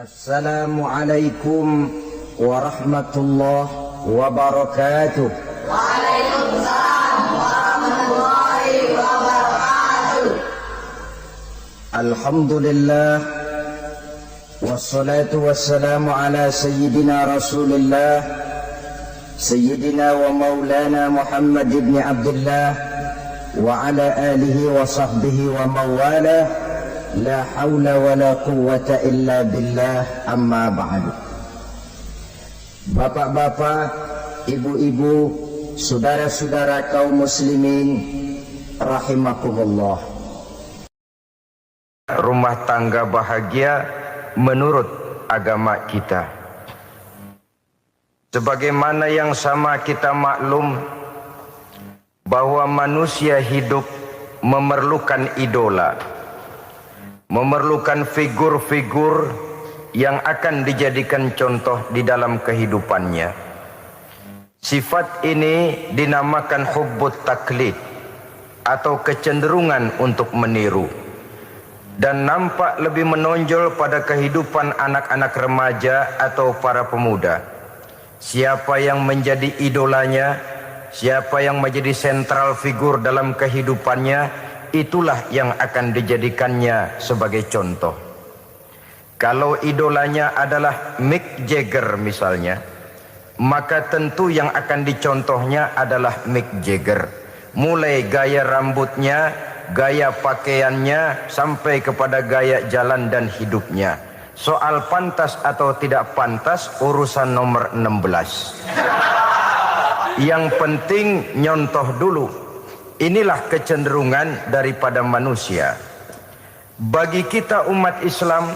Assalamualaikum warahmatullahi wabarakatuh. Waalaikumsalam warahmatullahi wabarakatuh. Alhamdulillah wassalatu wassalamu ala sayyidina Rasulillah sayyidina wa maulana Muhammad ibn Abdullah wa ala alihi wa sahbihi wa mawala. La haula wa la quwwata illa billah, amma ba'du. Bapak-bapak, ibu-ibu, saudara-saudara kaum muslimin rahimakumullah. Rumah tangga bahagia menurut agama kita. Sebagaimana yang sama kita maklum bahwa manusia hidup memerlukan idola, memerlukan figur-figur yang akan dijadikan contoh di dalam kehidupannya. Sifat ini dinamakan hubbut taklid atau kecenderungan untuk meniru, dan nampak lebih menonjol pada kehidupan anak-anak remaja atau para pemuda. Siapa yang menjadi idolanya, siapa yang menjadi sentral figur dalam kehidupannya, itulah yang akan dijadikannya sebagai contoh. Kalau idolanya adalah Mick Jagger misalnya, maka tentu yang akan dicontohnya adalah Mick Jagger. Mulai gaya rambutnya, gaya pakaiannya, sampai kepada gaya jalan dan hidupnya. Soal pantas atau tidak pantas urusan nomor 16. Yang penting nyontoh dulu. Inilah kecenderungan daripada manusia. Bagi kita umat Islam,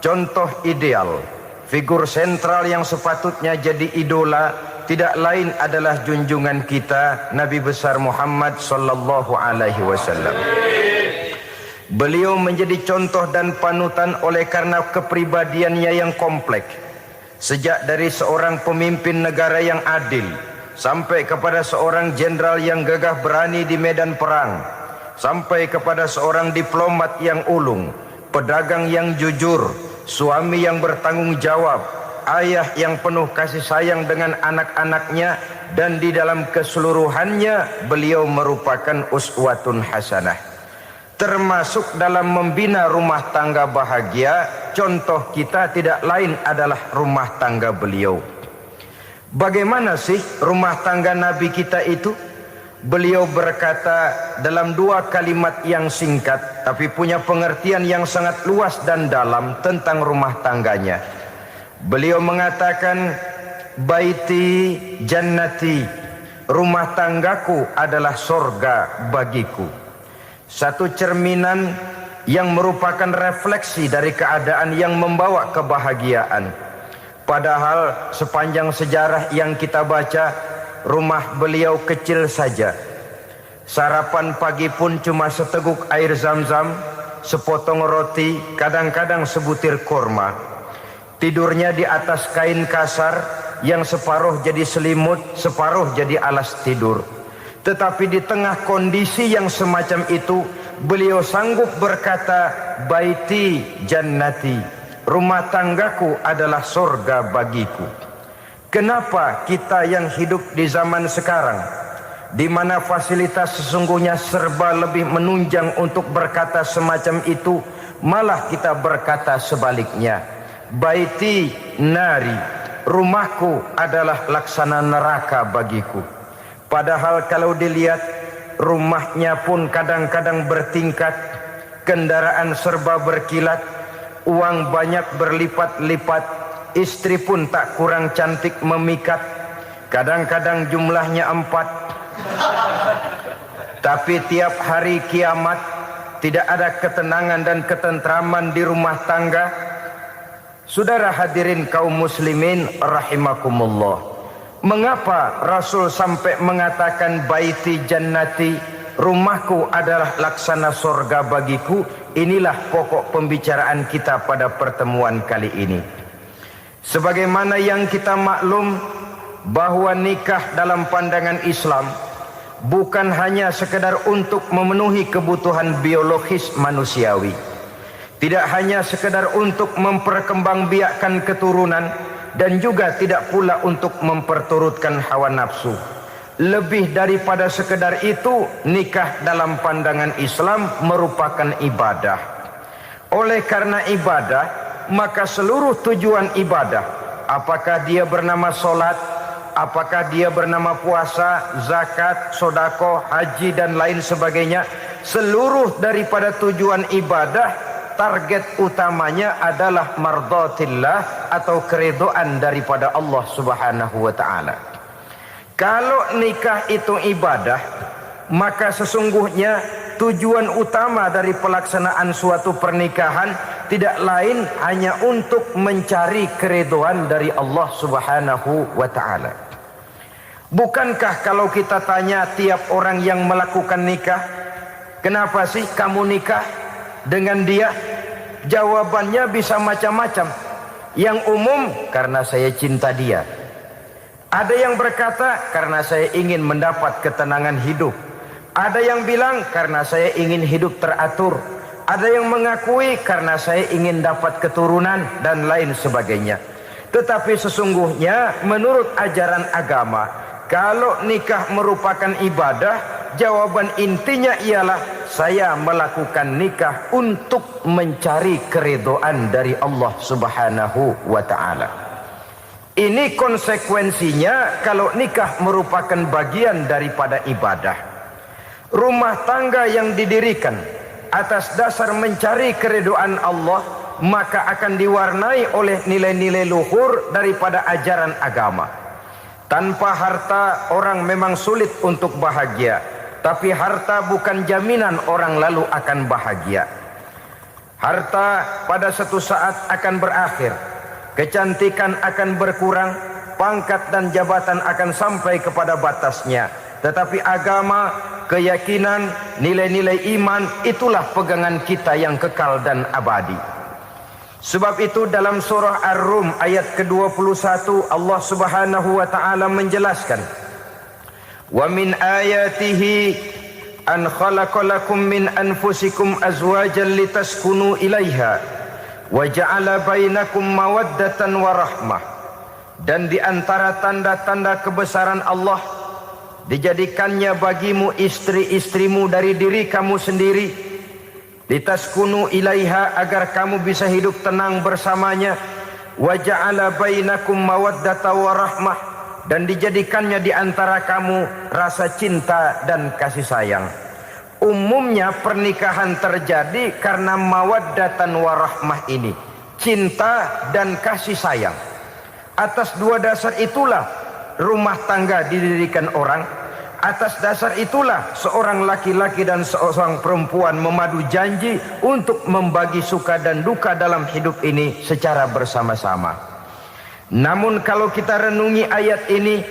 contoh ideal, figur sentral yang sepatutnya jadi idola tidak lain adalah junjungan kita Nabi besar Muhammad sallallahu alaihi wasallam. Beliau menjadi contoh dan panutan oleh karena kepribadiannya yang kompleks. Sejak dari seorang pemimpin negara yang adil, sampai kepada seorang jenderal yang gagah berani di medan perang, sampai kepada seorang diplomat yang ulung, pedagang yang jujur, suami yang bertanggung jawab, ayah yang penuh kasih sayang dengan anak-anaknya, dan di dalam keseluruhannya beliau merupakan uswatun hasanah. Termasuk dalam membina rumah tangga bahagia, contoh kita tidak lain adalah rumah tangga beliau. Bagaimana sih rumah tangga Nabi kita itu? Beliau berkata dalam dua kalimat yang singkat, tapi punya pengertian yang sangat luas dan dalam tentang rumah tangganya. Beliau mengatakan, baiti jannati, rumah tanggaku adalah sorga bagiku. Satu cerminan yang merupakan refleksi dari keadaan yang membawa kebahagiaan. Padahal sepanjang sejarah yang kita baca, rumah beliau kecil saja. Sarapan pagi pun cuma seteguk air zam-zam, sepotong roti, kadang-kadang sebutir kurma. Tidurnya di atas kain kasar yang separuh jadi selimut, separuh jadi alas tidur. Tetapi di tengah kondisi yang semacam itu, beliau sanggup berkata, baiti jannati, rumah tanggaku adalah surga bagiku. Kenapa kita yang hidup di zaman sekarang, di mana fasilitas sesungguhnya serba lebih menunjang untuk berkata semacam itu, malah kita berkata sebaliknya, baiti nari, rumahku adalah laksana neraka bagiku. Padahal kalau dilihat, rumahnya pun kadang-kadang bertingkat, kendaraan serba berkilat, uang banyak berlipat-lipat, istri pun tak kurang cantik memikat, kadang-kadang jumlahnya 4. Tapi tiap hari kiamat tidak ada ketenangan dan ketentraman di rumah tangga. Saudara hadirin kaum muslimin rahimakumullah, mengapa Rasul sampai mengatakan baiti jannati, rumahku adalah laksana surga bagiku? Inilah pokok pembicaraan kita pada pertemuan kali ini. Sebagaimana yang kita maklum bahwa nikah dalam pandangan Islam bukan hanya sekedar untuk memenuhi kebutuhan biologis manusiawi, Tidak hanya sekedar untuk memperkembangbiakkan keturunan, dan juga tidak pula untuk memperturutkan hawa nafsu. Lebih daripada sekedar itu, nikah dalam pandangan Islam merupakan ibadah. Oleh karena ibadah, maka seluruh tujuan ibadah, apakah dia bernama solat, apakah dia bernama puasa, zakat, sodako, haji dan lain sebagainya, seluruh daripada tujuan ibadah, target utamanya adalah mardhatillah atau keridhaan daripada Allah Subhanahu wa taala. Kalau nikah itu ibadah, maka sesungguhnya tujuan utama dari pelaksanaan suatu pernikahan tidak lain hanya untuk mencari keridhaan dari Allah Subhanahu wa taala. Bukankah kalau kita tanya tiap orang yang melakukan nikah, kenapa sih kamu nikah dengan dia? Jawabannya bisa macam-macam. Yang umum, karena saya cinta dia. Ada yang berkata, karena saya ingin mendapat ketenangan hidup. Ada yang bilang, karena saya ingin hidup teratur. Ada yang mengakui, karena saya ingin dapat keturunan dan lain sebagainya. Tetapi sesungguhnya menurut ajaran agama, kalau nikah merupakan ibadah, jawaban intinya ialah saya melakukan nikah untuk mencari keridhaan dari Allah Subhanahu wa taala. Ini konsekuensinya kalau nikah merupakan bagian daripada ibadah. Rumah tangga yang didirikan atas dasar mencari keridhaan Allah, maka akan diwarnai oleh nilai-nilai luhur daripada ajaran agama. Tanpa harta orang memang sulit untuk bahagia, tapi harta bukan jaminan orang lalu akan bahagia. Harta pada suatu saat akan berakhir, kecantikan akan berkurang, pangkat dan jabatan akan sampai kepada batasnya. Tetapi agama, keyakinan, nilai-nilai iman, itulah pegangan kita yang kekal dan abadi. Sebab itu dalam surah Ar-Rum ayat ke-21 Allah Subhanahu wa taala menjelaskan, "Wa min ayatihi an khalaqalakum min anfusikum azwajan litaskunu ilaiha wa ja'ala bainakum mawaddatan wa rahmah." Dan di antara tanda-tanda kebesaran Allah, dijadikannya bagimu istri-istrimu dari diri kamu sendiri, litaskunu ilaiha, agar kamu bisa hidup tenang bersamanya, wa ja'ala bainakum mawaddatan wa rahmah, dan dijadikannya di antara kamu rasa cinta dan kasih sayang. Umumnya pernikahan terjadi karena mawaddatan wa rahmah ini, cinta dan kasih sayang. Atas dua dasar itulah rumah tangga didirikan orang. Atas dasar itulah seorang laki-laki dan seorang perempuan memadu janji untuk membagi suka dan duka dalam hidup ini secara bersama-sama. Namun kalau kita renungi ayat ini,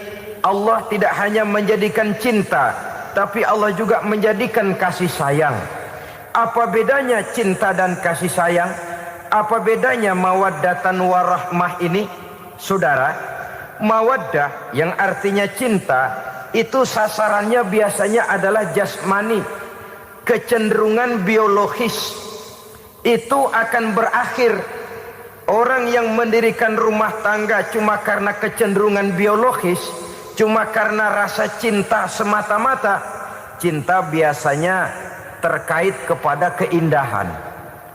Allah tidak hanya menjadikan cinta, tapi Allah juga menjadikan kasih sayang. Apa bedanya cinta dan kasih sayang? Apa bedanya mawaddatan warahmah ini? Saudara, mawaddah yang artinya cinta, itu sasarannya biasanya adalah jasmani, kecenderungan biologis. Itu akan berakhir. Orang yang mendirikan rumah tangga cuma karena kecenderungan biologis, cuma karena rasa cinta semata-mata, cinta biasanya terkait kepada keindahan.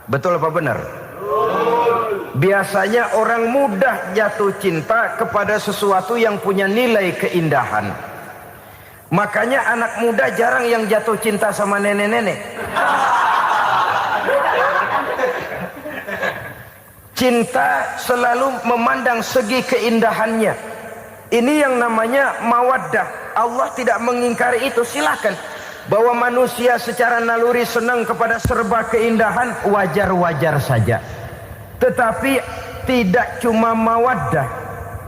Betul apa benar? Biasanya orang mudah jatuh cinta kepada sesuatu yang punya nilai keindahan. Makanya anak muda jarang yang jatuh cinta sama nenek-nenek. Cinta selalu memandang segi keindahannya. Ini yang namanya mawaddah. Allah tidak mengingkari itu, silakan. Bahwa manusia secara naluri senang kepada serba keindahan, wajar-wajar saja. Tetapi tidak cuma mawaddah,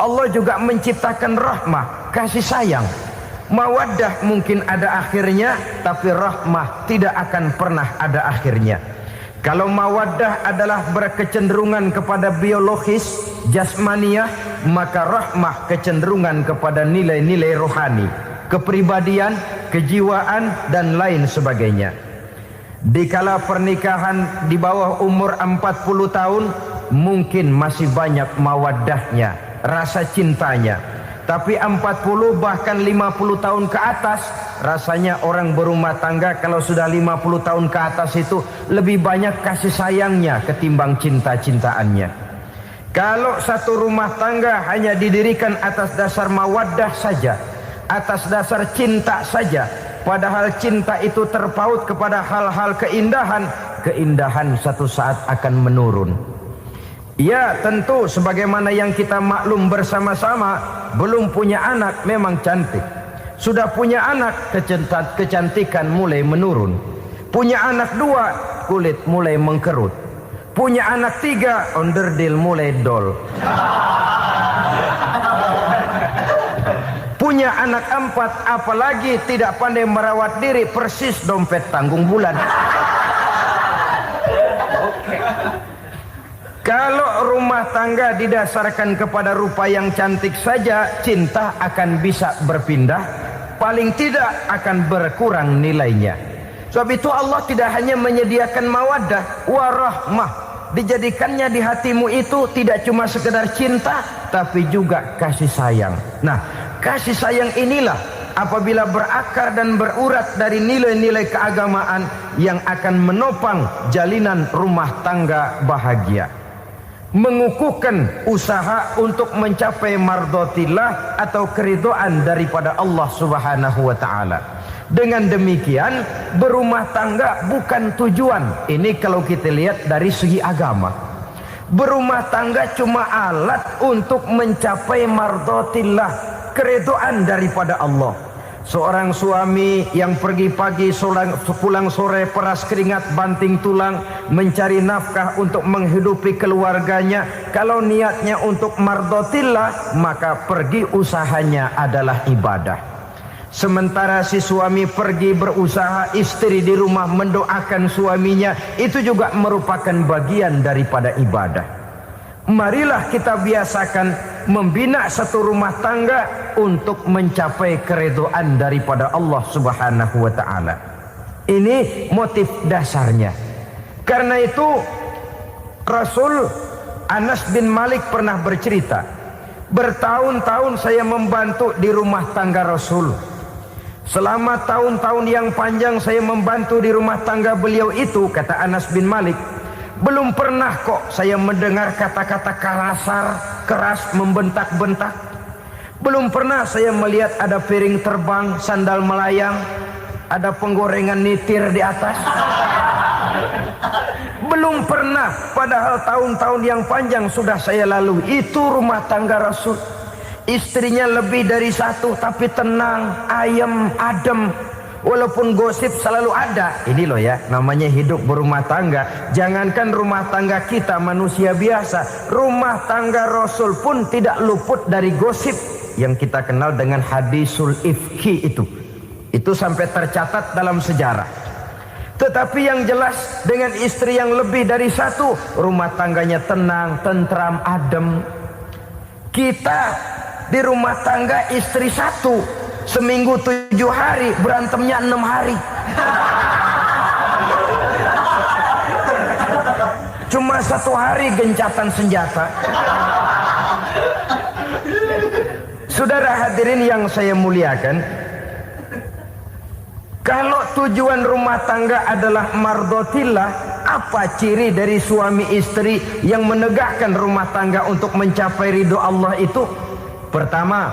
Allah juga menciptakan rahmah, kasih sayang. Mawaddah mungkin ada akhirnya, tapi rahmah tidak akan pernah ada akhirnya. Kalau mawaddah adalah berkecenderungan kepada biologis, jasmaniah, maka rahmah kecenderungan kepada nilai-nilai rohani, kepribadian, kejiwaan, dan lain sebagainya. Dikala pernikahan di bawah umur 40 tahun, mungkin masih banyak mawaddahnya, rasa cintanya. Tapi 40 bahkan 50 tahun ke atas, rasanya orang berumah tangga kalau sudah 50 tahun ke atas itu lebih banyak kasih sayangnya ketimbang cinta-cintaannya. Kalau satu rumah tangga hanya didirikan atas dasar mawaddah saja, atas dasar cinta saja, padahal cinta itu terpaut kepada hal-hal keindahan, keindahan satu saat akan menurun. Ya, tentu sebagaimana yang kita maklum bersama-sama, belum punya anak memang cantik. Sudah punya anak, kecantikan mulai menurun. Punya anak 2, kulit mulai mengkerut. Punya anak 3, onderdil mulai dol. Punya anak 4, apalagi tidak pandai merawat diri, persis dompet tanggung bulan. Kalau rumah tangga didasarkan kepada rupa yang cantik saja, cinta akan bisa berpindah, paling tidak akan berkurang nilainya. Sebab itu Allah tidak hanya menyediakan mawaddah, warahmah, dijadikannya di hatimu itu tidak cuma sekedar cinta, tapi juga kasih sayang. Nah, kasih sayang inilah apabila berakar dan berurat dari nilai-nilai keagamaan yang akan menopang jalinan rumah tangga bahagia. Mengukuhkan usaha untuk mencapai mardotillah atau keridhaan daripada Allah Subhanahu wa ta'ala. Dengan demikian, berumah tangga bukan tujuan. Ini kalau kita lihat dari segi agama. Berumah tangga cuma alat untuk mencapai mardotillah, keridhaan daripada Allah. Seorang suami yang pergi pagi pulang sore peras keringat banting tulang mencari nafkah untuk menghidupi keluarganya, kalau niatnya untuk mardotillah maka pergi usahanya adalah ibadah. Sementara si suami pergi berusaha, istri di rumah mendoakan suaminya, itu juga merupakan bagian daripada ibadah. Marilah kita biasakan membina satu rumah tangga untuk mencapai keridhaan daripada Allah Subhanahu wa ta'ala. Ini motif dasarnya. Karena itu Rasul Anas bin Malik pernah bercerita, bertahun-tahun saya membantu di rumah tangga Rasul. Selama tahun-tahun yang panjang saya membantu di rumah tangga beliau itu, kata Anas bin Malik, belum pernah kok saya mendengar kata-kata kasar, keras, membentak-bentak. Belum pernah saya melihat ada piring terbang, sandal melayang, ada penggorengan nitir di atas. Belum pernah, padahal tahun-tahun yang panjang sudah saya lalui. Itu rumah tangga Rasul. Istrinya lebih dari 1, tapi tenang, ayem, adem. Walaupun gosip selalu ada. Ini loh ya, namanya hidup berumah tangga. Jangankan rumah tangga kita manusia biasa, rumah tangga Rasul pun tidak luput dari gosip yang kita kenal dengan hadisul ifki itu. Itu sampai tercatat dalam sejarah. Tetapi yang jelas, dengan istri yang lebih dari 1, rumah tangganya tenang, tentram, adem. Kita di rumah tangga istri 1, seminggu 7 hari, berantemnya 6 hari. Cuma 1 hari gencatan senjata. Saudara hadirin yang saya muliakan, kalau tujuan rumah tangga adalah mardotillah, apa ciri dari suami istri yang menegakkan rumah tangga untuk mencapai ridho Allah itu? Pertama,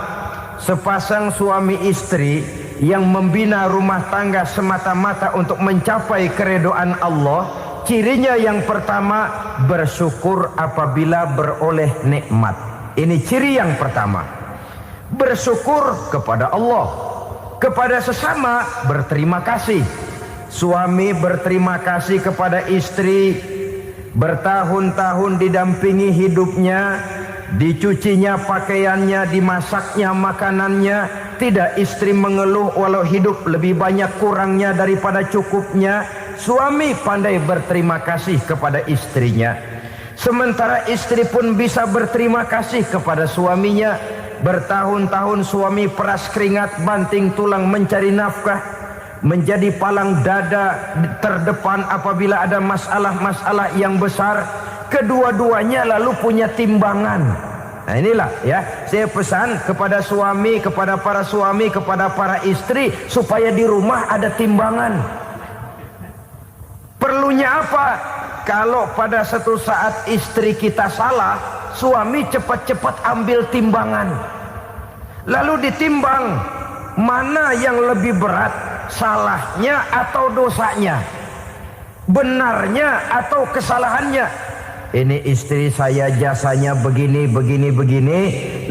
sepasang suami istri yang membina rumah tangga semata-mata untuk mencapai keridhaan Allah, cirinya yang pertama, bersyukur apabila beroleh nikmat. Ini ciri yang pertama. Bersyukur kepada Allah, kepada sesama berterima kasih. Suami berterima kasih kepada istri, bertahun-tahun didampingi hidupnya, dicucinya pakaiannya, dimasaknya makanannya. Tidak istri mengeluh walau hidup lebih banyak kurangnya daripada cukupnya. Suami pandai berterima kasih kepada istrinya. Sementara istri pun bisa berterima kasih kepada suaminya. Bertahun-tahun suami peras keringat, banting tulang mencari nafkah. menjadi palang dada terdepan apabila ada masalah-masalah yang besar. Kedua-duanya lalu punya timbangan. Nah inilah ya, saya pesan kepada suami, kepada para suami, kepada para istri, supaya di rumah ada timbangan. Perlunya apa? Kalau pada satu saat istri kita salah, suami cepat-cepat ambil timbangan, lalu ditimbang mana yang lebih berat, salahnya atau dosanya, benarnya atau kesalahannya. Ini istri saya jasanya begini,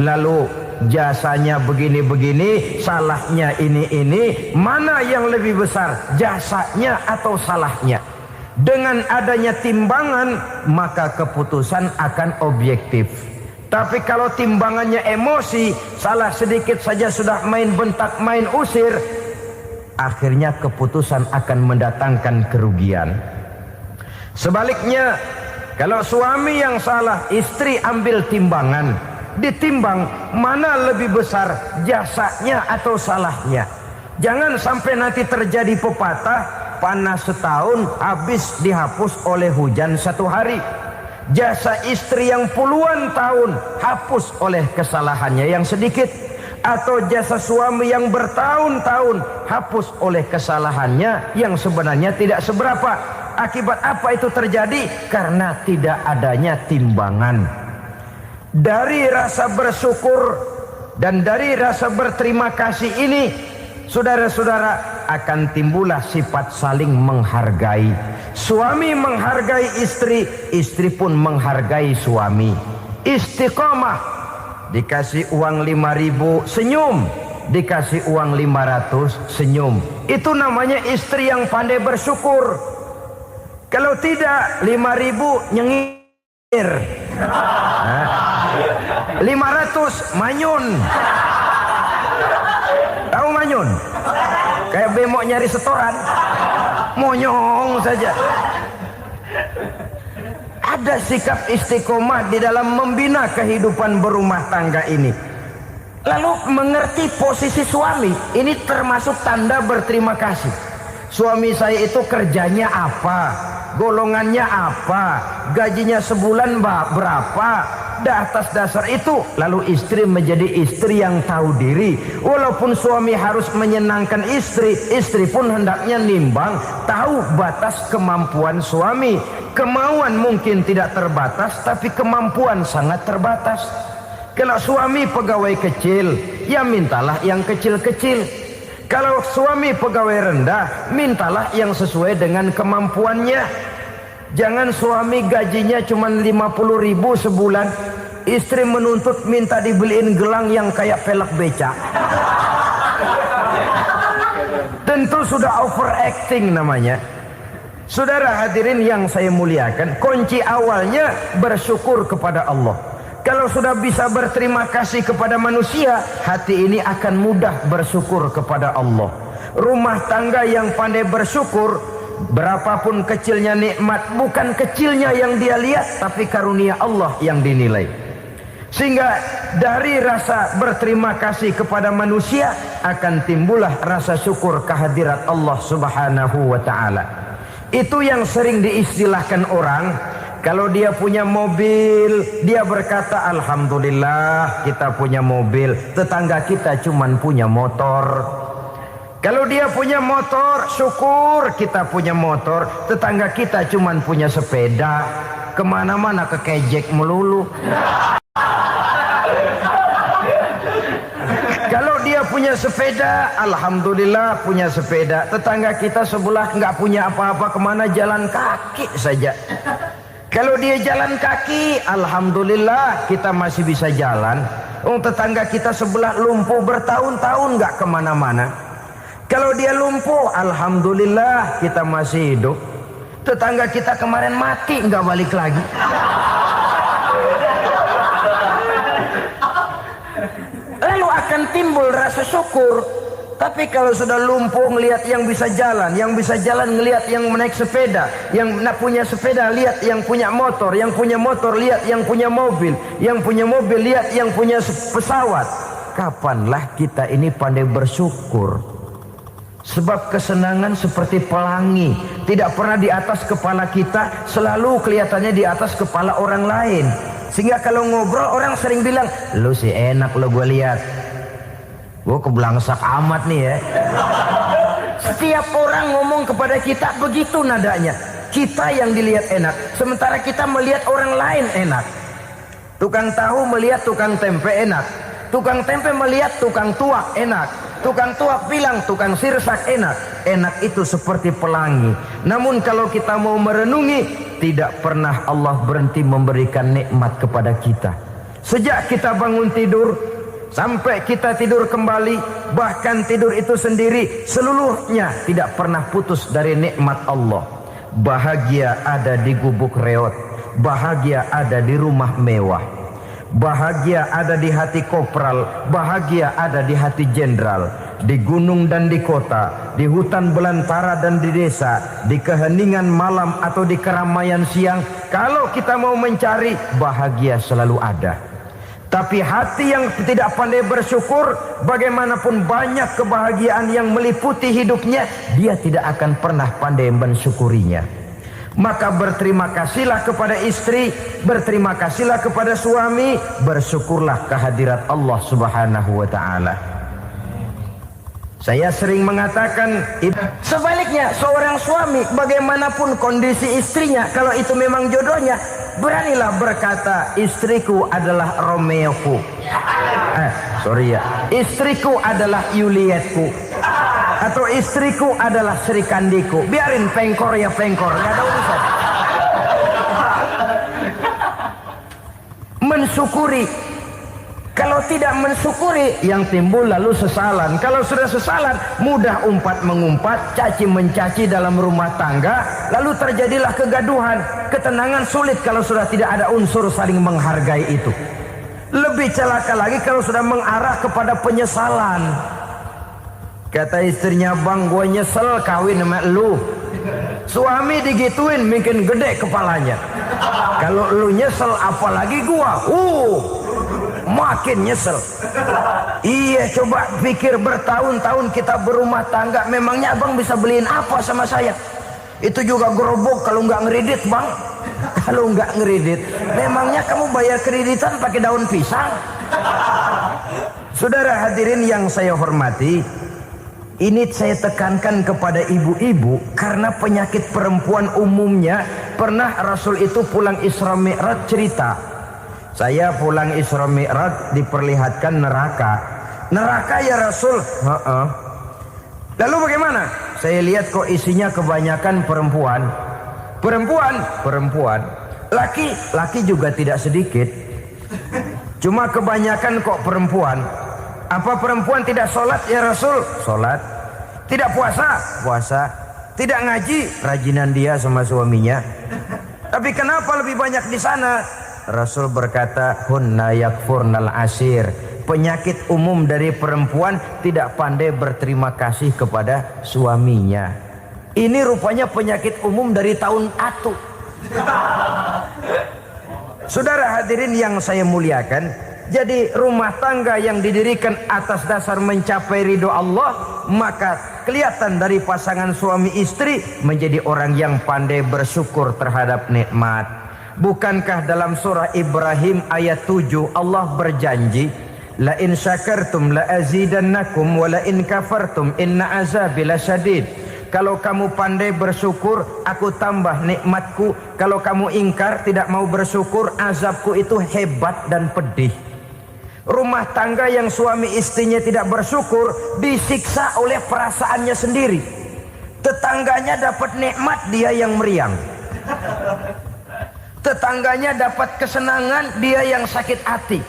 lalu jasanya begini, salahnya ini, mana yang lebih besar, jasanya atau salahnya? Dengan adanya timbangan, maka keputusan akan objektif. Tapi kalau timbangannya emosi, salah sedikit saja sudah main bentak, main usir, akhirnya keputusan akan mendatangkan kerugian. Sebaliknya, kalau suami yang salah, istri ambil timbangan, ditimbang mana lebih besar, jasanya atau salahnya. Jangan sampai nanti terjadi pepatah, panas setahun habis dihapus oleh hujan satu hari. Jasa istri yang puluhan tahun hapus oleh kesalahannya yang sedikit, atau jasa suami yang bertahun-tahun hapus oleh kesalahannya yang sebenarnya tidak seberapa. Akibat apa itu terjadi? Karena tidak adanya timbangan. Dari rasa bersyukur dan dari rasa berterima kasih ini, saudara-saudara, akan timbullah sifat saling menghargai. Suami menghargai istri, istri pun menghargai suami. Istiqomah, dikasih uang 5.000 senyum, dikasih uang 500 senyum. Itu namanya istri yang pandai bersyukur. Kalau tidak, 5.000 nyengir, 500 manyun. Tahu manyun? Kayak bemok nyari setoran, monyong saja. Ada sikap istiqomah di dalam membina kehidupan berumah tangga ini. Lalu mengerti posisi suami, ini termasuk tanda berterima kasih. Suami saya itu kerjanya apa, golongannya apa, gajinya sebulan berapa. Atas dasar itu, lalu istri menjadi istri yang tahu diri. Walaupun suami harus menyenangkan istri, istri pun hendaknya nimbang, tahu batas kemampuan suami. Kemauan mungkin tidak terbatas, tapi kemampuan sangat terbatas. Kalau suami pegawai kecil, ya mintalah yang kecil-kecil. Kalau suami pegawai rendah, mintalah yang sesuai dengan kemampuannya. Jangan suami gajinya cuma 50.000 sebulan, istri menuntut minta dibeliin gelang yang kayak pelek beca. Tentu sudah overacting namanya. Saudara hadirin yang saya muliakan, kunci awalnya bersyukur kepada Allah. Kalau sudah bisa berterima kasih kepada manusia, hati ini akan mudah bersyukur kepada Allah. Rumah tangga yang pandai bersyukur, berapapun kecilnya nikmat, bukan kecilnya yang dia lihat, tapi karunia Allah yang dinilai. Sehingga dari rasa berterima kasih kepada manusia akan timbullah rasa syukur kehadirat Allah Subhanahu wa ta'ala. Itu yang sering diistilahkan orang, kalau dia punya mobil, dia berkata alhamdulillah kita punya mobil, tetangga kita cuman punya motor. Kalau dia punya motor, syukur kita punya motor, tetangga kita cuman punya sepeda, kemana-mana kekejek melulu. Kalau dia punya sepeda, alhamdulillah punya sepeda, tetangga kita sebelah nggak punya apa-apa, kemana jalan kaki saja. Kalau dia jalan kaki, alhamdulillah kita masih bisa jalan. Tetangga kita sebelah lumpuh bertahun-tahun nggak kemana-mana. Kalau dia lumpuh, alhamdulillah kita masih hidup. Tetangga kita kemarin mati nggak balik lagi. Lalu akan timbul rasa syukur. Tapi kalau sudah lumpuh ngelihat yang bisa jalan ngelihat yang naik sepeda, yang punya sepeda lihat yang punya motor lihat yang punya mobil lihat yang punya pesawat. Kapanlah kita ini pandai bersyukur? Sebab kesenangan seperti pelangi, tidak pernah di atas kepala kita, selalu kelihatannya di atas kepala orang lain. Sehingga kalau ngobrol orang sering bilang, lu sih enak lo gue lihat, gue keblangsak amat nih ya. Setiap orang ngomong kepada kita begitu nadanya. Kita yang dilihat enak, sementara kita melihat orang lain enak. Tukang tahu melihat tukang tempe enak, tukang tempe melihat tukang tuak enak, tukang tuak bilang tukang sirsak enak. Enak itu seperti pelangi. Namun kalau kita mau merenungi, tidak pernah Allah berhenti memberikan nikmat kepada kita. Sejak kita bangun tidur sampai kita tidur kembali, bahkan tidur itu sendiri, seluruhnya tidak pernah putus dari nikmat Allah. Bahagia ada di gubuk reot, bahagia ada di rumah mewah, bahagia ada di hati kopral, bahagia ada di hati jenderal, di gunung dan di kota, di hutan belantara dan di desa, di keheningan malam atau di keramaian siang. Kalau kita mau mencari, bahagia selalu ada. Tapi hati yang tidak pandai bersyukur, bagaimanapun banyak kebahagiaan yang meliputi hidupnya, dia tidak akan pernah pandai mensyukurinya. Maka berterima kasihlah kepada istri, berterima kasihlah kepada suami, bersyukurlah kehadirat Allah Subhanahu wa ta'ala. Saya sering mengatakan, sebaliknya seorang suami bagaimanapun kondisi istrinya, kalau itu memang jodohnya, beranilah berkata, istriku adalah Romeoku, istriku adalah Julietku, atau istriku adalah Sri Kandiku. Biarin pengkor ya pengkor, nggak ada urusan. Mensyukuri. Kalau tidak mensyukuri, yang timbul lalu sesalan. Kalau sudah sesalan, mudah umpat mengumpat, caci mencaci dalam rumah tangga, lalu terjadilah kegaduhan. Ketenangan sulit kalau sudah tidak ada unsur saling menghargai itu. Lebih celaka lagi kalau sudah mengarah kepada penyesalan. Kata istrinya, bang, gue nyesel kawin sama lu. Suami digituin mungkin gede kepalanya. Kalau lu nyesel apalagi gua, makin nyesel. Iya, coba pikir bertahun-tahun kita berumah tangga, memangnya abang bisa beliin apa sama saya? Itu juga gerobok kalau nggak ngeridit, bang. Kalau nggak ngeridit, memangnya kamu bayar kreditan pakai daun pisang? Saudara hadirin yang saya hormati, ini saya tekankan kepada ibu-ibu karena penyakit perempuan umumnya. Pernah Rasul itu pulang Isra Mi'raj cerita, saya pulang Isra Mi'raj diperlihatkan neraka. Neraka ya Rasul? Lalu bagaimana? Saya lihat kok isinya kebanyakan perempuan. Perempuan. Laki juga tidak sedikit. Cuma kebanyakan kok perempuan. Apa perempuan tidak sholat ya Rasul? Sholat. Tidak puasa? Puasa. Tidak ngaji? Rajinan dia sama suaminya. Tapi kenapa lebih banyak di sana? Rasul berkata, hunna yakfurnal asir. Penyakit umum dari perempuan tidak pandai berterima kasih kepada suaminya. Ini rupanya penyakit umum dari tahun atu. Saudara hadirin yang saya muliakan, jadi rumah tangga yang didirikan atas dasar mencapai ridho Allah, maka kelihatan dari pasangan suami istri menjadi orang yang pandai bersyukur terhadap nikmat. Bukankah dalam surah Ibrahim ayat 7 Allah berjanji, la in syakartum la azidannakum wa la in kafartum inna azabi lasyadid. Kalau kamu pandai bersyukur, aku tambah nikmatku. Kalau kamu ingkar, tidak mau bersyukur, azabku itu hebat dan pedih. Rumah tangga yang suami istrinya tidak bersyukur disiksa oleh perasaannya sendiri. Tetangganya dapat nikmat, dia yang meriang. Tetangganya dapat kesenangan, dia yang sakit hati.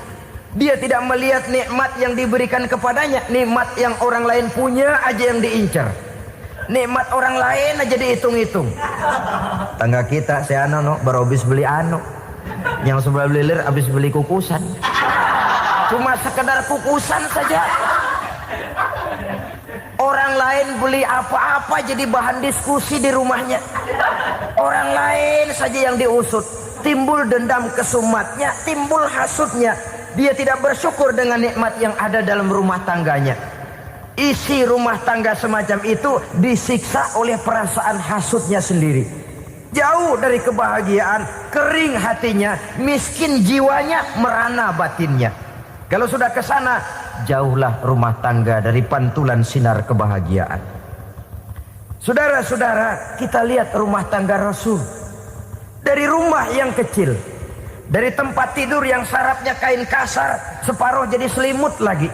Dia tidak melihat nikmat yang diberikan kepadanya. Nikmat yang orang lain punya aja yang diincar. Nikmat orang lain aja dihitung-hitung. Tangga kita, si Ano baru habis beli yang sebelah belilir habis beli kukusan. Cuma sekedar kukusan saja. Orang lain beli apa-apa jadi bahan diskusi di rumahnya. Orang lain saja yang diusut. Timbul dendam kesumatnya, timbul hasutnya. Dia tidak bersyukur dengan nikmat yang ada dalam rumah tangganya. isi rumah tangga semacam itu disiksa oleh perasaan hasutnya sendiri. Jauh dari kebahagiaan, kering hatinya, miskin jiwanya, merana batinnya. Kalau sudah ke sana, jauhlah rumah tangga dari pantulan sinar kebahagiaan. Saudara-saudara, kita lihat rumah tangga Rasul. Dari rumah yang kecil, dari tempat tidur yang sarapnya kain kasar, separuh jadi selimut lagi,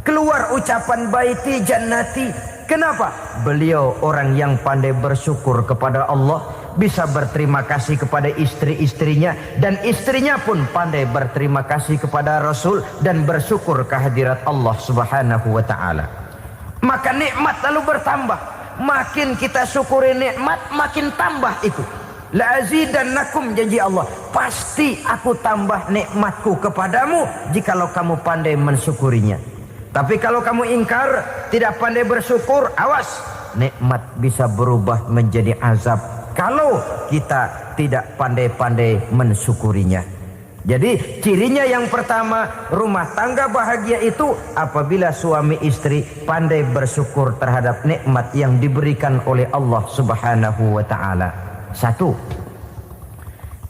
keluar ucapan baiti jannati. Kenapa? Beliau orang yang pandai bersyukur kepada Allah, bisa berterima kasih kepada istri-istrinya, dan istrinya pun pandai berterima kasih kepada Rasul dan bersyukur kehadirat Allah Subhanahu wa taala. Maka nikmat lalu bertambah. Makin kita syukuri nikmat, makin tambah itu. La azidannakum, janji Allah, pasti aku tambah nikmatku kepadamu jikalau kamu pandai mensyukurinya. Tapi kalau kamu ingkar, tidak pandai bersyukur, awas, nikmat bisa berubah menjadi azab kalau kita tidak pandai-pandai mensyukurinya. Jadi cirinya yang pertama, rumah tangga bahagia itu apabila suami istri pandai bersyukur terhadap nikmat yang diberikan oleh Allah Subhanahu wa taala. Satu.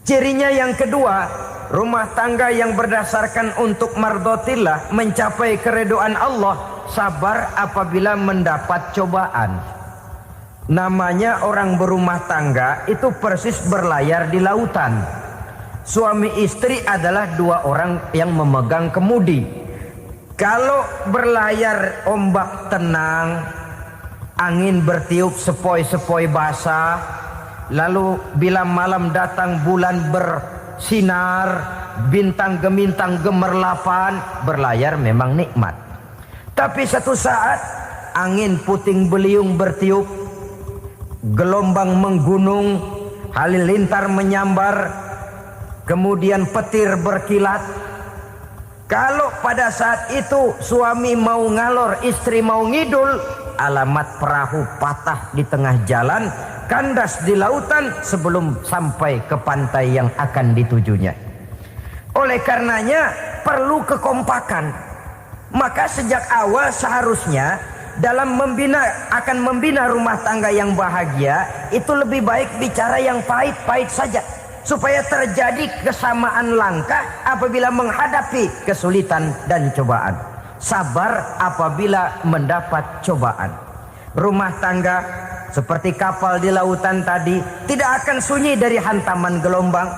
Cirinya yang kedua, rumah tangga yang berdasarkan untuk mardotillah, mencapai keredoan Allah, sabar apabila mendapat cobaan. Namanya orang berumah tangga itu persis berlayar di lautan. Suami istri adalah dua orang yang memegang kemudi. Kalau berlayar ombak tenang, angin bertiup sepoi-sepoi basah, lalu bila malam datang bulan bersinar, bintang gemintang gemerlapan, berlayar memang nikmat. Tapi satu saat angin puting beliung bertiup, gelombang menggunung, halilintar menyambar, kemudian petir berkilat. Kalau pada saat itu suami mau ngalor, istri mau ngidul, alamat perahu patah di tengah jalan, kandas di lautan sebelum sampai ke pantai yang akan ditujunya. Oleh karenanya perlu kekompakan. Maka sejak awal seharusnya dalam akan membina rumah tangga yang bahagia, itu lebih baik bicara yang pahit-pahit saja, supaya terjadi kesamaan langkah apabila menghadapi kesulitan dan cobaan. Sabar apabila mendapat cobaan. Rumah tangga seperti kapal di lautan tadi tidak akan sunyi dari hantaman gelombang,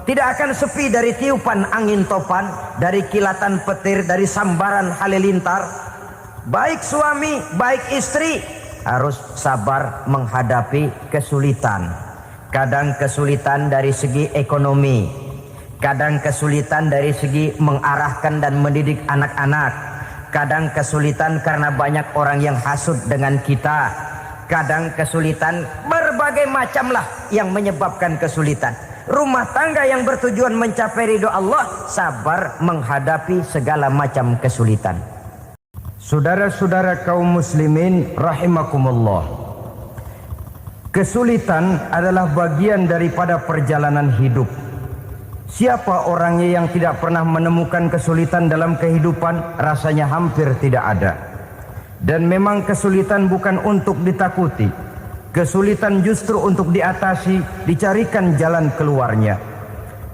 tidak akan sepi dari tiupan angin topan, dari kilatan petir, dari sambaran halilintar. Baik suami, baik istri harus sabar menghadapi kesulitan. Kadang kesulitan dari segi ekonomi, kadang kesulitan dari segi mengarahkan dan mendidik anak-anak, kadang kesulitan karena banyak orang yang hasut dengan kita, kadang kesulitan berbagai macam lah yang menyebabkan kesulitan. Rumah tangga yang bertujuan mencapai ridho Allah, sabar menghadapi segala macam kesulitan. Saudara-saudara kaum muslimin rahimakumullah, kesulitan adalah bagian daripada perjalanan hidup. Siapa orangnya yang tidak pernah menemukan kesulitan dalam kehidupan? Rasanya hampir tidak ada. Dan memang kesulitan bukan untuk ditakuti. Kesulitan justru untuk diatasi, dicarikan jalan keluarnya.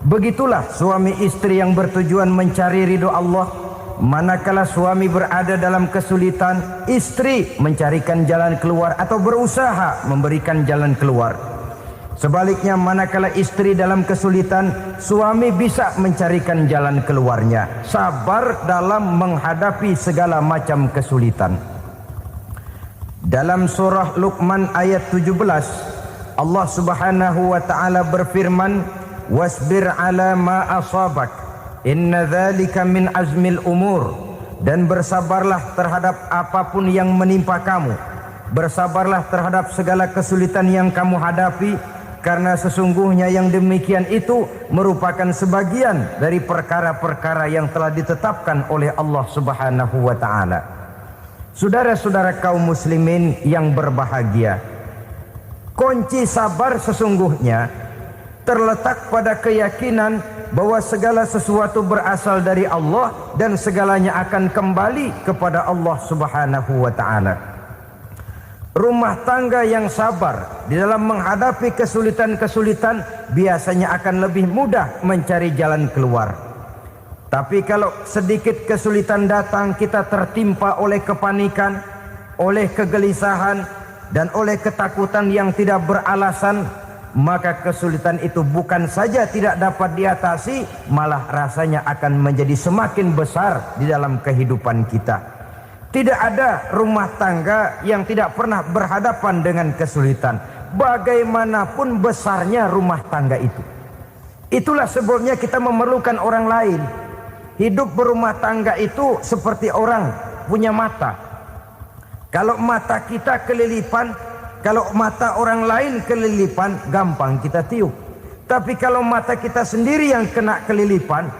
Begitulah suami istri yang bertujuan mencari ridho Allah. Manakala suami berada dalam kesulitan, istri mencarikan jalan keluar atau berusaha memberikan jalan keluar. Sebaliknya, manakala istri dalam kesulitan, suami bisa mencarikan jalan keluarnya. Sabar dalam menghadapi segala macam kesulitan. Dalam surah Luqman ayat 17, Allah Subhanahu wa taala berfirman, "Wasbir 'ala ma asabak. Inna dzalika min azmil umur." Dan bersabarlah terhadap apapun yang menimpa kamu. Bersabarlah terhadap segala kesulitan yang kamu hadapi, karena sesungguhnya yang demikian itu merupakan sebagian dari perkara-perkara yang telah ditetapkan oleh Allah Subhanahu wa taala. Saudara-saudara kaum muslimin yang berbahagia, kunci sabar sesungguhnya terletak pada keyakinan bahwa segala sesuatu berasal dari Allah dan segalanya akan kembali kepada Allah Subhanahu wa taala. Rumah tangga yang sabar di dalam menghadapi kesulitan-kesulitan biasanya akan lebih mudah mencari jalan keluar. Tapi kalau sedikit kesulitan datang, kita tertimpa oleh kepanikan, oleh kegelisahan, dan oleh ketakutan yang tidak beralasan, maka kesulitan itu bukan saja tidak dapat diatasi, malah rasanya akan menjadi semakin besar di dalam kehidupan kita. Tidak ada rumah tangga yang tidak pernah berhadapan dengan kesulitan, bagaimanapun besarnya rumah tangga itu. Itulah sebabnya kita memerlukan orang lain. Hidup berumah tangga itu seperti orang punya mata. Kalau mata kita kelilipan, kalau mata orang lain kelilipan, gampang kita tiup. Tapi kalau mata kita sendiri yang kena kelilipan,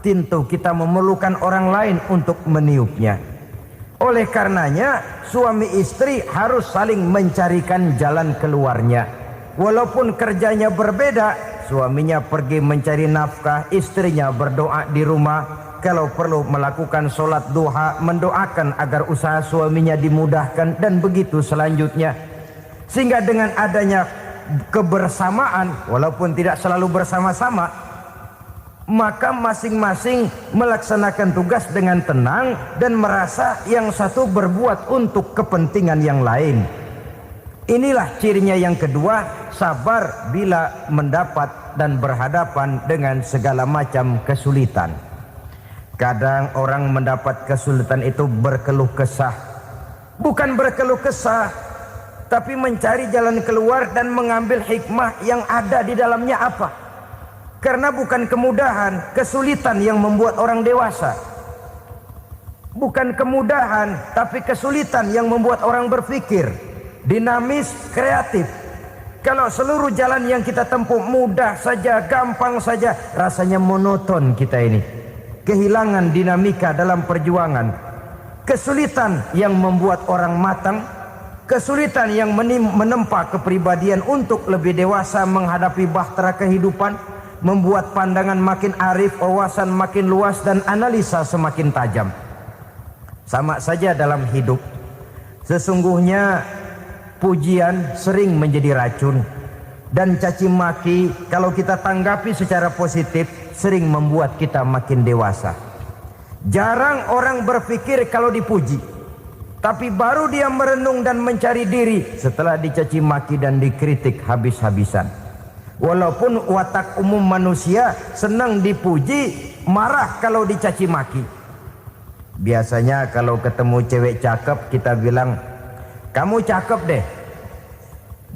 tentu kita memerlukan orang lain untuk meniupnya. Oleh karenanya, suami istri harus saling mencarikan jalan keluarnya. Walaupun kerjanya berbeda, suaminya pergi mencari nafkah, istrinya berdoa di rumah. Kalau perlu melakukan sholat duha, mendoakan agar usaha suaminya dimudahkan, dan begitu selanjutnya. Sehingga dengan adanya kebersamaan, walaupun tidak selalu bersama-sama, maka masing-masing melaksanakan tugas dengan tenang dan merasa yang satu berbuat untuk kepentingan yang lain. Inilah cirinya yang kedua, sabar bila mendapat dan berhadapan dengan segala macam kesulitan. Kadang orang mendapat kesulitan itu berkeluh kesah. Bukan berkeluh kesah, tapi mencari jalan keluar dan mengambil hikmah yang ada di dalamnya apa. Karena bukan kemudahan, kesulitan yang membuat orang dewasa. Bukan kemudahan, tapi kesulitan yang membuat orang berpikir, dinamis, kreatif. Kalau seluruh jalan yang kita tempuh mudah saja, gampang saja, rasanya monoton kita ini. Kehilangan dinamika dalam perjuangan. Kesulitan yang membuat orang matang, kesulitan yang menempa kepribadian untuk lebih dewasa menghadapi bahtera kehidupan, membuat pandangan makin arif, wawasan makin luas, dan analisa semakin tajam. Sama saja dalam hidup. Sesungguhnya pujian sering menjadi racun, dan caci maki kalau kita tanggapi secara positif sering membuat kita makin dewasa. Jarang orang berpikir kalau dipuji, tapi baru dia merenung dan mencari diri setelah dicaci maki dan dikritik habis-habisan. Walaupun watak umum manusia senang dipuji, marah kalau dicaci maki. Biasanya kalau ketemu cewek cakep kita bilang, "Kamu cakep deh."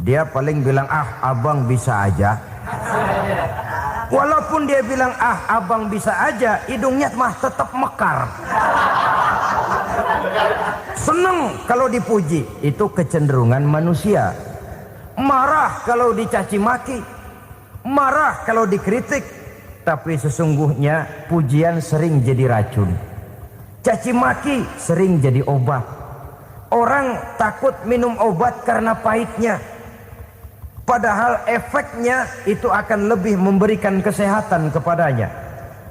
Dia paling bilang, "Ah, abang bisa aja." Walaupun dia bilang, "Ah, abang bisa aja," hidungnya mah tetap mekar. Senang kalau dipuji, itu kecenderungan manusia. Marah kalau dicaci maki, marah kalau dikritik. Tapi sesungguhnya pujian sering jadi racun, caci maki sering jadi obat. Orang takut minum obat karena pahitnya, padahal efeknya itu akan lebih memberikan kesehatan kepadanya.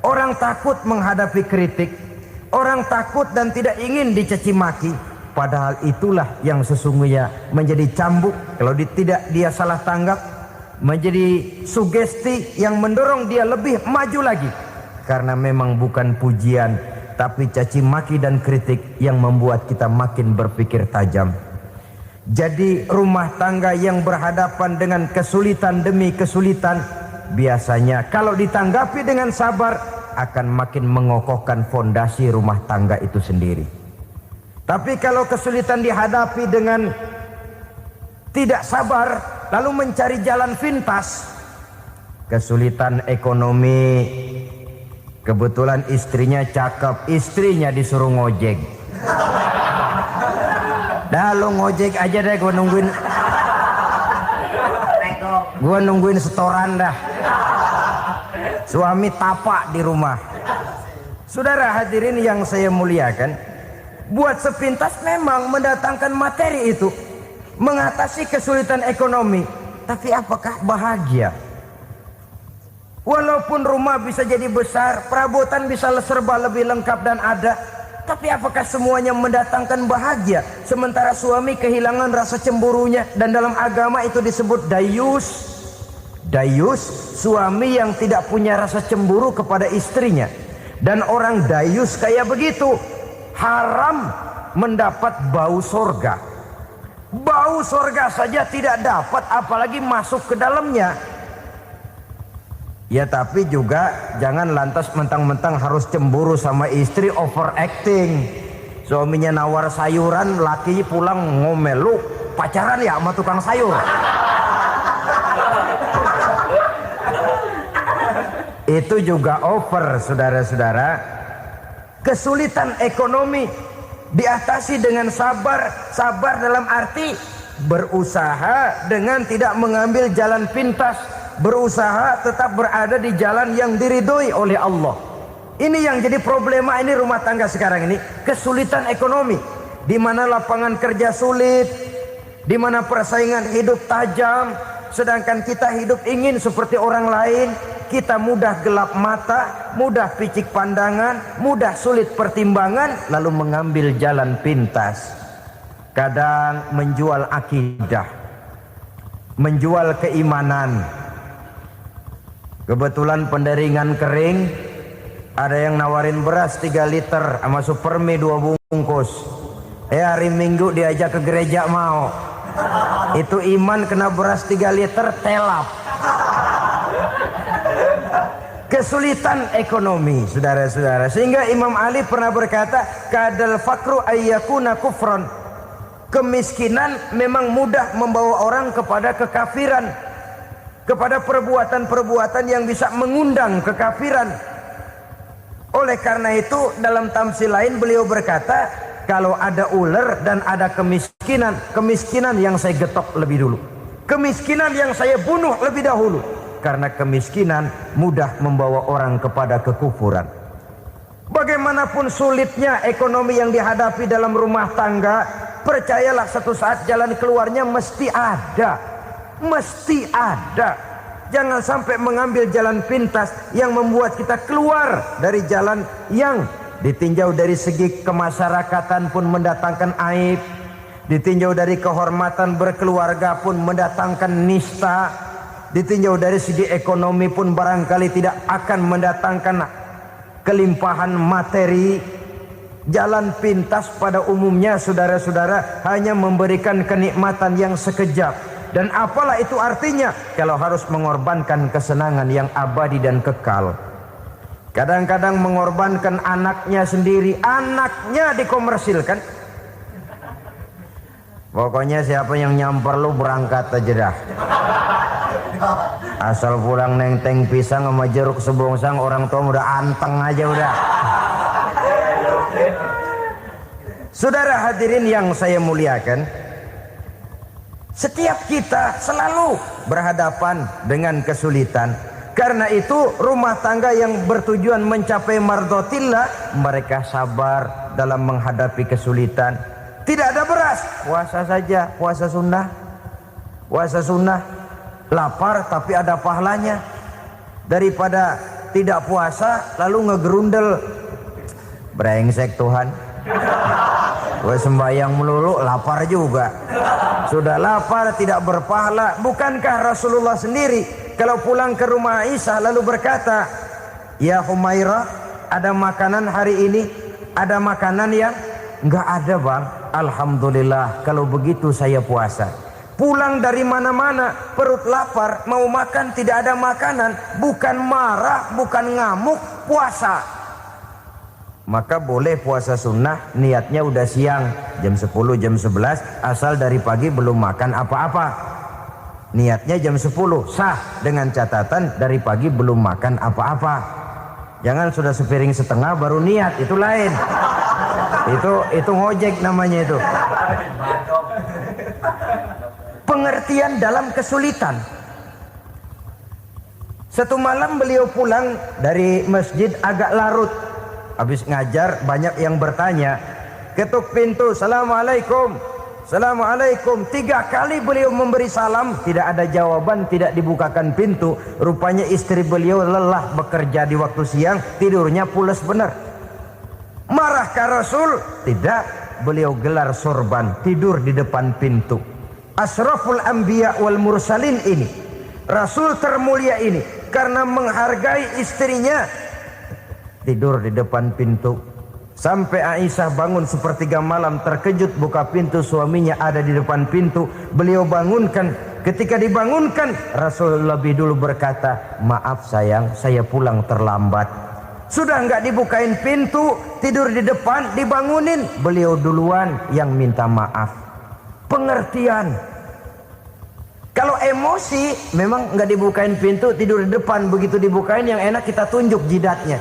Orang takut menghadapi kritik, orang takut dan tidak ingin dicaci maki, padahal itulah yang sesungguhnya menjadi cambuk kalau tidak dia salah tanggap, menjadi sugesti yang mendorong dia lebih maju lagi. Karena memang bukan pujian, tapi caci maki dan kritik yang membuat kita makin berpikir tajam. Jadi rumah tangga yang berhadapan dengan kesulitan demi kesulitan, biasanya kalau ditanggapi dengan sabar akan makin mengokohkan fondasi rumah tangga itu sendiri. Tapi kalau kesulitan dihadapi dengan tidak sabar, lalu mencari jalan pintas, kesulitan ekonomi, kebetulan istrinya cakep, istrinya disuruh ngojek. Dah lu ngojek aja deh, gua nungguin setoran dah. Suami tapak di rumah. Saudara hadirin yang saya muliakan, buat sepintas memang mendatangkan materi itu, mengatasi kesulitan ekonomi, tapi apakah bahagia? Walaupun rumah bisa jadi besar, perabotan bisa serba lebih lengkap dan ada, tapi apakah semuanya mendatangkan bahagia? Sementara suami kehilangan rasa cemburunya, dan dalam agama itu disebut dayus. Dayus, suami yang tidak punya rasa cemburu kepada istrinya. Dan orang dayus kayak begitu, haram mendapat bau sorga. Bau sorga saja tidak dapat, apalagi masuk ke dalamnya. Ya tapi juga jangan lantas mentang-mentang harus cemburu sama istri, overacting. Suaminya nawar sayuran, laki pulang ngomel, lu pacaran ya sama tukang sayur. Itu juga over, saudara-saudara. Kesulitan ekonomi diatasi dengan sabar. Sabar dalam arti berusaha dengan tidak mengambil jalan pintas, berusaha tetap berada di jalan yang diridhoi oleh Allah. Ini yang jadi problema ini rumah tangga sekarang ini, kesulitan ekonomi, di mana lapangan kerja sulit, di mana persaingan hidup tajam, sedangkan kita hidup ingin seperti orang lain. Kita mudah gelap mata, mudah picik pandangan, mudah sulit pertimbangan, lalu mengambil jalan pintas. Kadang menjual akidah, menjual keimanan. Kebetulan penderingan kering, ada yang nawarin beras 3 liter sama Supermi 2 bungkus. Hari Minggu diajak ke gereja mau. Itu iman kena beras 3 liter telap. Kesulitan ekonomi, saudara-saudara. Sehingga Imam Ali pernah berkata, kadal fakru ayyakuna kufran. Kemiskinan memang mudah membawa orang kepada kekafiran, kepada perbuatan-perbuatan yang bisa mengundang kekafiran. Oleh karena itu dalam tamsil lain beliau berkata, kalau ada ular dan ada kemiskinan, kemiskinan yang saya getok lebih dulu, kemiskinan yang saya bunuh lebih dahulu. Karena kemiskinan mudah membawa orang kepada kekufuran. Bagaimanapun sulitnya ekonomi yang dihadapi dalam rumah tangga, percayalah satu saat jalan keluarnya mesti ada. Mesti ada. Jangan sampai mengambil jalan pintas yang membuat kita keluar dari jalan yang ditinjau dari segi kemasyarakatan pun mendatangkan aib, ditinjau dari kehormatan berkeluarga pun mendatangkan nista, ditinjau dari segi ekonomi pun barangkali tidak akan mendatangkan kelimpahan materi. Jalan pintas pada umumnya, saudara-saudara, hanya memberikan kenikmatan yang sekejap. Dan apalah itu artinya kalau harus mengorbankan kesenangan yang abadi dan kekal. Kadang-kadang mengorbankan anaknya sendiri, anaknya dikomersilkan. Pokoknya siapa yang nyamper lu berangkat aja dah. Asal pulang nenteng pisang sama jeruk sebongsang, orang tua udah anteng aja udah. Saudara hadirin yang saya muliakan, setiap kita selalu berhadapan dengan kesulitan. Karena itu rumah tangga yang bertujuan mencapai mardhatillah, mereka sabar dalam menghadapi kesulitan. Tidak ada beras, puasa saja, puasa sunnah. Puasa sunnah, lapar tapi ada pahalanya. Daripada tidak puasa lalu ngegerundel, brengsek Tuhan. Gue sembahyang melulu, lapar juga. Sudah lapar tidak berpahala. Bukankah Rasulullah sendiri kalau pulang ke rumah Aisyah lalu berkata, ya Humairah, ada makanan hari ini? Ada makanan yang enggak ada bang. Alhamdulillah, kalau begitu saya puasa. Pulang dari mana-mana perut lapar, mau makan tidak ada makanan, bukan marah, bukan ngamuk, puasa. Maka boleh puasa sunnah, niatnya udah siang, jam 10, jam 11, asal dari pagi belum makan apa-apa. Niatnya jam 10, sah, dengan catatan dari pagi belum makan apa-apa. Jangan sudah sepiring setengah baru niat, itu lain. Itu ngojek namanya itu. Pengertian dalam kesulitan. Satu malam beliau pulang dari masjid agak larut. Habis ngajar banyak yang bertanya, ketuk pintu, assalamualaikum. Assalamualaikum. 3 kali beliau memberi salam, tidak ada jawaban, tidak dibukakan pintu. Rupanya istri beliau lelah bekerja di waktu siang, tidurnya pules benar. Marahkah Rasul? Tidak. Beliau gelar sorban, tidur di depan pintu. Asraful anbiya wal mursalin ini, Rasul termulia ini, karena menghargai istrinya, tidur di depan pintu. Sampai Aisyah bangun sepertiga malam, terkejut buka pintu, suaminya ada di depan pintu. Beliau bangunkan. Ketika dibangunkan, Rasul lebih dulu berkata, maaf sayang, saya pulang terlambat. Sudah enggak dibukain pintu, tidur di depan, dibangunin, beliau duluan yang minta maaf. Pengertian. Kalau emosi, memang enggak dibukain pintu, tidur di depan. Begitu dibukain, yang enak kita tunjuk jidatnya.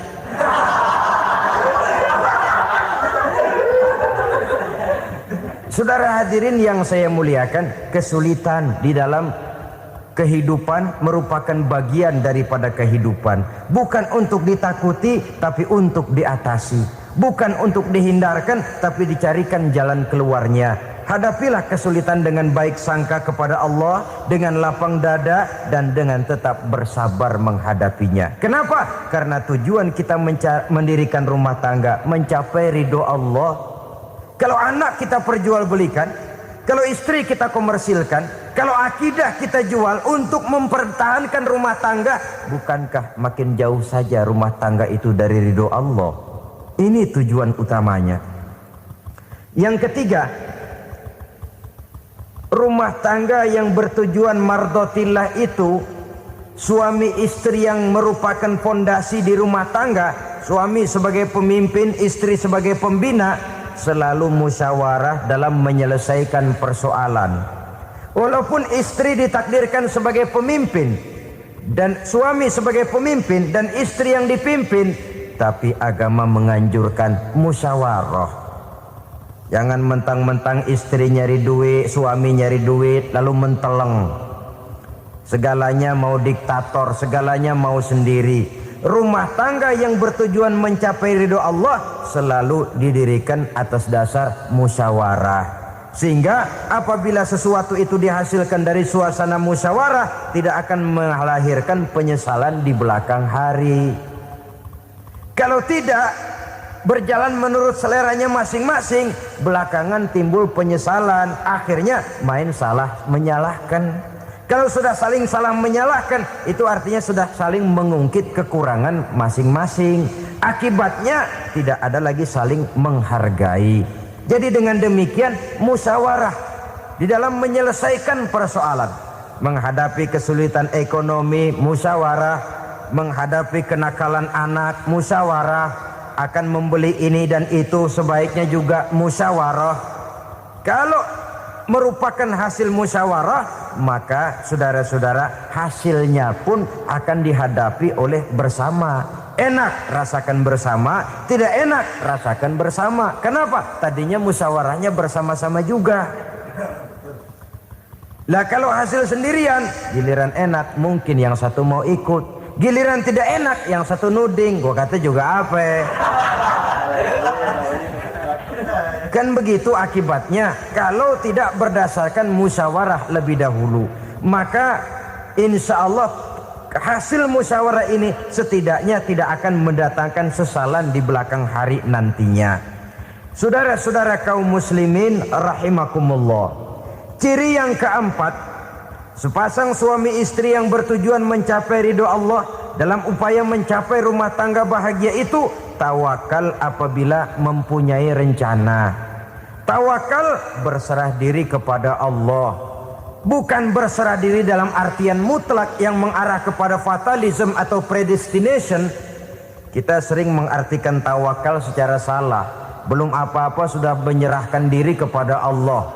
Saudara hadirin yang saya muliakan, kesulitan di dalam kehidupan merupakan bagian daripada kehidupan. Bukan untuk ditakuti, tapi untuk diatasi. Bukan untuk dihindarkan, tapi dicarikan jalan keluarnya. Hadapilah kesulitan dengan baik sangka kepada Allah, dengan lapang dada, dan dengan tetap bersabar menghadapinya. Kenapa? Karena tujuan kita mendirikan rumah tangga, mencapai ridho Allah. Kalau anak kita perjualbelikan, kalau istri kita komersilkan, kalau akidah kita jual untuk mempertahankan rumah tangga, bukankah makin jauh saja rumah tangga itu dari ridho Allah? Ini tujuan utamanya. Yang ketiga, rumah tangga yang bertujuan mardotillah itu, suami istri yang merupakan fondasi di rumah tangga, suami sebagai pemimpin, istri sebagai pembina, selalu musyawarah dalam menyelesaikan persoalan. Walaupun istri ditakdirkan sebagai pemimpin dan suami sebagai pemimpin dan istri yang dipimpin, tapi agama menganjurkan musyawarah. Jangan mentang-mentang istri nyari duit, suami nyari duit, lalu menteleng. Segalanya mau diktator, segalanya mau sendiri. Rumah tangga yang bertujuan mencapai ridho Allah selalu didirikan atas dasar musyawarah. Sehingga apabila sesuatu itu dihasilkan dari suasana musyawarah, tidak akan melahirkan penyesalan di belakang hari. Kalau tidak berjalan menurut seleranya masing-masing, belakangan timbul penyesalan, akhirnya main salah menyalahkan. Kalau sudah saling salah menyalahkan, itu artinya sudah saling mengungkit kekurangan masing-masing. Akibatnya tidak ada lagi saling menghargai. Jadi dengan demikian musyawarah di dalam menyelesaikan persoalan. Menghadapi kesulitan ekonomi, musyawarah. Menghadapi kenakalan anak, musyawarah. Akan membeli ini dan itu, sebaiknya juga musyawarah. Kalau merupakan hasil musyawarah, maka saudara-saudara hasilnya pun akan dihadapi oleh bersama. Enak rasakan bersama, tidak enak rasakan bersama. Kenapa? Tadinya musyawarahnya bersama-sama juga. Lah kalau hasil sendirian, giliran enak mungkin yang satu mau ikut, giliran tidak enak yang satu nuding, gua kata juga apa? Kan begitu akibatnya kalau tidak berdasarkan musyawarah lebih dahulu. Maka insya Allah hasil musyawarah ini setidaknya tidak akan mendatangkan sesalan di belakang hari nantinya. Saudara-saudara kaum muslimin rahimakumullah. Ciri yang keempat, sepasang suami istri yang bertujuan mencapai ridho Allah dalam upaya mencapai rumah tangga bahagia itu tawakal apabila mempunyai rencana. Tawakal berserah diri kepada Allah. Bukan berserah diri dalam artian mutlak yang mengarah kepada fatalism atau predestination. Kita sering mengartikan tawakal secara salah. Belum apa-apa sudah menyerahkan diri kepada Allah.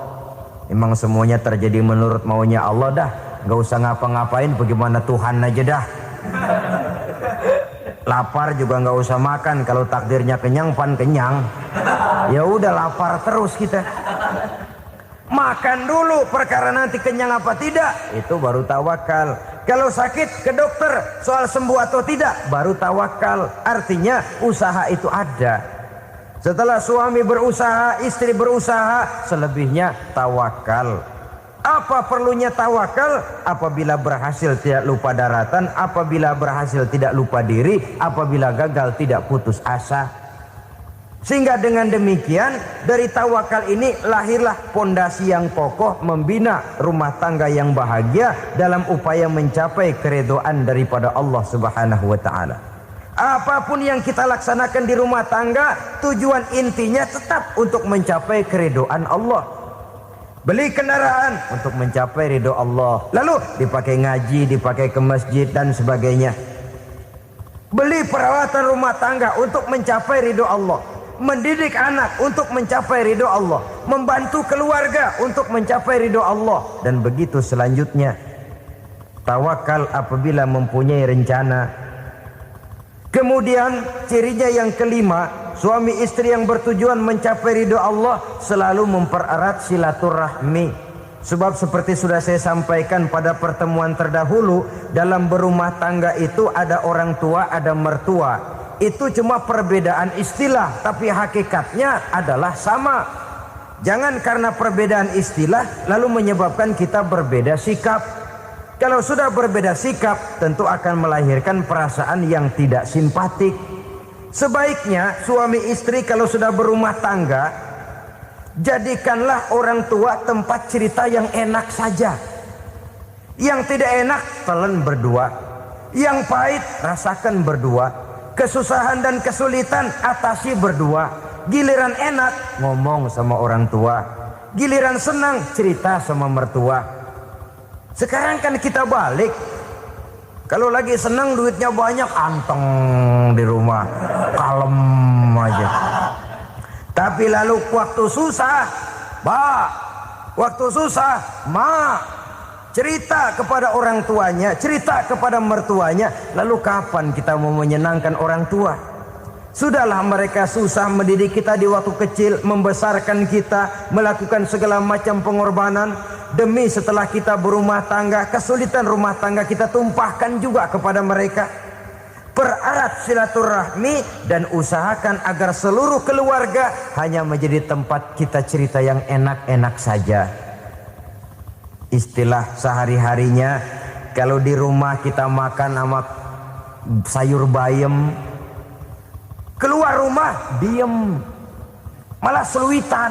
Emang semuanya terjadi menurut maunya Allah dah. Gak usah ngapa-ngapain, bagaimana Tuhan aja dah. Lapar juga nggak usah makan, kalau takdirnya kenyang pan kenyang. Ya udah lapar terus kita. Makan dulu, perkara nanti kenyang apa tidak, itu baru tawakal. Kalau sakit ke dokter, soal sembuh atau tidak, baru tawakal. Artinya usaha itu ada. Setelah suami berusaha, istri berusaha, selebihnya tawakal. Apa perlunya tawakal? Apabila berhasil tidak lupa daratan, apabila berhasil tidak lupa diri, apabila gagal tidak putus asa. Sehingga dengan demikian dari tawakal ini lahirlah pondasi yang kokoh membina rumah tangga yang bahagia dalam upaya mencapai keridhaan daripada Allah Subhanahu wa taala. Apapun yang kita laksanakan di rumah tangga, tujuan intinya tetap untuk mencapai keridhaan Allah. Beli kendaraan untuk mencapai ridho Allah, lalu dipakai ngaji, dipakai ke masjid dan sebagainya. Beli peralatan rumah tangga untuk mencapai ridho Allah. Mendidik anak untuk mencapai ridho Allah, membantu keluarga untuk mencapai ridho Allah, dan begitu selanjutnya. Tawakal apabila mempunyai rencana. Kemudian cirinya yang kelima, suami istri yang bertujuan mencapai ridho Allah selalu mempererat silaturahmi. Sebab seperti sudah saya sampaikan pada pertemuan terdahulu, dalam berumah tangga itu ada orang tua, ada mertua. Itu cuma perbedaan istilah, tapi hakikatnya adalah sama. Jangan karena perbedaan istilah lalu menyebabkan kita berbeda sikap. Kalau sudah berbeda sikap, tentu akan melahirkan perasaan yang tidak simpatik. Sebaiknya suami istri kalau sudah berumah tangga, jadikanlah orang tua tempat cerita yang enak saja. Yang tidak enak telan berdua, yang pahit rasakan berdua. Kesusahan dan kesulitan atasi berdua. Giliran enak ngomong sama orang tua, giliran senang cerita sama mertua. Sekarang kan kita balik. Kalau lagi senang duitnya banyak, anteng di rumah, kalem aja. Tapi lalu waktu susah, waktu susah, cerita kepada orang tuanya, cerita kepada mertuanya. Lalu kapan kita mau menyenangkan orang tua? Sudahlah mereka susah mendidik kita di waktu kecil, membesarkan kita, melakukan segala macam pengorbanan. Demi setelah kita berumah tangga, kesulitan rumah tangga kita tumpahkan juga kepada mereka. Pererat silaturahmi dan usahakan agar seluruh keluarga hanya menjadi tempat kita cerita yang enak-enak saja. Istilah sehari-harinya, kalau di rumah kita makan sama sayur bayam, keluar rumah diem, malah seluitan.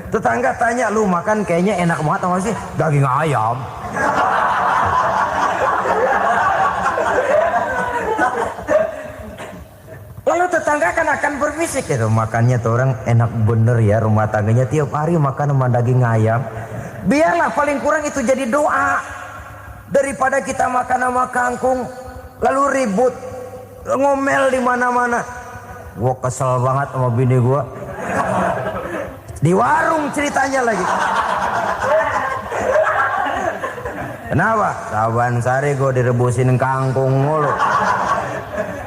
Tetangga tanya, lu makan kayaknya enak banget apa sih? Daging ayam. Lalu tetangga kan akan berbisik, itu makannya tuh orang enak bener ya, rumah tangganya tiap hari makan sama daging ayam. Biarlah paling kurang itu jadi doa, daripada kita makan sama kangkung lalu ribut ngomel di mana-mana. Gua kesel banget sama bini gua. Di warung ceritanya lagi. Kenapa? Saban sari gua direbusin kangkung mulu.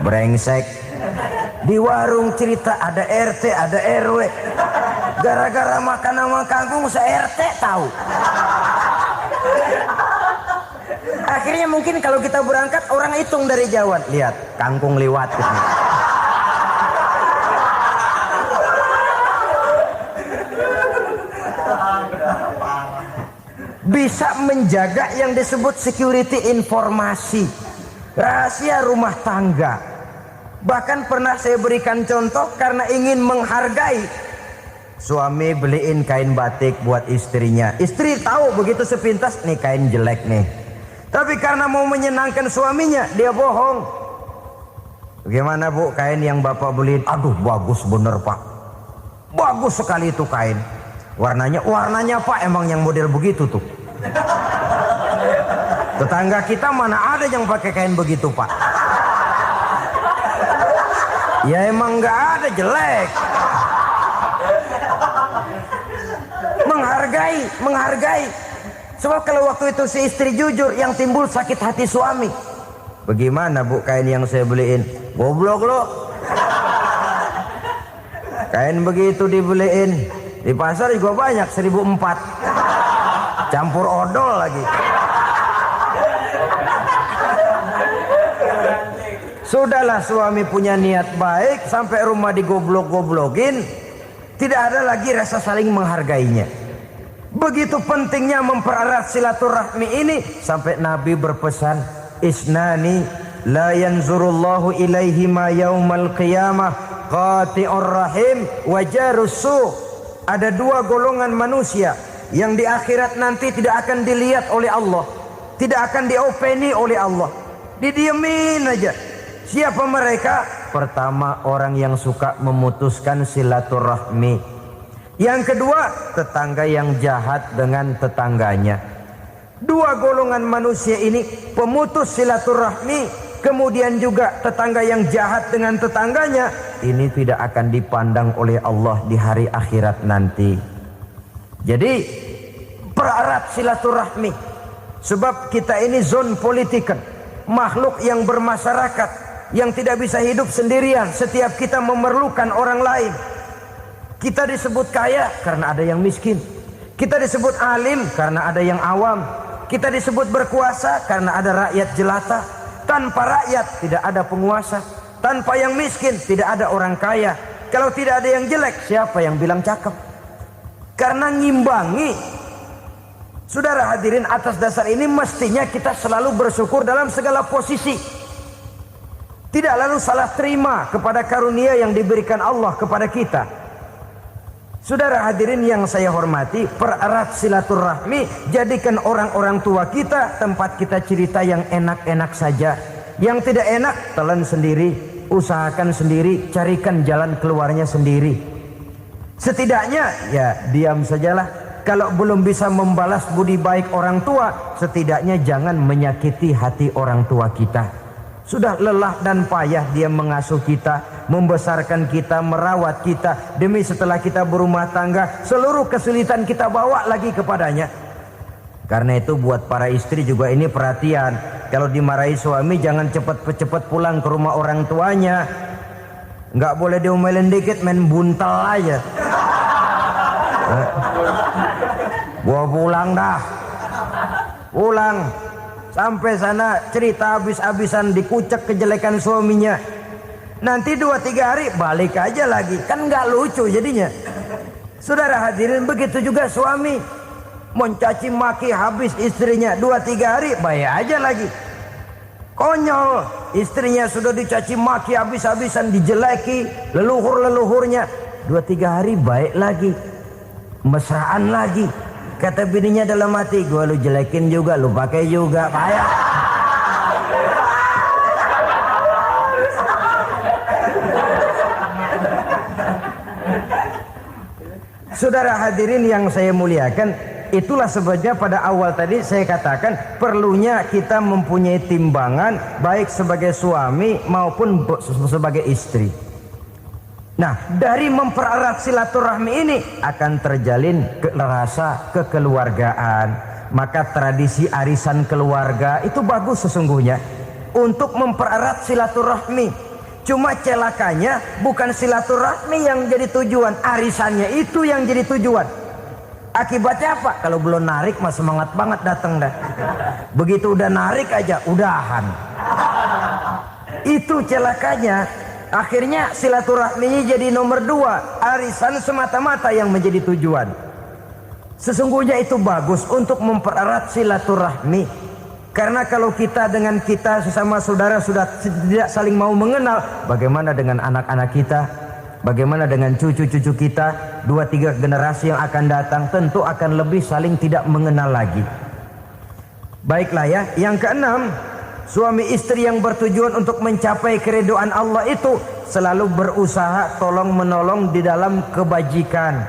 Brengsek. Di warung cerita ada RT, ada RW. Gara-gara makan sama kangkung se-RT tahu. Akhirnya mungkin kalau kita berangkat orang hitung dari jauhan. Lihat, kangkung liwat. Bisa menjaga yang disebut security informasi, rahasia rumah tangga. Bahkan pernah saya berikan contoh karena ingin menghargai. Suami beliin kain batik buat istrinya. Istri tahu begitu sepintas, nih kain jelek nih. Tapi karena mau menyenangkan suaminya, dia bohong. Bagaimana bu, kain yang bapak beliin? Aduh bagus bener pak. Bagus sekali itu kain. Warnanya pak emang yang model begitu tuh. Tetangga kita mana ada yang pakai kain begitu pak. Ya emang nggak ada, jelek. Menghargai. Sebab kalau waktu itu si istri jujur, yang timbul sakit hati suami. Bagaimana bu kain yang saya beliin? Goblok lo. Kain begitu dibeliin di pasar juga banyak 1.400. Campur odol lagi. Sudahlah suami punya niat baik, sampai rumah digoblok-goblokin, tidak ada lagi rasa saling menghargainya. Begitu pentingnya mempererat silaturahmi ini, sampai Nabi berpesan, isnani la yanzurullahu ilaihima yaumal qiyamah qati'ur rahim wa jarus su'. Ada dua golongan manusia yang di akhirat nanti tidak akan dilihat oleh Allah, tidak akan diopeni oleh Allah, didiemin aja. Siapa mereka? Pertama, orang yang suka memutuskan silaturahmi. Yang kedua, tetangga yang jahat dengan tetangganya. Dua golongan manusia ini, pemutus silaturahmi, kemudian juga tetangga yang jahat dengan tetangganya, ini tidak akan dipandang oleh Allah di hari akhirat nanti. Jadi pererat silaturahmi, sebab kita ini zon politikan, makhluk yang bermasyarakat, yang tidak bisa hidup sendirian. Setiap kita memerlukan orang lain. Kita disebut kaya karena ada yang miskin, kita disebut alim karena ada yang awam, kita disebut berkuasa karena ada rakyat jelata. Tanpa rakyat tidak ada penguasa, tanpa yang miskin tidak ada orang kaya. Kalau tidak ada yang jelek, siapa yang bilang cakep? Karena ngimbangi. Saudara hadirin, atas dasar ini mestinya kita selalu bersyukur dalam segala posisi. Tidak lalu salah terima kepada karunia yang diberikan Allah kepada kita. Saudara hadirin yang saya hormati, pererat silaturahmi, jadikan orang-orang tua kita tempat kita cerita yang enak-enak saja. Yang tidak enak, telan sendiri, usahakan sendiri, carikan jalan keluarnya sendiri. Setidaknya ya diam sajalah. Kalau belum bisa membalas budi baik orang tua, setidaknya jangan menyakiti hati orang tua kita. Sudah lelah dan payah dia mengasuh kita, membesarkan kita, merawat kita. Demi setelah kita berumah tangga, seluruh kesulitan kita bawa lagi kepadanya. Karena itu buat para istri juga ini perhatian. Kalau dimarahi suami, jangan cepat-cepat pulang ke rumah orang tuanya. Nggak boleh diomelin dikit, main buntal aja. Gua pulang dah. Pulang. Sampai sana cerita habis-habisan, dikucek kejelekan suaminya. Nanti 2-3 hari balik aja lagi. Kan nggak lucu jadinya. Saudara hadirin, begitu juga suami. Mencaci maki habis istrinya, 2-3 hari baik aja lagi. Konyol, istrinya sudah dicaci maki habis-habisan, dijeleki leluhur-leluhurnya, 2-3 hari baik lagi. Mesraan lagi. Kata bininya dalam hati, gua lu jelekin juga, lu pakai juga, payah. Saudara hadirin yang saya muliakan, itulah sebabnya pada awal tadi saya katakan perlunya kita mempunyai timbangan baik sebagai suami maupun sebagai istri. Nah, dari mempererat silaturahmi ini akan terjalin rasa kekeluargaan. Maka tradisi arisan keluarga itu bagus sesungguhnya untuk mempererat silaturahmi. Cuma celakanya bukan silaturahmi yang jadi tujuan, arisannya itu yang jadi tujuan. Akibatnya apa? Kalau belum narik mah semangat banget datang dah. Begitu udah narik aja udahan. Itu celakanya. Akhirnya silaturahminya jadi nomor 2, arisan semata-mata yang menjadi tujuan. Sesungguhnya itu bagus untuk mempererat silaturahmi. Karena kalau kita dengan kita sesama saudara sudah tidak saling mau mengenal, bagaimana dengan anak-anak kita? Bagaimana dengan cucu-cucu kita? 2-3 generasi yang akan datang tentu akan lebih saling tidak mengenal lagi. Baiklah ya, yang keenam, suami istri yang bertujuan untuk mencapai keridhaan Allah itu selalu berusaha tolong menolong di dalam kebajikan.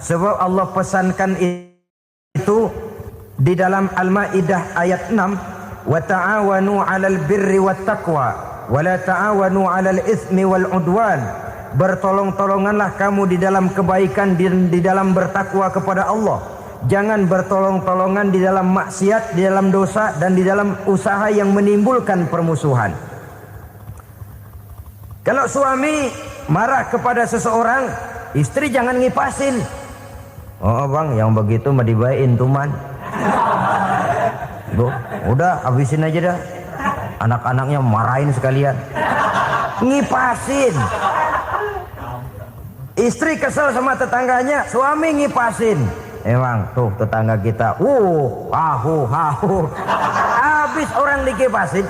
Sebab Allah pesankan itu di dalam Al-Maidah ayat 6, wa ta'awanu 'alal birri wat taqwa wa la ta'awanu 'alal itsmi wal 'udwan. Bertolong-tolonganlah kamu di dalam kebaikan, di dalam bertakwa kepada Allah. Jangan bertolong-tolongan di dalam maksiat, di dalam dosa, dan di dalam usaha yang menimbulkan permusuhan. Kalau suami marah kepada seseorang, istri jangan ngipasin. Oh bang, yang begitu mah dibayain tuman. Udah habisin aja dah. Anak-anaknya marahin sekalian. Ngipasin. Istri kesel sama tetangganya, suami ngipasin. Emang tuh tetangga kita, hahu. Habis orang dikipasin.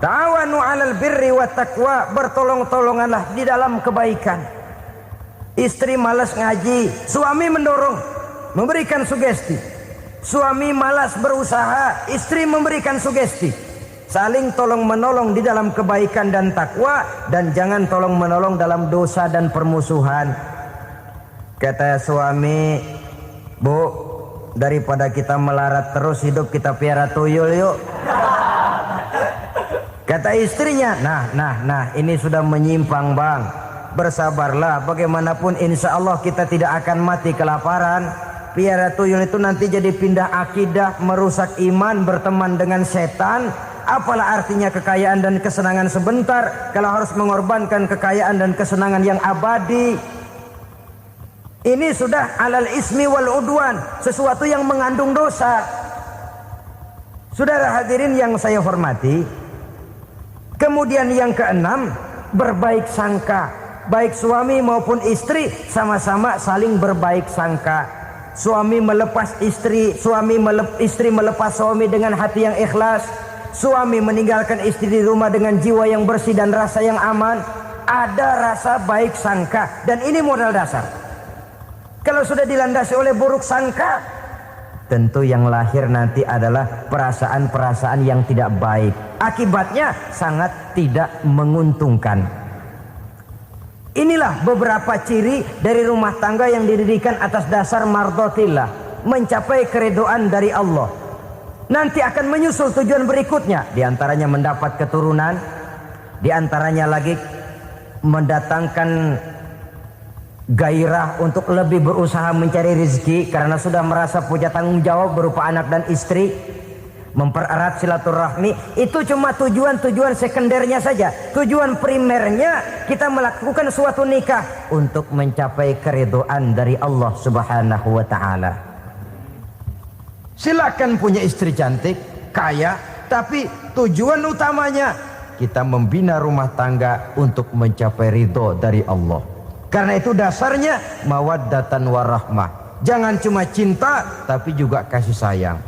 Ta'awanu 'alal birri wat taqwa, bertolong-tolonganlah di dalam kebaikan. Istri malas ngaji, suami mendorong, memberikan sugesti. Suami malas berusaha, istri memberikan sugesti. Saling tolong menolong di dalam kebaikan dan takwa, dan jangan tolong menolong dalam dosa dan permusuhan. Kata suami, Bu, daripada kita melarat terus hidup, kita piara tuyul yuk. Kata istrinya, nah ini sudah menyimpang bang. Bersabarlah, bagaimanapun insya Allah kita tidak akan mati kelaparan. Piara tuyul itu nanti jadi pindah akidah, merusak iman, berteman dengan setan. Apalah artinya kekayaan dan kesenangan sebentar kalau harus mengorbankan kekayaan dan kesenangan yang abadi. Ini sudah alal ismi wal udwan, sesuatu yang mengandung dosa. Saudara hadirin yang saya hormati, kemudian yang keenam, berbaik sangka. Baik suami maupun istri sama-sama saling berbaik sangka. Suami melepas istri, istri melepas suami dengan hati yang ikhlas. Suami meninggalkan istri di rumah dengan jiwa yang bersih dan rasa yang aman. Ada rasa baik sangka, dan ini modal dasar. Kalau sudah dilandasi oleh buruk sangka, tentu yang lahir nanti adalah perasaan-perasaan yang tidak baik. Akibatnya sangat tidak menguntungkan. Inilah beberapa ciri dari rumah tangga yang didirikan atas dasar mardhatillah, mencapai keridhaan dari Allah. Nanti akan menyusul tujuan berikutnya, diantaranya mendapat keturunan, diantaranya lagi mendatangkan gairah untuk lebih berusaha mencari rezeki karena sudah merasa punya tanggung jawab berupa anak dan istri. Mempererat silaturahmi, itu cuma tujuan-tujuan sekundernya saja. Tujuan primernya kita melakukan suatu nikah untuk mencapai keridhaan dari Allah Subhanahu wa taala. Silakan punya istri cantik, kaya, tapi tujuan utamanya kita membina rumah tangga untuk mencapai ridho dari Allah. Karena itu dasarnya mawaddatan warahmah. Jangan cuma cinta, tapi juga kasih sayang.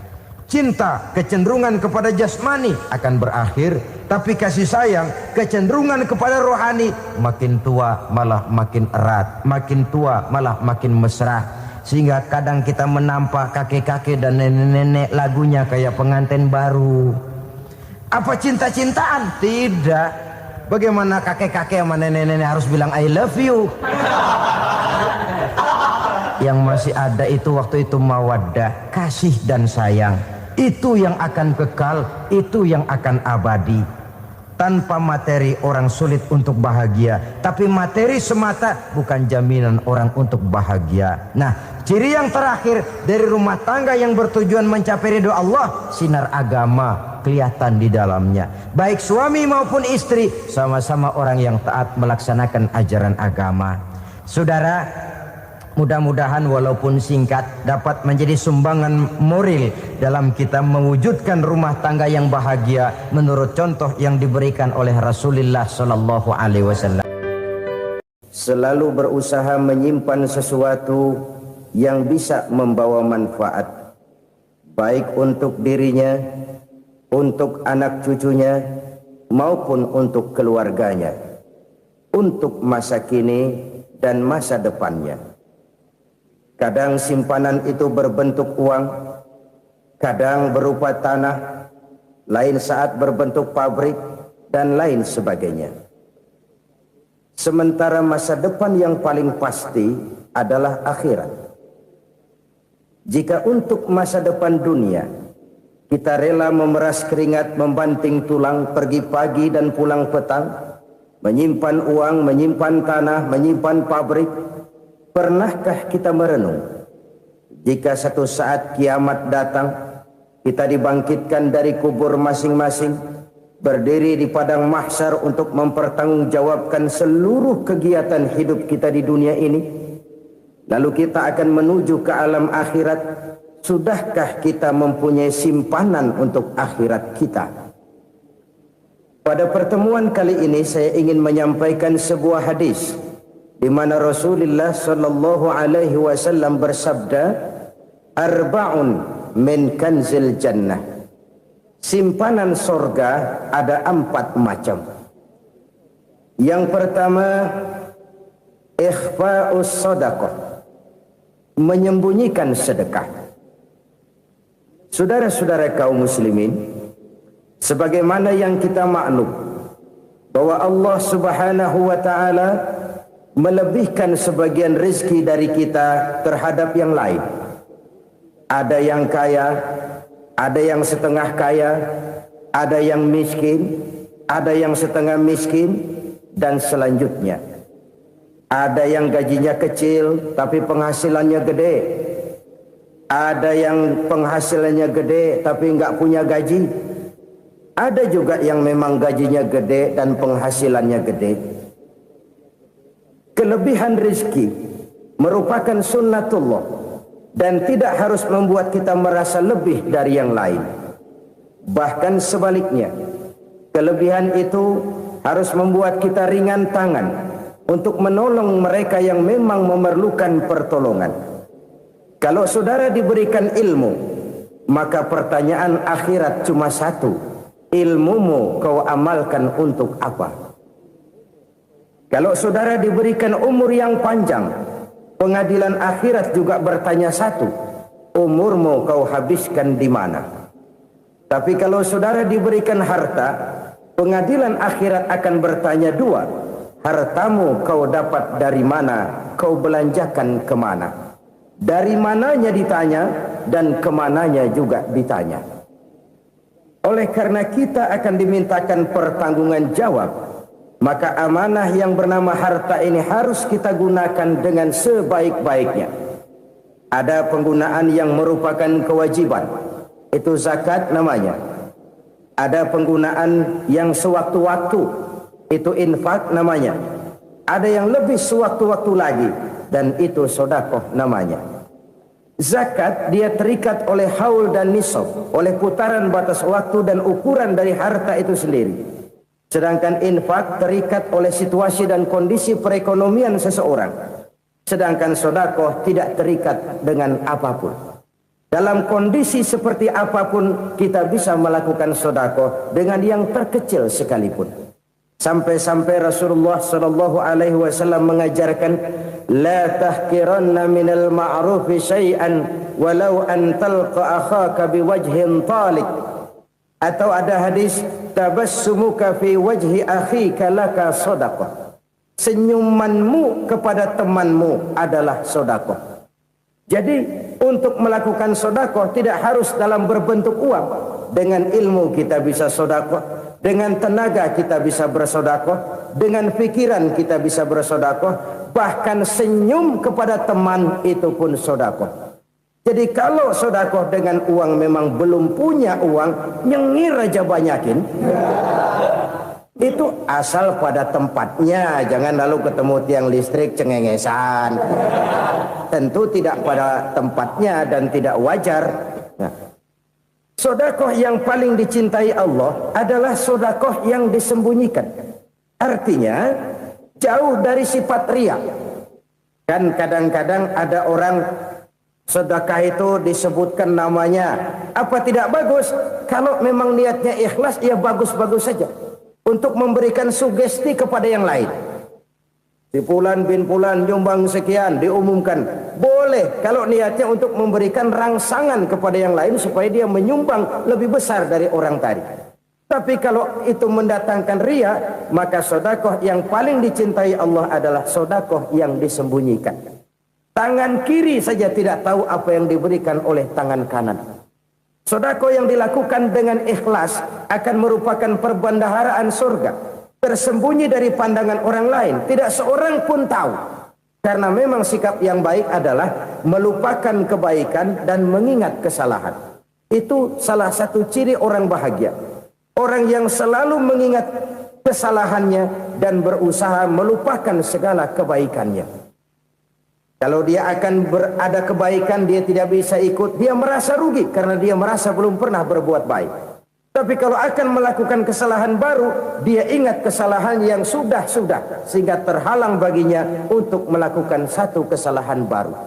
Cinta, kecenderungan kepada jasmani akan berakhir, tapi kasih sayang, kecenderungan kepada rohani, makin tua malah makin erat, makin tua malah makin mesra. Sehingga kadang kita menampak kakek-kakek dan nenek-nenek lagunya kayak pengantin baru. Apa cinta-cintaan? Tidak. Bagaimana kakek-kakek sama nenek-nenek harus bilang I love you? Yang masih ada itu waktu itu mawaddah, kasih dan sayang. Itu yang akan kekal, itu yang akan abadi. Tanpa materi orang sulit untuk bahagia, tapi materi semata bukan jaminan orang untuk bahagia. Nah, ciri yang terakhir dari rumah tangga yang bertujuan mencapai ridho Allah, sinar agama kelihatan di dalamnya. Baik suami maupun istri sama-sama orang yang taat melaksanakan ajaran agama. Saudara, mudah-mudahan walaupun singkat dapat menjadi sumbangan moral dalam kita mewujudkan rumah tangga yang bahagia menurut contoh yang diberikan oleh Rasulullah sallallahu alaihi wasallam. Selalu berusaha menyimpan sesuatu yang bisa membawa manfaat baik untuk dirinya, untuk anak cucunya maupun untuk keluarganya, untuk masa kini dan masa depannya. Kadang simpanan itu berbentuk uang, kadang berupa tanah, lain saat berbentuk pabrik, dan lain sebagainya. Sementara masa depan yang paling pasti adalah akhirat. Jika untuk masa depan dunia, kita rela memeras keringat, membanting tulang, pergi pagi dan pulang petang, menyimpan uang, menyimpan tanah, menyimpan pabrik, pernahkah kita merenung jika satu saat kiamat datang, kita dibangkitkan dari kubur masing-masing, berdiri di padang mahsyar untuk mempertanggungjawabkan seluruh kegiatan hidup kita di dunia ini, lalu kita akan menuju ke alam akhirat. Sudahkah kita mempunyai simpanan untuk akhirat kita? Pada pertemuan kali ini saya ingin menyampaikan sebuah hadis di mana Rasulullah sallallahu alaihi wasallam bersabda, "Arba'un min kanzil jannah." Simpanan sorga ada 4 macam. Yang pertama, ikhfa'us sadaqah, menyembunyikan sedekah. Saudara-saudara kaum muslimin, sebagaimana yang kita maklum bahwa Allah Subhanahu wa taala melebihkan sebagian rezeki dari kita terhadap yang lain. Ada yang kaya, ada yang setengah kaya, ada yang miskin, ada yang setengah miskin, dan selanjutnya. Ada yang gajinya kecil tapi penghasilannya gede. Ada yang penghasilannya gede tapi enggak punya gaji. Ada juga yang memang gajinya gede dan penghasilannya gede. Kelebihan rezeki merupakan sunnatullah dan tidak harus membuat kita merasa lebih dari yang lain. Bahkan sebaliknya, kelebihan itu harus membuat kita ringan tangan untuk menolong mereka yang memang memerlukan pertolongan. Kalau saudara diberikan ilmu, maka pertanyaan akhirat cuma satu. Ilmumu kau amalkan untuk apa? Kalau saudara diberikan umur yang panjang, pengadilan akhirat juga bertanya satu. Umurmu kau habiskan di mana? Tapi kalau saudara diberikan harta, pengadilan akhirat akan bertanya 2. Hartamu kau dapat dari mana? Kau belanjakan kemana? Dari mananya ditanya dan kemananya juga ditanya. Oleh karena kita akan dimintakan pertanggungan jawab, maka amanah yang bernama harta ini harus kita gunakan dengan sebaik-baiknya. Ada penggunaan yang merupakan kewajiban, itu zakat namanya. Ada penggunaan yang sewaktu-waktu, itu infak namanya. Ada yang lebih sewaktu-waktu lagi, dan itu sedekah namanya. Zakat dia terikat oleh haul dan nisab, oleh putaran batas waktu dan ukuran dari harta itu sendiri. Sedangkan infak terikat oleh situasi dan kondisi perekonomian seseorang. Sedangkan sedekah tidak terikat dengan apapun. Dalam kondisi seperti apapun kita bisa melakukan sedekah dengan yang terkecil sekalipun. Sampai-sampai Rasulullah sallallahu alaihi wasallam mengajarkan, la tahqiranna minal ma'rufi syai'an walau an talqa akhaka biwajhin talik. Atau ada hadis, tabassumuka fi wajhi akhika laka shadaqah. Senyumanmu kepada temanmu adalah sedekah. Jadi untuk melakukan sedekah tidak harus dalam berbentuk uang. Dengan ilmu kita bisa sedekah, dengan tenaga kita bisa bersedekah, dengan pikiran kita bisa bersedekah, bahkan senyum kepada teman itu pun sedekah. Jadi kalau sedekah dengan uang memang belum punya uang, nyengir aja banyakin. Itu asal pada tempatnya, jangan lalu ketemu tiang listrik cengengesan. Tentu tidak pada tempatnya dan tidak wajar. Nah, sedekah yang paling dicintai Allah adalah sedekah yang disembunyikan. Artinya jauh dari sifat riya. Kan kadang-kadang ada orang sedekah itu disebutkan namanya. Apa tidak bagus? Kalau memang niatnya ikhlas, ya bagus-bagus saja. Untuk memberikan sugesti kepada yang lain. Si Fulan bin Fulan nyumbang sekian, diumumkan. Boleh kalau niatnya untuk memberikan rangsangan kepada yang lain supaya dia menyumbang lebih besar dari orang tadi. Tapi kalau itu mendatangkan riya, maka sedekah yang paling dicintai Allah adalah sedekah yang disembunyikan. Tangan kiri saja tidak tahu apa yang diberikan oleh tangan kanan. Sedekah yang dilakukan dengan ikhlas akan merupakan perbendaharaan surga, tersembunyi dari pandangan orang lain, tidak seorang pun tahu. Karena memang sikap yang baik adalah melupakan kebaikan dan mengingat kesalahan. Itu salah satu ciri orang bahagia. Orang yang selalu mengingat kesalahannya dan berusaha melupakan segala kebaikannya. Kalau dia akan berada kebaikan, dia tidak bisa ikut, dia merasa rugi karena dia merasa belum pernah berbuat baik. Tapi kalau akan melakukan kesalahan baru, dia ingat kesalahan yang sudah-sudah, sehingga terhalang baginya untuk melakukan satu kesalahan baru.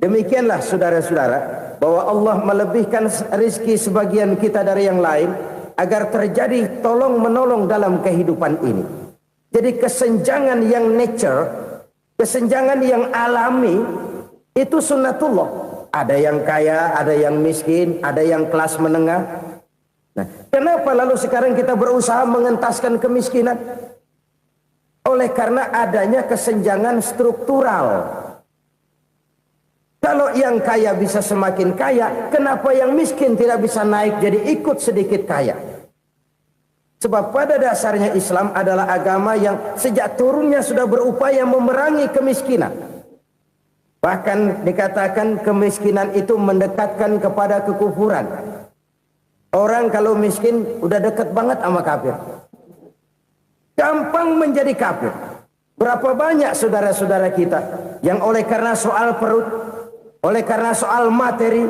Demikianlah saudara-saudara, bahwa Allah melebihkan rizki sebagian kita dari yang lain, agar terjadi tolong-menolong dalam kehidupan ini. Jadi kesenjangan yang nature, kesenjangan yang alami, itu sunnatullah. Ada yang kaya, ada yang miskin, ada yang kelas menengah. Nah, kenapa lalu sekarang kita berusaha mengentaskan kemiskinan? Oleh karena adanya kesenjangan struktural. Kalau yang kaya bisa semakin kaya, kenapa yang miskin tidak bisa naik jadi ikut sedikit kaya? Sebab pada dasarnya Islam adalah agama yang sejak turunnya sudah berupaya memerangi kemiskinan. Bahkan dikatakan kemiskinan itu mendekatkan kepada kekufuran. Orang kalau miskin udah dekat banget sama kafir. Gampang menjadi kafir. Berapa banyak saudara-saudara kita yang oleh karena soal perut, oleh karena soal materi,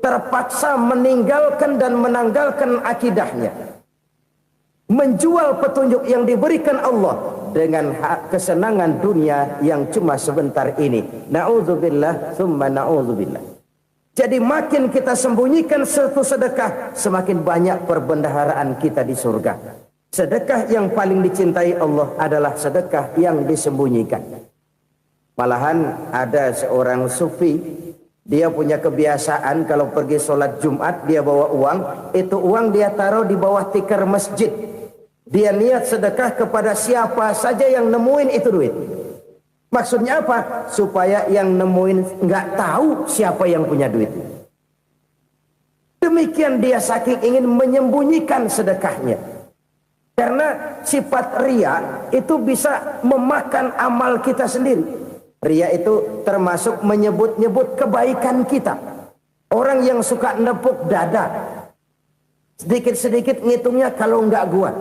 terpaksa meninggalkan dan menanggalkan akidahnya. Menjual petunjuk yang diberikan Allah dengan kesenangan dunia yang cuma sebentar ini. Na'udzubillah, thumma na'udzubillah. Jadi makin kita sembunyikan satu sedekah, semakin banyak perbendaharaan kita di surga. Sedekah yang paling dicintai Allah adalah sedekah yang disembunyikan. Malahan ada seorang sufi, dia punya kebiasaan kalau pergi sholat Jumat, dia bawa uang, itu uang dia taruh di bawah tikar masjid. Dia niat sedekah kepada siapa saja yang nemuin itu duit. Maksudnya apa? Supaya yang nemuin nggak tahu siapa yang punya duit. Demikian dia saking ingin menyembunyikan sedekahnya. Karena sifat ria itu bisa memakan amal kita sendiri. Ria itu termasuk menyebut-nyebut kebaikan kita. Orang yang suka nepuk dada, sedikit-sedikit ngitungnya kalau nggak gua.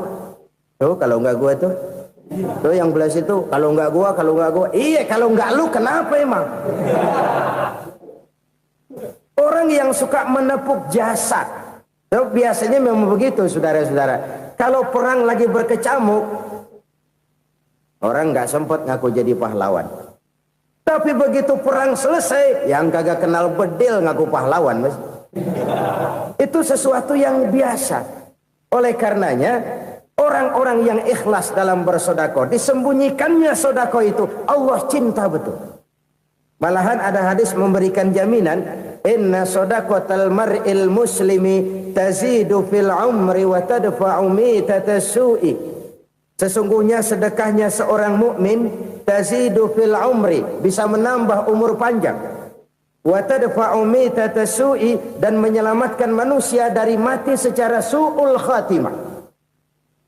Tuh kalau nggak gua tuh. Tuh yang belah situ, kalau nggak gua. Iya, kalau nggak lu kenapa emang? Orang yang suka menepuk jasad, tuh biasanya memang begitu, saudara-saudara. Kalau perang lagi berkecamuk, orang nggak sempat ngaku jadi pahlawan. Tapi begitu perang selesai, yang kagak kenal bedil ngaku pahlawan, mas. Itu sesuatu yang biasa. Oleh karenanya, orang-orang yang ikhlas dalam bersodako, disembunyikannya sodako itu, Allah cinta betul. Malahan ada hadis memberikan jaminan, inna sodakotal mar'il muslimi tazidu fil umri wa tadfa'u mitata su'i. Sesungguhnya sedekahnya seorang mukmin tazidu fil umri, bisa menambah umur panjang. Wa tadfa'u mitata su'i, dan menyelamatkan manusia dari mati secara su'ul khatimah.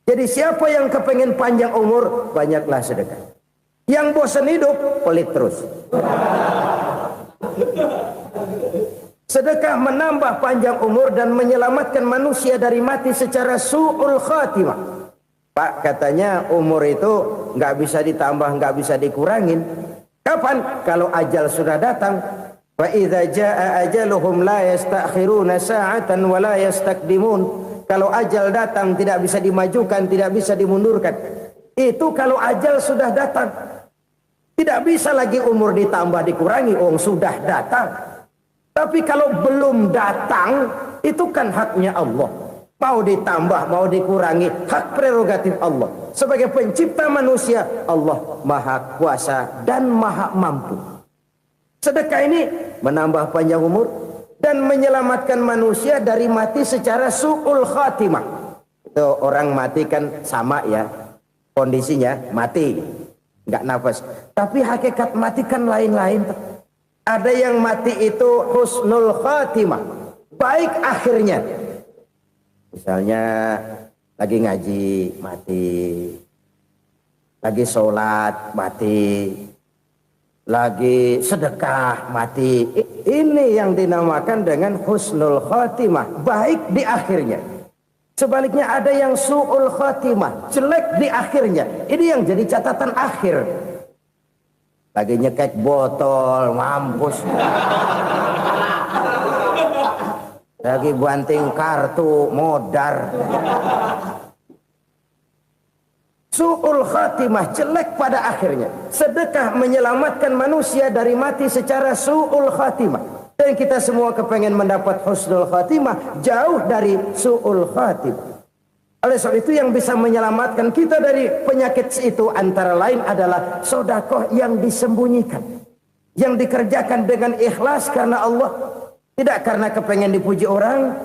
Jadi siapa yang kepengen panjang umur, banyaklah sedekah. Yang bosan hidup, pelit terus. Sedekah menambah panjang umur dan menyelamatkan manusia dari mati secara su'ul khatimah. Pak, katanya umur itu nggak bisa ditambah, nggak bisa dikurangin. Kapan? Kalau ajal sudah datang. Wa idza jaa ajaluhum la yastakhiruna sa'atan wa la yastakdimun. Kalau ajal datang tidak bisa dimajukan, tidak bisa dimundurkan. Itu kalau ajal sudah datang. Tidak bisa lagi umur ditambah dikurangi, sudah datang. Tapi kalau belum datang, itu kan haknya Allah. Mau ditambah, mau dikurangi, hak prerogatif Allah. Sebagai pencipta manusia, Allah maha kuasa dan maha mampu. Sedekah ini menambah panjang umur dan menyelamatkan manusia dari mati secara su'ul khatimah. Itu orang mati kan sama ya, kondisinya mati, nggak nafas. Tapi hakikat mati kan lain-lain. Ada yang mati itu husnul khatimah, baik akhirnya. Misalnya lagi ngaji mati, lagi sholat mati, lagi sedekah mati. Ini yang dinamakan dengan husnul khatimah, baik di akhirnya. Sebaliknya ada yang su'ul khatimah, jelek di akhirnya. Ini yang jadi catatan akhir. Lagi nyekek botol, mampus. Lagi banting kartu modar. Su'ul khatimah, jelek pada akhirnya. Sedekah menyelamatkan manusia dari mati secara su'ul khatimah. Dan kita semua kepengen mendapat husnul khatimah, jauh dari su'ul khatimah. Oleh sebab itu yang bisa menyelamatkan kita dari penyakit itu antara lain adalah sedekah yang disembunyikan, yang dikerjakan dengan ikhlas karena Allah, tidak karena kepengen dipuji orang,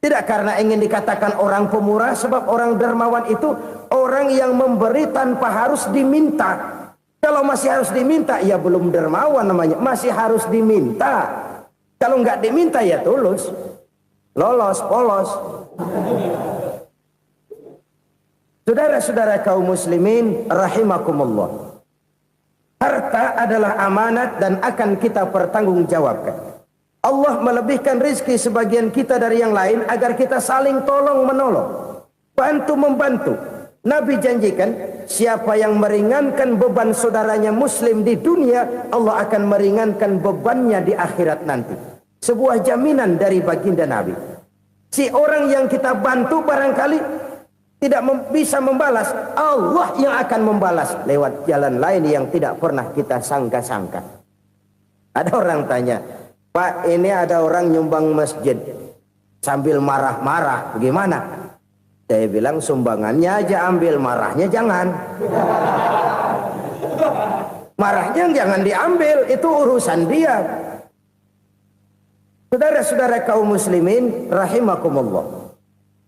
tidak karena ingin dikatakan orang pemurah. Sebab orang dermawan itu orang yang memberi tanpa harus diminta. Kalau masih harus diminta, ya belum dermawan namanya, masih harus diminta. Kalau nggak diminta ya tulus, lolos, polos. Saudara-saudara kaum muslimin rahimakumullah. Harta adalah amanat dan akan kita pertanggungjawabkan. Allah melebihkan rizki sebagian kita dari yang lain agar kita saling tolong menolong, bantu membantu. Nabi janjikan siapa yang meringankan beban saudaranya muslim di dunia, Allah akan meringankan bebannya di akhirat nanti. Sebuah jaminan dari baginda Nabi. Si orang yang kita bantu barangkali tidak bisa membalas, Allah yang akan membalas lewat jalan lain yang tidak pernah kita sangka-sangka. Ada orang tanya, Pak, ini ada orang nyumbang masjid sambil marah-marah, bagaimana? Saya bilang sumbangannya aja ambil, marahnya jangan. Marahnya jangan diambil, itu urusan dia. Saudara-saudara kaum muslimin rahimakumullah.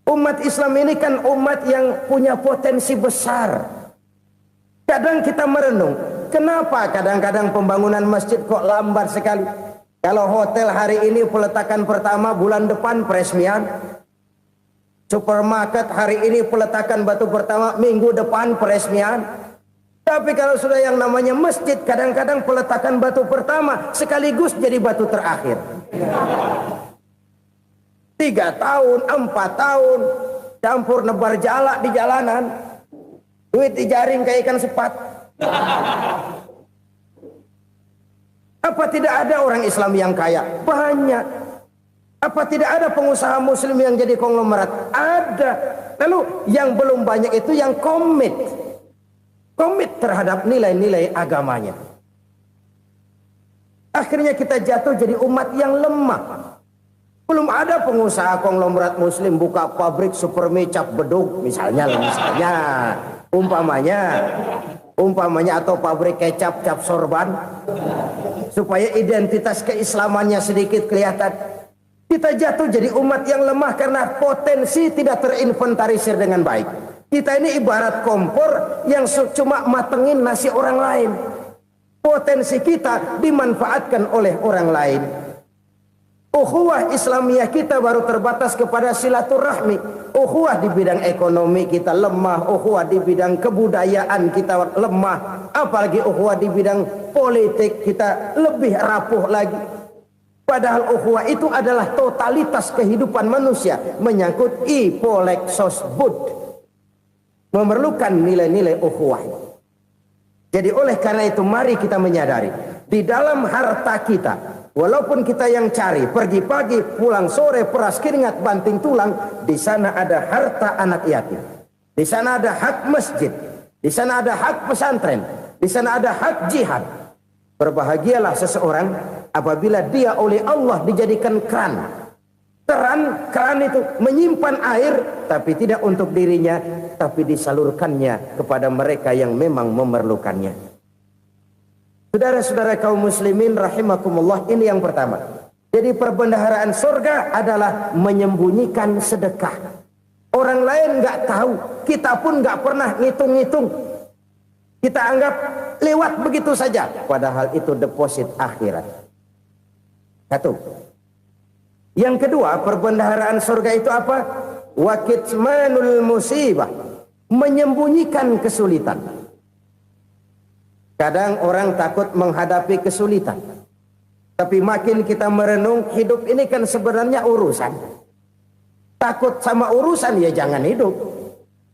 Umat Islam ini kan umat yang punya potensi besar. Kadang kita merenung, kenapa kadang-kadang pembangunan masjid kok lambat sekali? Kalau hotel hari ini peletakan pertama, bulan depan peresmian. Supermarket hari ini peletakan batu pertama, minggu depan peresmian. Tapi kalau sudah yang namanya masjid, kadang-kadang peletakan batu pertama sekaligus jadi batu terakhir. 3 tahun, 4 tahun, campur nebar jalak di jalanan, duit dijaring kayak ikan sepat. Apa tidak ada orang Islam yang kaya? Banyak. Apa tidak ada pengusaha muslim yang jadi konglomerat? Ada. Lalu yang belum banyak itu yang komit terhadap nilai-nilai agamanya. Akhirnya kita jatuh jadi umat yang lemah. Belum ada pengusaha konglomerat muslim buka pabrik supermi cap beduk misalnya umpamanya atau pabrik kecap cap sorban supaya identitas keislamannya sedikit kelihatan. Kita jatuh jadi umat yang lemah karena potensi tidak terinventarisir dengan baik. Kita ini ibarat kompor yang cuma matengin nasi orang lain. Potensi kita dimanfaatkan oleh orang lain. Ukhuwah Islamiyah kita baru terbatas kepada silaturahmi. Ukhuwah di bidang ekonomi kita lemah, ukhuwah di bidang kebudayaan kita lemah, apalagi ukhuwah di bidang politik kita lebih rapuh lagi. Padahal ukhuwah itu adalah totalitas kehidupan manusia, menyangkut ipolek sosbud, memerlukan nilai-nilai ukhuwah. Jadi oleh karena itu mari kita menyadari di dalam harta kita, walaupun kita yang cari, pergi pagi, pulang sore, peras keringat, banting tulang, di sana ada harta anak yatim. Di sana ada hak masjid. Di sana ada hak pesantren. Di sana ada hak jihad. Berbahagialah seseorang apabila dia oleh Allah dijadikan keran. Keran itu menyimpan air, tapi tidak untuk dirinya, tapi disalurkannya kepada mereka yang memang memerlukannya. Saudara-saudara kaum muslimin rahimakumullah, ini yang pertama. Jadi perbendaharaan surga adalah menyembunyikan sedekah. Orang lain nggak tahu, kita pun nggak pernah ngitung-ngitung. Kita anggap lewat begitu saja, padahal itu deposit akhirat. Satu. Yang kedua, perbendaharaan surga itu apa? Wa kitmanul musibah, menyembunyikan kesulitan. Kadang orang takut menghadapi kesulitan. Tapi makin kita merenung, hidup ini kan sebenarnya urusan. Takut sama urusan, ya jangan hidup.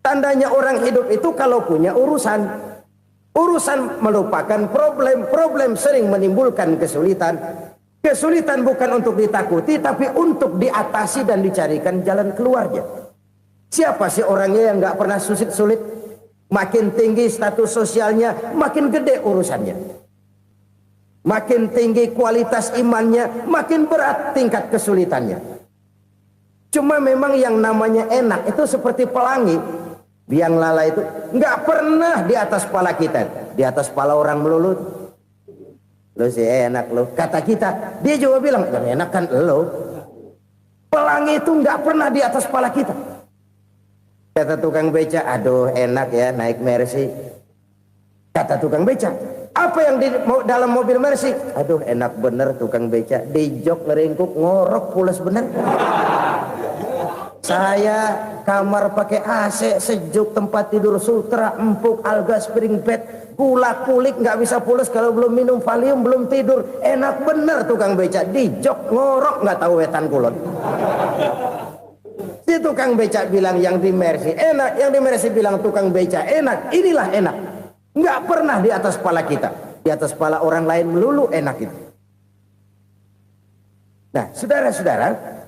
Tandanya orang hidup itu kalau punya urusan. Urusan melupakan problem. Problem sering menimbulkan kesulitan. Kesulitan bukan untuk ditakuti, tapi untuk diatasi dan dicarikan jalan keluarnya. Siapa sih orangnya yang nggak pernah sulit-sulit? Makin tinggi status sosialnya, makin gede urusannya. Makin tinggi kualitas imannya, makin berat tingkat kesulitannya. Cuma memang yang namanya enak itu seperti pelangi. Biang lala itu nggak pernah di atas kepala kita, di atas kepala orang melulu. Lo sih enak lo, kata kita. Dia juga bilang, yang enak kan lo. Pelangi itu nggak pernah di atas kepala kita. Kata tukang beca, aduh enak ya naik Mercy. Kata tukang beca, apa yang di dalam mobil Mercy? Aduh enak bener tukang beca, di jok ngeringkuk ngorok pulas bener. Saya kamar pakai AC, sejuk, tempat tidur sutra, empuk, alga, spring bed, gula kulik, nggak bisa pulas kalau belum minum Valium, belum tidur. Enak bener tukang beca, di jok ngorok nggak tahu wetan kulon. Si tukang beca bilang yang di Mercy enak, yang di Mercy bilang tukang beca enak. Inilah enak, nggak pernah di atas kepala kita, di atas kepala orang lain melulu enak itu. Nah, saudara-saudara,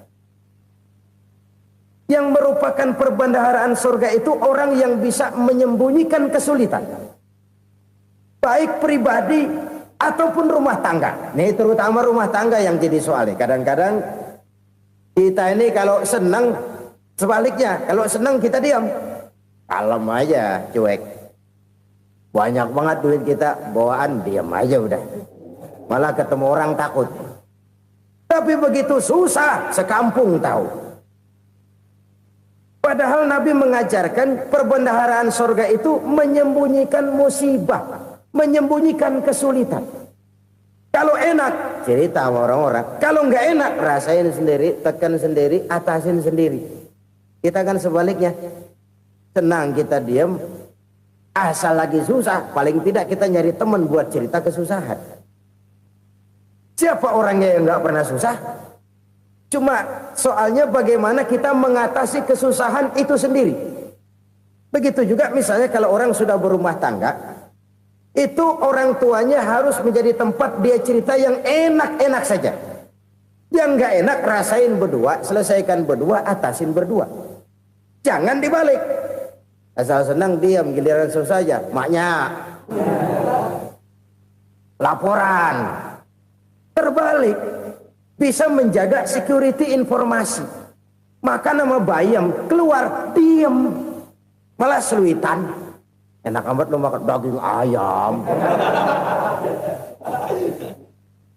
yang merupakan perbendaharaan surga itu orang yang bisa menyembunyikan kesulitan, baik pribadi ataupun rumah tangga. Nih terutama rumah tangga yang jadi soalnya. Kadang-kadang kita ini kalau senang, sebaliknya kalau senang kita diam, kalem aja, cuek. Banyak banget duit kita, bawaan diam aja udah. Malah ketemu orang takut. Tapi begitu susah, sekampung tahu. Padahal Nabi mengajarkan perbendaharaan surga itu menyembunyikan musibah, menyembunyikan kesulitan. Kalau enak, cerita sama orang-orang. Kalau nggak enak, rasain sendiri, tekan sendiri, atasin sendiri. Kita kan sebaliknya. Senang kita diam, asal lagi susah, paling tidak kita nyari teman buat cerita kesusahan. Siapa orangnya yang nggak pernah susah? Cuma soalnya bagaimana kita mengatasi kesusahan itu sendiri. Begitu juga misalnya kalau orang sudah berumah tangga, itu orang tuanya harus menjadi tempat dia cerita yang enak-enak saja. Yang nggak enak rasain berdua, selesaikan berdua, atasin berdua. Jangan dibalik. Asal senang diam, giliran susah saja. Maknya laporan. Terbalik. Bisa menjaga security informasi. Maka nama bayam keluar diem, malah seluitan. Enak amat lo makan daging ayam.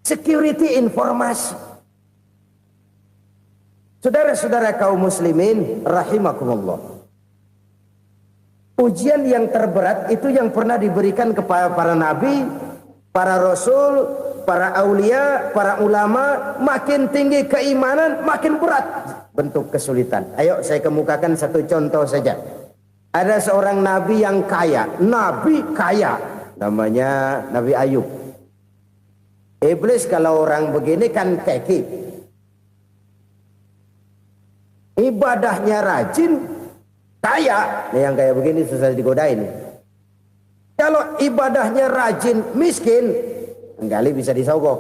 Security informasi. Saudara-saudara kaum muslimin rahimakumullah. Ujian yang terberat itu yang pernah diberikan kepada para nabi, para rasul, para aulia, para ulama. Makin tinggi keimanan, makin berat bentuk kesulitan. Ayo saya kemukakan satu contoh saja. Ada seorang nabi yang kaya, nabi kaya, namanya Nabi Ayub. Iblis kalau orang begini kan keki, ibadahnya rajin, kaya. Nah, yang kayak begini susah digodain. Kalau ibadahnya rajin, miskin, kali bisa disogok.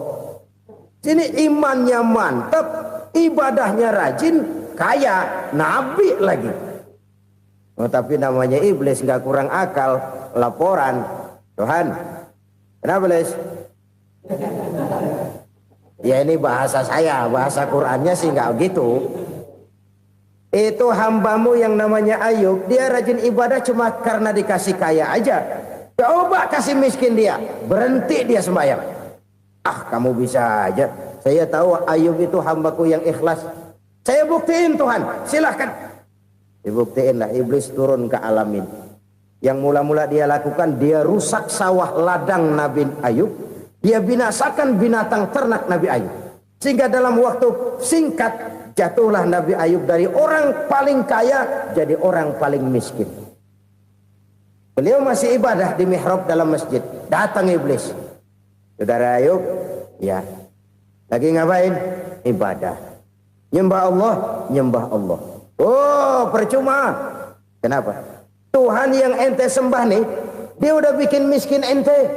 Sini imannya mantap, ibadahnya rajin, kaya, nabi lagi. Oh, tapi namanya iblis nggak kurang akal. Laporan, Tuhan, kenapa Les? Ya ini bahasa saya, bahasa Qurannya sih nggak gitu. Itu hambamu yang namanya Ayub, dia rajin ibadah cuma karena dikasih kaya aja. Coba kasih miskin dia, berhenti dia sembahyang. Ah, kamu bisa aja. Saya tahu Ayub itu hambaku yang ikhlas. Saya buktiin Tuhan, silahkan. Dibuktiinlah, iblis turun ke alamin. Yang mula-mula dia lakukan, dia rusak sawah ladang Nabi Ayub. Dia binasakan binatang ternak Nabi Ayub. Sehingga dalam waktu singkat, jatuhlah Nabi Ayub dari orang paling kaya jadi orang paling miskin. Beliau masih ibadah di mihrab dalam masjid. Datang iblis. Saudara Ayub, ya, lagi ngapain? Ibadah. Nyembah Allah, nyembah Allah. Oh, percuma. Kenapa? Tuhan yang ente sembah nih, dia udah bikin miskin ente.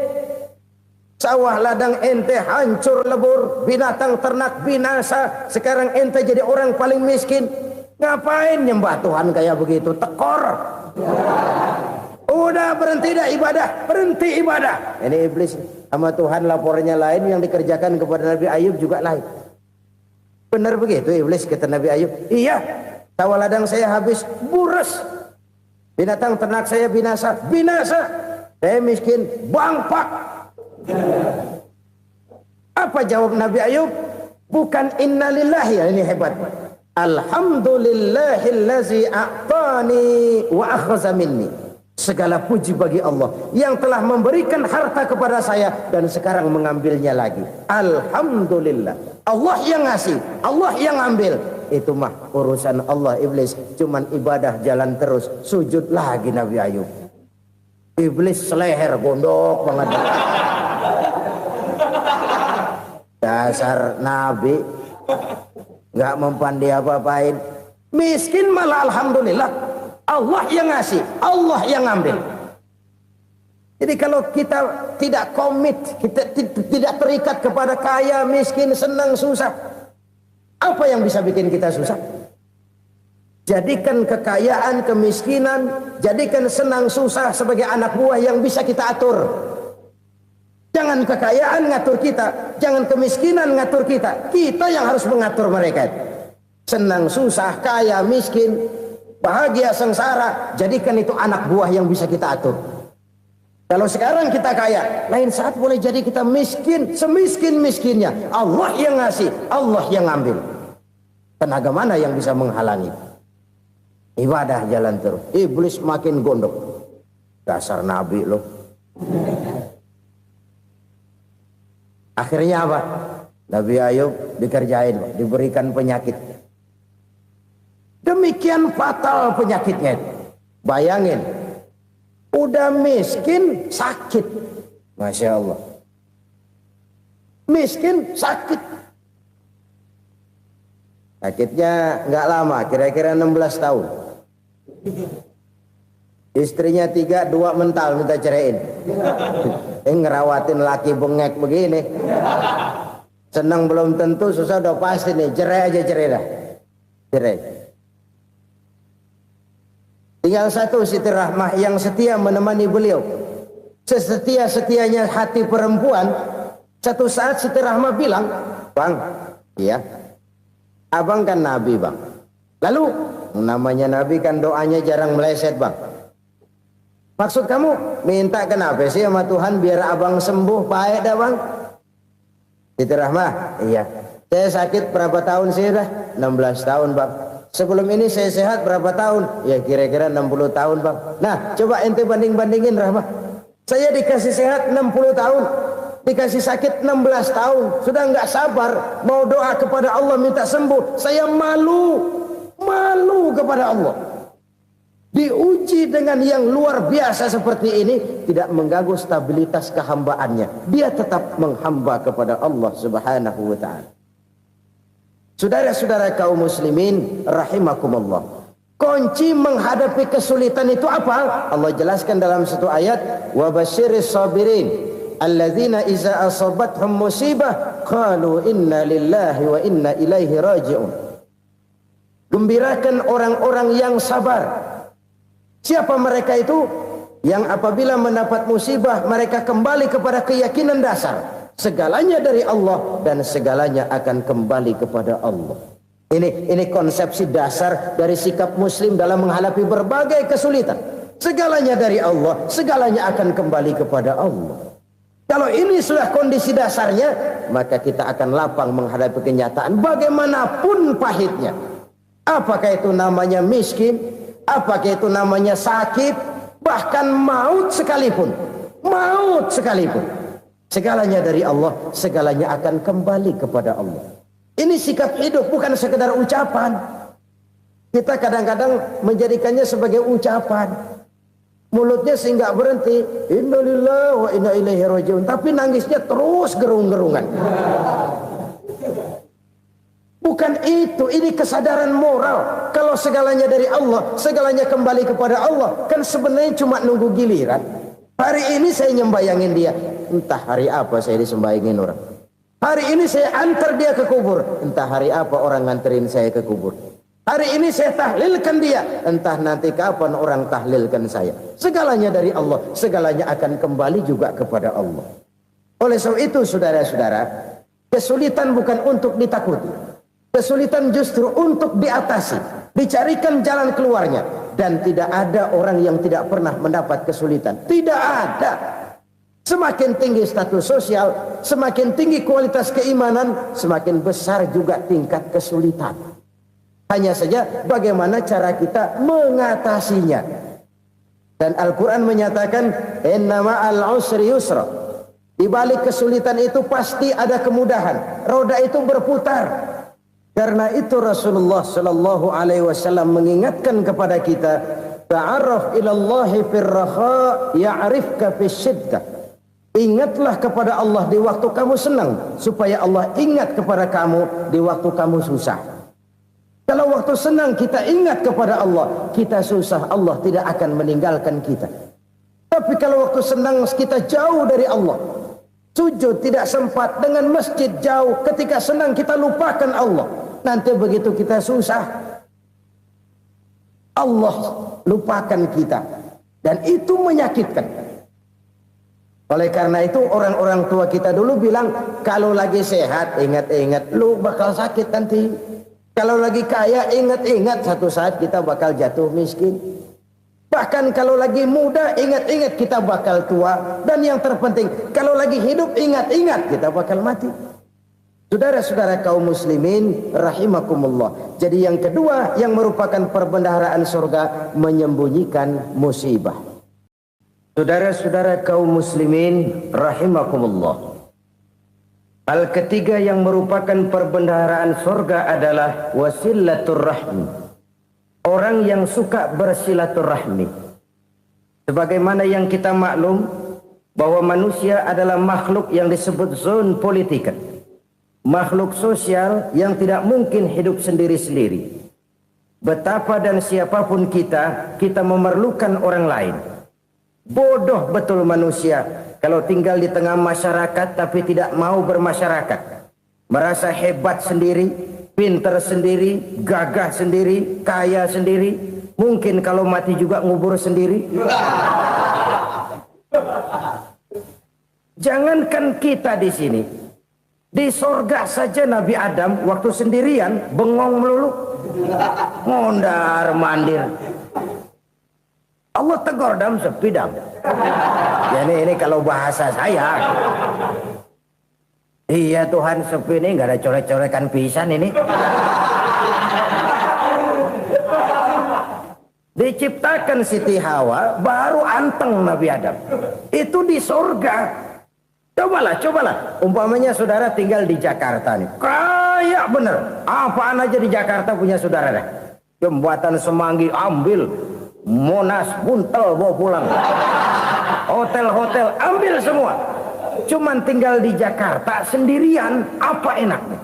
Sawah ladang ente hancur lebur, binatang ternak binasa. Sekarang ente jadi orang paling miskin. Ngapain nyembah Tuhan kayak begitu? Tekor. Udah berhenti dah ibadah, berhenti ibadah. Ini iblis sama Tuhan laporannya lain, yang dikerjakan kepada Nabi Ayub juga lain. Benar begitu iblis kata Nabi Ayub? Iya, sawah ladang saya habis, buras. Binatang ternak saya binasa, binasa. Saya miskin, bangpak. Apa jawab Nabi Ayub? Bukan innalillahi, ya, ini hebat. Alhamdulillahillazi a'tani wa akhza minni. Segala puji bagi Allah yang telah memberikan harta kepada saya dan sekarang mengambilnya lagi. Alhamdulillah. Allah yang ngasih, Allah yang ambil. Itu mah urusan Allah. Iblis cuman ibadah jalan terus, sujud lagi Nabi Ayub. Iblis seleher gondok banget. Dasar Nabi nggak mempan dia apa-apain. Miskin malah alhamdulillah. Allah yang ngasih, Allah yang ambil. Jadi kalau kita tidak komit, kita tidak terikat kepada kaya, miskin, senang, susah, apa yang bisa bikin kita susah? Jadikan kekayaan, kemiskinan, jadikan senang, susah sebagai anak buah yang bisa kita atur. Jangan kekayaan ngatur kita, jangan kemiskinan ngatur kita. Kita yang harus mengatur mereka. Senang, susah, kaya, miskin, bahagia, sengsara, jadikan itu anak buah yang bisa kita atur. Kalau sekarang kita kaya, lain saat boleh jadi kita miskin, semiskin-miskinnya. Allah yang ngasih, Allah yang ambil. Tenaga mana yang bisa menghalangi? Ibadah jalan terus. Iblis makin gondok. Dasar Nabi loh. Akhirnya apa? Nabi Ayub dikerjain, diberikan penyakit. Demikian fatal penyakitnya. Bayangin, udah miskin sakit. Masya Allah. Miskin sakit. Sakitnya nggak lama, kira-kira 16 tahun. Istrinya 3, 2 mental minta ceraiin. Ngerawatin laki bengek begini. Senang belum tentu, susah udah pasti nih. Cerai aja, cerai dah. Cerai. Tinggal satu Siti Rahmah yang setia menemani beliau. Sesetia-setianya hati perempuan. Satu saat Siti Rahmah bilang, "Bang, iya, abang kan Nabi, Bang. Lalu, namanya Nabi kan doanya jarang meleset, Bang. Maksud kamu minta kenapa sih sama Tuhan biar abang sembuh, baik dah, Bang?" Siti Rahmah, iya. Saya sakit berapa tahun sih dah? 16 tahun, Bang. Sebelum ini saya sehat berapa tahun? Ya kira-kira 60 tahun, Bang. Nah, coba ente banding-bandingin, Rahmah. Saya dikasih sehat 60 tahun, dikasih sakit 16 tahun. Sudah nggak sabar mau doa kepada Allah minta sembuh. Saya malu kepada Allah. Diuji dengan yang luar biasa seperti ini, tidak mengganggu stabilitas kehambaannya. Dia tetap menghamba kepada Allah Subhanahu wa ta'ala. Saudara-saudara kaum muslimin rahimakumullah. Kunci menghadapi kesulitan itu apa? Allah jelaskan dalam satu ayat, wa basyiris sabirin alladzina iza asabathum musibah qalu inna lillahi wa inna ilaihi raji'un. Gembirakan orang-orang yang sabar. Siapa mereka itu? Yang apabila mendapat musibah mereka kembali kepada keyakinan dasar. Segalanya dari Allah dan segalanya akan kembali kepada Allah. Ini konsepsi dasar dari sikap muslim dalam menghadapi berbagai kesulitan. Segalanya dari Allah, segalanya akan kembali kepada Allah. Kalau ini sudah kondisi dasarnya, maka kita akan lapang menghadapi kenyataan bagaimanapun pahitnya. Apakah itu namanya miskin, apakah itu namanya sakit, bahkan maut sekalipun. Maut sekalipun. Segalanya dari Allah, segalanya akan kembali kepada Allah. Ini sikap hidup, bukan sekedar ucapan. Kita kadang-kadang menjadikannya sebagai ucapan. Mulutnya sih nggak berhenti, innalillahi wa inna ilaihi raji'un, tapi nangisnya terus gerung-gerungan. Bukan itu, ini kesadaran moral. Kalau segalanya dari Allah, segalanya kembali kepada Allah, kan sebenarnya cuma nunggu giliran. Hari ini saya nyembayangin dia, entah hari apa saya disembayangin orang. Hari ini saya antar dia ke kubur, entah hari apa orang nganterin saya ke kubur. Hari ini saya tahlilkan dia, entah nanti kapan orang tahlilkan saya. Segalanya dari Allah, segalanya akan kembali juga kepada Allah. Oleh sebab itu saudara-saudara, kesulitan bukan untuk ditakuti. Kesulitan justru untuk diatasi, dicarikan jalan keluarnya. Dan tidak ada orang yang tidak pernah mendapat kesulitan. Tidak ada. Semakin tinggi status sosial, semakin tinggi kualitas keimanan, semakin besar juga tingkat kesulitan. Hanya saja bagaimana cara kita mengatasinya. Dan Al-Quran menyatakan, inna ma'al usri yusra. Di balik kesulitan itu pasti ada kemudahan. Roda itu berputar. Karena itu Rasulullah sallallahu alaihi wasallam mengingatkan kepada kita, ta'arraf ilallahi fir raha ya'rifka fisyiddah. Ingatlah kepada Allah di waktu kamu senang, supaya Allah ingat kepada kamu di waktu kamu susah. Kalau waktu senang kita ingat kepada Allah, kita susah, Allah tidak akan meninggalkan kita. Tapi kalau waktu senang kita jauh dari Allah, sujud tidak sempat, dengan masjid jauh, ketika senang kita lupakan Allah. Nanti begitu kita susah, Allah lupakan kita. Dan itu menyakitkan. Oleh karena itu orang-orang tua kita dulu bilang, kalau lagi sehat ingat-ingat lu bakal sakit nanti. Kalau lagi kaya ingat-ingat satu saat kita bakal jatuh miskin. Bahkan kalau lagi muda ingat-ingat kita bakal tua. Dan yang terpenting kalau lagi hidup ingat-ingat kita bakal mati. Saudara-saudara kaum muslimin rahimakumullah. Jadi yang kedua yang merupakan perbendaharaan surga, menyembunyikan musibah. Saudara-saudara kaum muslimin rahimakumullah. Hal ketiga yang merupakan perbendaharaan surga adalah wasilatur rahmi. Orang yang suka bersilaturahmi. Sebagaimana yang kita maklum bahwa manusia adalah makhluk yang disebut zon politika. Makhluk sosial yang tidak mungkin hidup sendiri-sendiri. Betapa dan siapapun kita memerlukan orang lain. Bodoh betul manusia kalau tinggal di tengah masyarakat tapi tidak mau bermasyarakat. Merasa hebat sendiri, pintar sendiri, gagah sendiri, kaya sendiri. Mungkin kalau mati juga ngubur sendiri. Jangankan kita di sini. Di sorga saja Nabi Adam waktu sendirian bengong melulu, mondar mandir. Allah tegur dam sepi dam. Ya ini kalau bahasa saya. Iya Tuhan sepi ini nggak ada coret-corekan pisan ini. Diciptakan Siti Hawa baru anteng Nabi Adam. Itu di sorga. Cobalah. Umpamanya saudara tinggal di Jakarta nih. Kayak bener. Apaan aja di Jakarta punya saudara dah. Jembatan Semanggi ambil. Monas, Buntel bawa pulang. Hotel-hotel ambil semua. Cuman tinggal di Jakarta sendirian. Apa enaknya?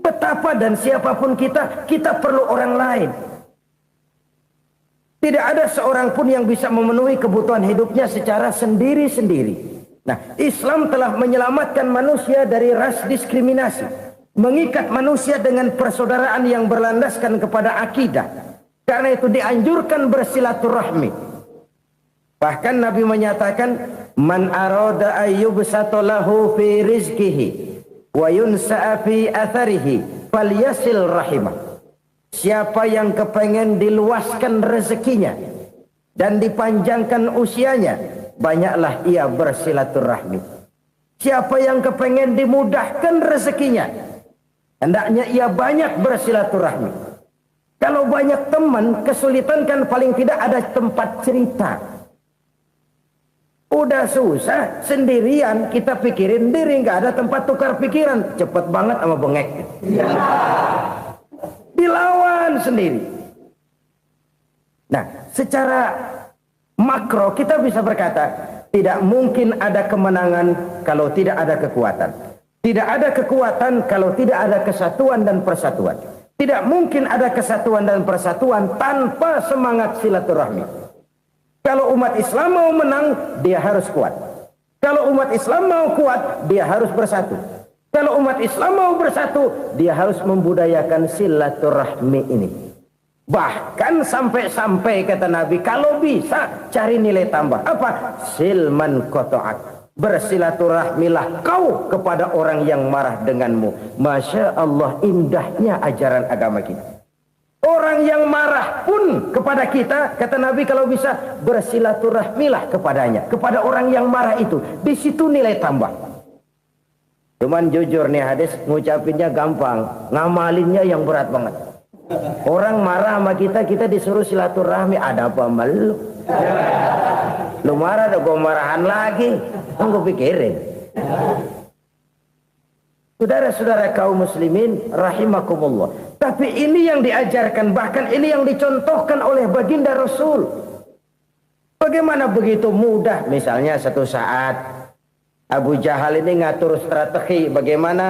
Betapa dan siapapun kita perlu orang lain. Tidak ada seorang pun yang bisa memenuhi kebutuhan hidupnya secara sendiri-sendiri. Nah, Islam telah menyelamatkan manusia dari ras diskriminasi. Mengikat manusia dengan persaudaraan yang berlandaskan kepada akidah. Karena itu dianjurkan bersilaturahmi. Bahkan Nabi menyatakan, Man arada ayyubsata lahu fi rizkihi wa yunsa'a fi atharihi falyasil rahimah. Siapa yang kepengen diluaskan rezekinya dan dipanjangkan usianya, banyaklah ia bersilaturahmi. Siapa yang kepengen dimudahkan rezekinya, hendaknya ia banyak bersilaturahmi. Kalau banyak teman, kesulitan kan paling tidak ada tempat cerita. Udah susah, sendirian kita pikirin diri, nggak ada tempat tukar pikiran. Cepet banget sama bengek. Dilawan sendiri. Nah, secara makro kita bisa berkata, tidak mungkin ada kemenangan kalau tidak ada kekuatan. Tidak ada kekuatan kalau tidak ada kesatuan dan persatuan. Tidak mungkin ada kesatuan dan persatuan tanpa semangat silaturahmi. Kalau umat Islam mau menang, dia harus kuat. Kalau umat Islam mau kuat, dia harus bersatu. Kalau umat Islam mau bersatu, dia harus membudayakan silaturahmi ini. Bahkan sampai-sampai kata Nabi, kalau bisa cari nilai tambah. Apa? Silman qata'ak. Bersilaturahmilah kau kepada orang yang marah denganmu. Masya Allah, indahnya ajaran agama kita. Orang yang marah pun kepada kita, kata Nabi, kalau bisa bersilaturahmilah kepadanya, kepada orang yang marah itu. Di situ nilai tambah. Cuman jujur nih hadis, ngucapinnya gampang, ngamalinnya yang berat banget. Orang marah sama kita, kita disuruh silaturahmi, ada apa malu? Lu marah, ada gue marahan lagi, kan gue pikirin. Saudara-saudara kaum muslimin rahimakumullah. Tapi ini yang diajarkan, bahkan ini yang dicontohkan oleh baginda Rasul. Bagaimana begitu mudah, misalnya satu saat Abu Jahal ini ngatur strategi bagaimana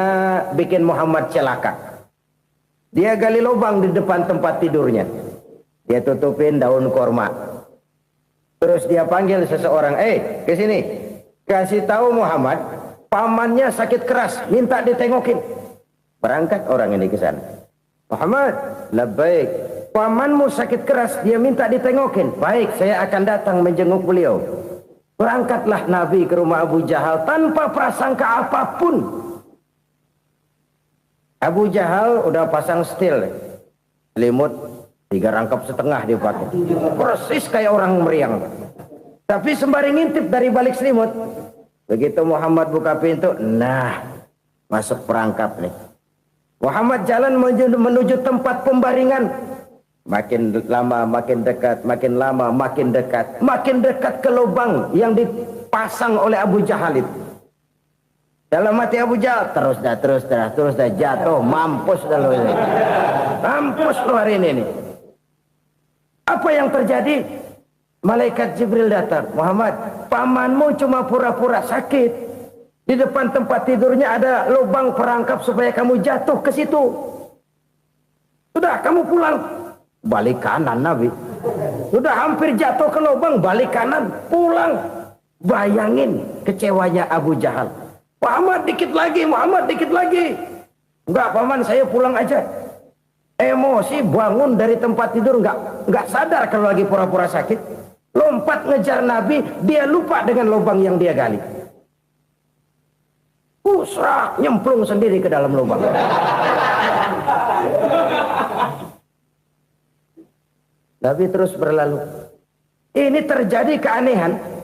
bikin Muhammad celaka. Dia gali lubang di depan tempat tidurnya. Dia tutupin daun korma. Terus dia panggil seseorang, ke sini. Kasih tahu Muhammad, pamannya sakit keras, minta ditengokin. Berangkat orang ini ke sana. Muhammad, labbaik. Pamanmu sakit keras, dia minta ditengokin. Baik, saya akan datang menjenguk beliau. Berangkatlah Nabi ke rumah Abu Jahal tanpa prasangka apapun. Abu Jahal udah pasang setil, selimut 3 rangkap setengah dia pakai, persis kayak orang meriang. Tapi sembari ngintip dari balik selimut, begitu Muhammad buka pintu, nah masuk perangkap nih. Muhammad jalan menuju tempat pembaringan. Makin lama makin dekat, makin lama makin dekat, makin dekat ke lubang yang dipasang oleh Abu Jahal itu. Dalam hati Abu Jahal, terus dah jatuh, mampus dah lo ini. Mampus lo hari ini nih. Apa yang terjadi? Malaikat Jibril datang. Muhammad, pamanmu cuma pura-pura sakit. Di depan tempat tidurnya ada lubang perangkap supaya kamu jatuh ke situ. Sudah, kamu pulang. Balik kanan Nabi. Sudah hampir jatuh ke lubang, balik kanan, pulang. Bayangin kecewanya Abu Jahal. Muhammad dikit lagi, Muhammad dikit lagi. Enggak paman, saya pulang aja. Emosi bangun dari tempat tidur, enggak sadar kalau lagi pura-pura sakit. Lompat ngejar Nabi, dia lupa dengan lubang yang dia gali. Usrak, nyemplung sendiri ke dalam lubang. Nabi terus berlalu. Ini terjadi keanehan.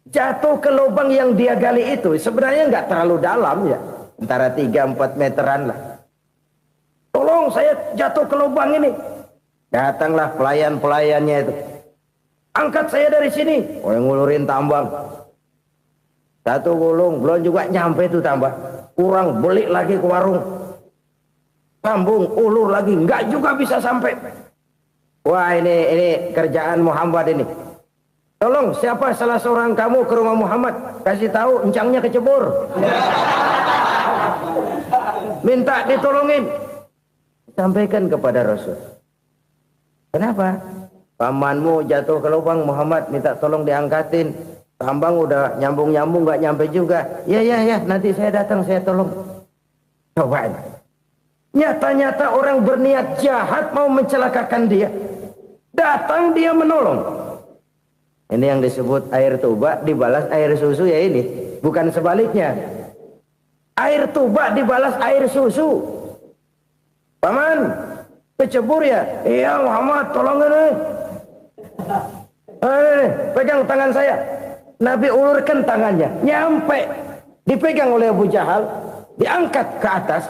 Jatuh ke lubang yang dia gali itu sebenarnya nggak terlalu dalam ya, antara 3-4 meteran lah. Tolong saya jatuh ke lubang ini. Datanglah pelayan-pelayannya itu. Angkat saya dari sini. Oh, yang ngulurin tambang. Satu gulung belum juga nyampe itu tambang. Kurang beli lagi ke warung. Sambung ulur lagi nggak juga bisa sampai. Wah ini kerjaan Muhammad ini. Tolong siapa salah seorang kamu ke rumah Muhammad, kasih tahu encangnya kecebur. Minta ditolongin. Sampaikan kepada Rasul. Kenapa? Pamanmu jatuh ke lubang, Muhammad minta tolong diangkatin. Tambang udah nyambung-nyambung nggak nyampe juga. Ya nanti saya datang saya tolong. Coba. Nyata-nyata orang berniat jahat mau mencelakakan dia. Datang dia menolong. Ini yang disebut air tuba dibalas air susu ya ini. Bukan sebaliknya. Air tuba dibalas air susu. Paman, kecebur ya? Iya Muhammad, tolongin nih. Pegang tangan saya. Nabi ulurkan tangannya. Nyampe. Dipegang oleh Abu Jahal. Diangkat ke atas.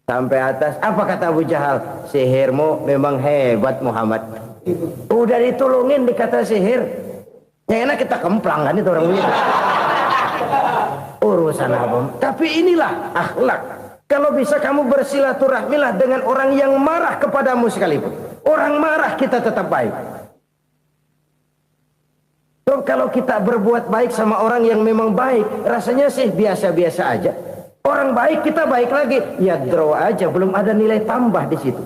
Sampai atas. Apa kata Abu Jahal? Sihirmu memang hebat Muhammad. Udah ditolongin dikata sihir. Yang enak kita kemplang kan itu orang begitu. Urusan apa? Tapi inilah akhlak. Kalau bisa kamu bersilaturahmilah dengan orang yang marah kepadamu sekalipun. Orang marah kita tetap baik. So, kalau kita berbuat baik sama orang yang memang baik, rasanya sih biasa-biasa aja. Orang baik kita baik lagi, ya draw aja, belum ada nilai tambah di situ.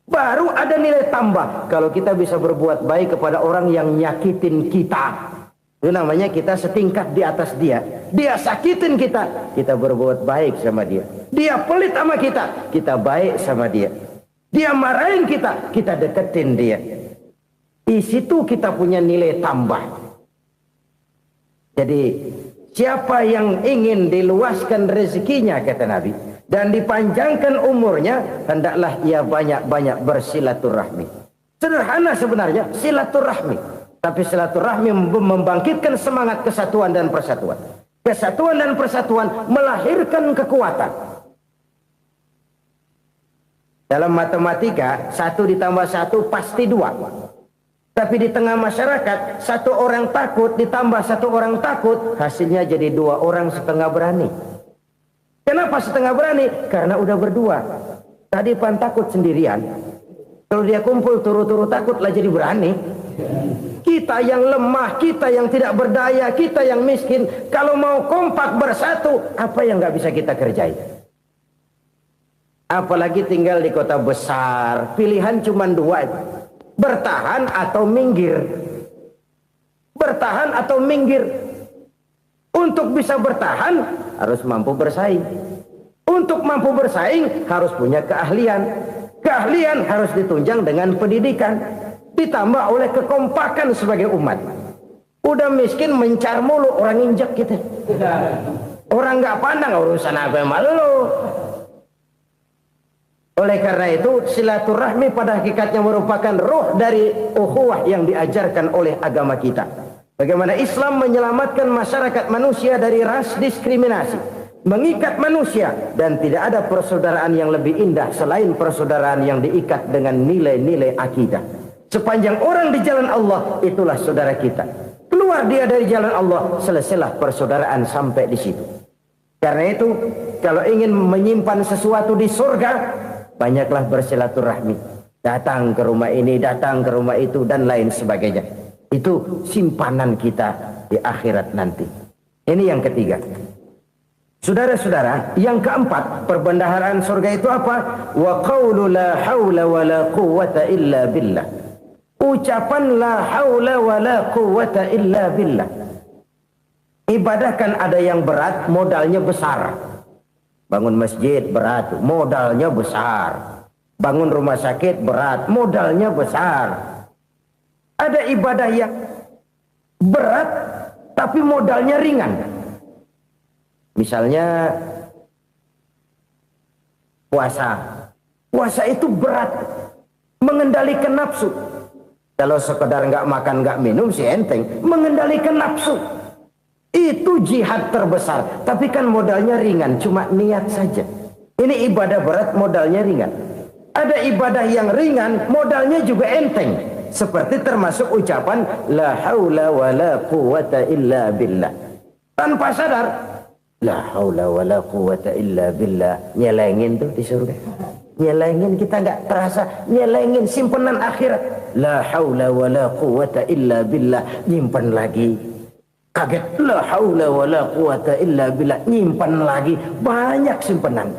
Baru ada nilai tambah kalau kita bisa berbuat baik kepada orang yang nyakitin kita. Itu namanya kita setingkat di atas dia. Dia sakitin kita, kita berbuat baik sama dia. Dia pelit sama kita, kita baik sama dia. Dia marahin kita, kita deketin dia. Di situ kita punya nilai tambah. Jadi siapa yang ingin diluaskan rezekinya, kata Nabi, dan dipanjangkan umurnya, hendaklah ia banyak-banyak bersilaturahmi. Sederhana sebenarnya silaturahmi. Tapi silaturahmi membangkitkan semangat kesatuan dan persatuan. Kesatuan dan persatuan melahirkan kekuatan. Dalam matematika, 1 ditambah 1 pasti 2. Tapi di tengah masyarakat, 1 orang takut ditambah 1 orang takut, hasilnya jadi 2 orang setengah berani. Kenapa setengah berani? Karena udah berdua. Tadi pan takut sendirian. Kalau dia kumpul turu-turu takutlah jadi berani. Kita yang lemah, kita yang tidak berdaya, kita yang miskin, kalau mau kompak bersatu, apa yang nggak bisa kita kerjain? Apalagi tinggal di kota besar, pilihan cuma 2, bertahan atau minggir. Bertahan atau minggir. Untuk bisa bertahan harus mampu bersaing. Untuk mampu bersaing harus punya keahlian. Keahlian harus ditunjang dengan pendidikan, ditambah oleh kekompakan sebagai umat. Udah miskin mencar mulu, orang injak kita. Orang nggak pandang urusan apa malu. Oleh karena itu silaturahmi pada hakikatnya merupakan ruh dari ukhuwah yang diajarkan oleh agama kita. Bagaimana Islam menyelamatkan masyarakat manusia dari ras diskriminasi, mengikat manusia, dan tidak ada persaudaraan yang lebih indah selain persaudaraan yang diikat dengan nilai-nilai akidah. Sepanjang orang di jalan Allah, itulah saudara kita. Keluar dia dari jalan Allah, selesailah persaudaraan sampai di situ. Karena itu, kalau ingin menyimpan sesuatu di surga, banyaklah bersilaturahmi. Datang ke rumah ini, datang ke rumah itu, dan lain sebagainya. Itu simpanan kita di akhirat nanti. Ini yang ketiga. Saudara-saudara, yang keempat, perbendaharaan surga itu apa? Wa qawlu la hawla wa la quwwata illa billah. Ucapan la haula wa la quwwata illa billah. Ibadah kan ada yang berat, modalnya besar. Bangun masjid berat, modalnya besar. Bangun rumah sakit berat, modalnya besar. Ada ibadah yang berat tapi modalnya ringan. Misalnya puasa. Puasa itu berat, mengendalikan nafsu. Kalau sekedar nggak makan nggak minum sih enteng, mengendalikan nafsu itu jihad terbesar. Tapi kan modalnya ringan, cuma niat saja. Ini ibadah berat, modalnya ringan. Ada ibadah yang ringan, modalnya juga enteng. Seperti termasuk ucapan la haula wa la quwwata illa billah. Tanpa sadar, la haula wa la quwwata illa billah, nyelengin tuh di surga. Nyelengin, kita nggak terasa, nyelengin simpenan akhirat. La haula wa la quwwata illa billah, nyimpan lagi. Kaget, la haula wa la quwwata illa billah, nyimpan lagi. Banyak simpenan.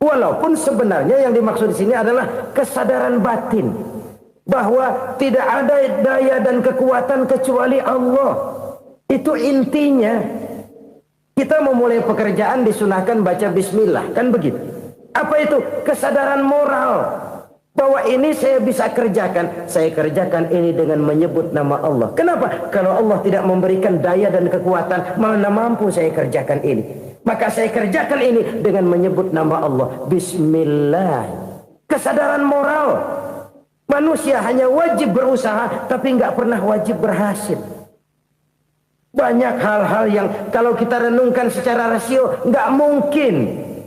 Walaupun sebenarnya yang dimaksud di sini adalah kesadaran batin bahwa tidak ada daya dan kekuatan kecuali Allah. Itu intinya. Kita memulai pekerjaan disunahkan baca bismillah, kan begitu? Apa itu? Kesadaran moral bahwa ini saya bisa kerjakan. Saya kerjakan ini dengan menyebut nama Allah. Kenapa? Kalau Allah tidak memberikan daya dan kekuatan, mana mampu saya kerjakan ini. Maka saya kerjakan ini dengan menyebut nama Allah. Bismillah. Kesadaran moral. Manusia hanya wajib berusaha, tapi nggak pernah wajib berhasil. Banyak hal-hal yang kalau kita renungkan secara rasio nggak mungkin,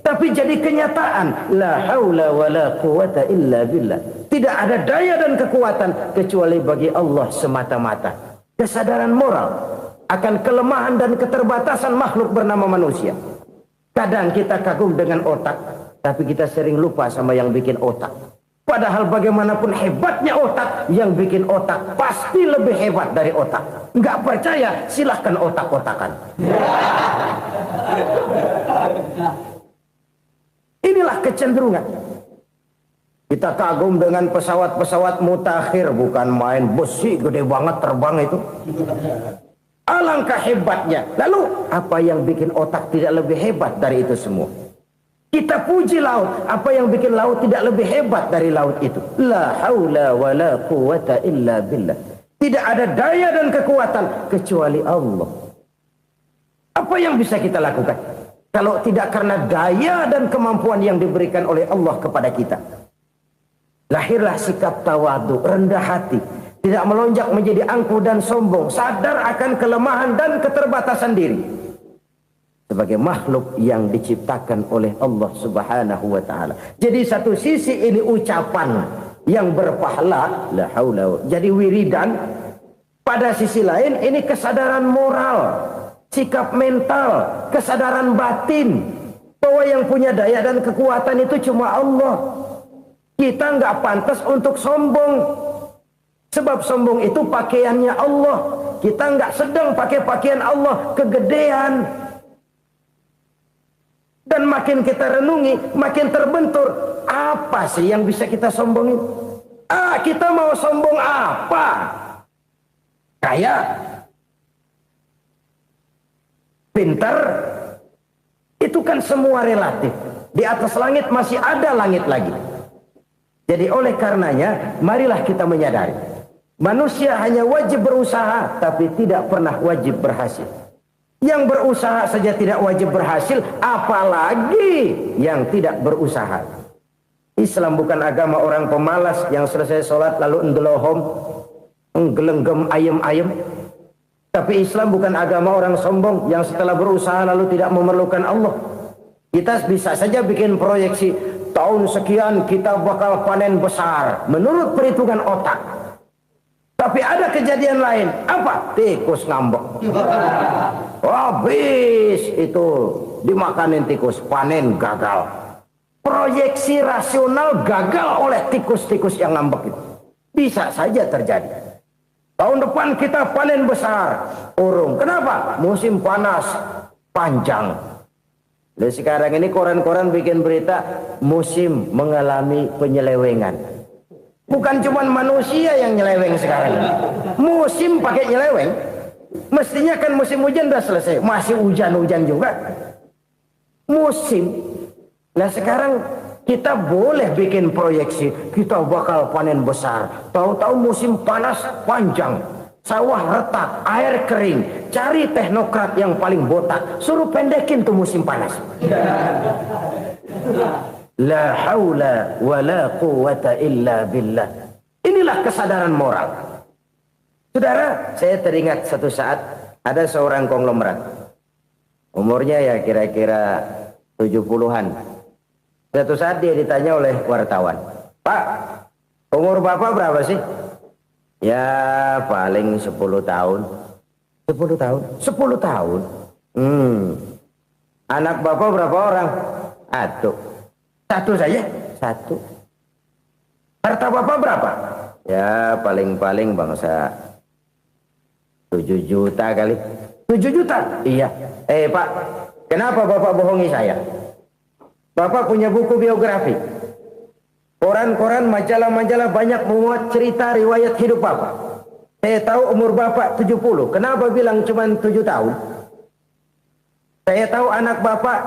tapi jadi kenyataan. La haula wa la quwwata illa billah. Tidak ada daya dan kekuatan kecuali bagi Allah semata-mata. Kesadaran moral akan kelemahan dan keterbatasan makhluk bernama manusia. Kadang kita kagum dengan otak, tapi kita sering lupa sama yang bikin otak. Padahal bagaimanapun hebatnya otak, yang bikin otak pasti lebih hebat dari otak. Nggak percaya, silahkan otak-otakan. Inilah kecenderungan. Kita kagum dengan pesawat-pesawat mutakhir, bukan main, besi gede banget terbang itu. Alangkah hebatnya. Lalu apa yang bikin otak tidak lebih hebat dari itu semua? Kita puji laut. Apa yang bikin laut tidak lebih hebat dari laut itu? La haula wa la quwata illa billah. Tidak ada daya dan kekuatan kecuali Allah. Apa yang bisa kita lakukan kalau tidak karena daya dan kemampuan yang diberikan oleh Allah kepada kita? Lahirlah sikap tawadu, rendah hati, tidak melonjak menjadi angkuh dan sombong, sadar akan kelemahan dan keterbatasan diri sebagai makhluk yang diciptakan oleh Allah Subhanahu wa taala. Jadi satu sisi ini ucapan yang berpahala, la haula, jadi wiridan. Pada sisi lain ini kesadaran moral, sikap mental, kesadaran batin bahwa yang punya daya dan kekuatan itu cuma Allah. Kita nggak pantas untuk sombong, sebab sombong itu pakaiannya Allah. Kita nggak sedang pakai pakaian Allah, kegedean. Dan makin kita renungi, makin terbentur. Apa sih yang bisa kita sombongin? Kita mau sombong apa? Kaya, pintar, itu kan semua relatif. Di atas langit masih ada langit lagi. Jadi oleh karenanya, marilah kita menyadari, manusia hanya wajib berusaha, tapi tidak pernah wajib berhasil. Yang berusaha saja tidak wajib berhasil, apalagi yang tidak berusaha. Islam bukan agama orang pemalas yang selesai sholat lalu enggelohom, enggelenggem ayem-ayem. Tapi Islam bukan agama orang sombong yang setelah berusaha lalu tidak memerlukan Allah. Kita bisa saja bikin proyeksi, tahun sekian kita bakal panen besar menurut perhitungan otak. Tapi ada kejadian lain. Apa? Tikus ngambek. Habis itu dimakanin tikus, panen gagal. Proyeksi rasional gagal oleh tikus-tikus yang ngambek itu. Bisa saja terjadi. Tahun depan kita panen besar, urung. Kenapa? Musim panas panjang. Dan sekarang ini koran-koran bikin berita musim mengalami penyelewengan. Bukan cuma manusia yang nyeleweng sekarang. Musim pakai nyeleweng. Mestinya kan musim hujan udah selesai, masih hujan-hujan juga. Musim. Nah sekarang kita boleh bikin proyeksi, kita bakal panen besar. Tahu-tahu musim panas panjang. Sawah retak, air kering. Cari teknokrat yang paling botak, suruh pendekin tuh musim panas. La haula wa la quwata illa billah. Inilah kesadaran moral. Saudara, saya teringat satu saat ada seorang konglomerat. Umurnya ya kira-kira 70-an. Satu saat dia ditanya oleh wartawan, "Pak, umur Bapak berapa sih?" "Ya paling 10 tahun. 10 tahun? 10 tahun? Anak Bapak berapa orang?" "Satu." "Satu saja?" "Satu." "Harta Bapak berapa?" "Ya paling-paling bangsa 7 juta kali." 7 juta? "Iya." Pak, kenapa Bapak bohongi saya? Bapak punya buku biografi. Koran-koran, majalah-majalah banyak memuat cerita riwayat hidup Bapak. Saya tahu umur Bapak 70. Kenapa bilang cuma 7 tahun? Saya tahu anak Bapak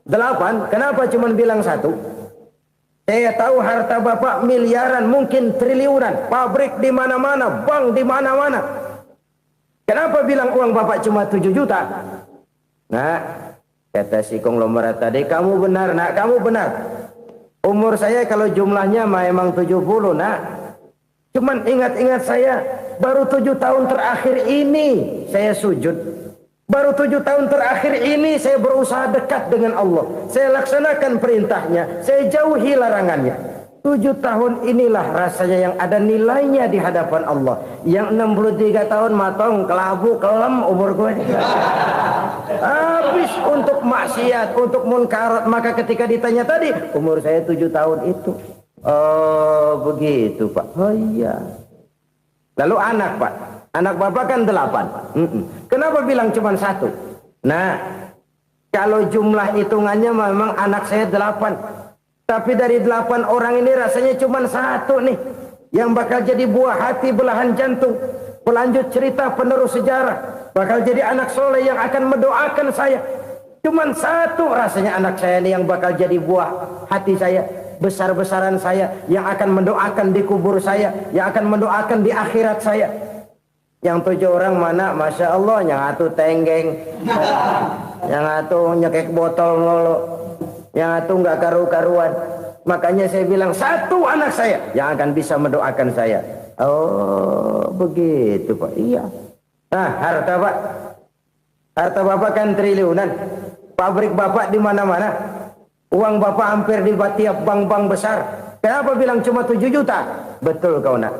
8. Kenapa cuma bilang 1? Saya tahu harta Bapak miliaran, mungkin triliunan. Pabrik di mana-mana, bank di mana-mana. Kenapa bilang uang Bapak cuma 7 juta? Nah, kata si konglomerat tadi, "Kamu benar, Nak, kamu benar. Umur saya kalau jumlahnya memang 70, Nak. Cuman ingat-ingat saya, baru 7 tahun terakhir ini saya sujud. Baru 7 tahun terakhir ini saya berusaha dekat dengan Allah. Saya laksanakan perintahnya, saya jauhi larangannya. 7 tahun inilah rasanya yang ada nilainya di hadapan Allah. Yang 63 tahun matong, kelabu, kelem umur gue. Habis untuk maksiat, untuk munkarat. Maka ketika ditanya tadi, umur saya 7 tahun itu." "Oh begitu Pak." "Oh iya." Lalu anak Pak, anak Bapak kan 8. Kenapa bilang cuma 1? Nah, kalau jumlah hitungannya memang anak saya 8. Tapi dari 8 orang ini rasanya cuma 1 nih yang bakal jadi buah hati, belahan jantung, pelanjut cerita, penerus sejarah, bakal jadi anak soleh yang akan mendoakan saya. Cuma 1 rasanya anak saya ini yang bakal jadi buah hati saya, besar-besaran saya, yang akan mendoakan di kubur saya, yang akan mendoakan di akhirat saya. Yang 7 orang mana? Masya Allah, yang 1 tenggeng, yang 1 nyekek botol ngolo, yang 1 nggak karu-karuan. Makanya saya bilang 1 anak saya yang akan bisa mendoakan saya. Oh begitu Pak. Iya. Nah harta Pak, harta Bapak kan triliunan, pabrik Bapak di mana-mana, uang Bapak hampir di tiap bank-bank besar. Kenapa bilang cuma 7 juta? Betul kau nak.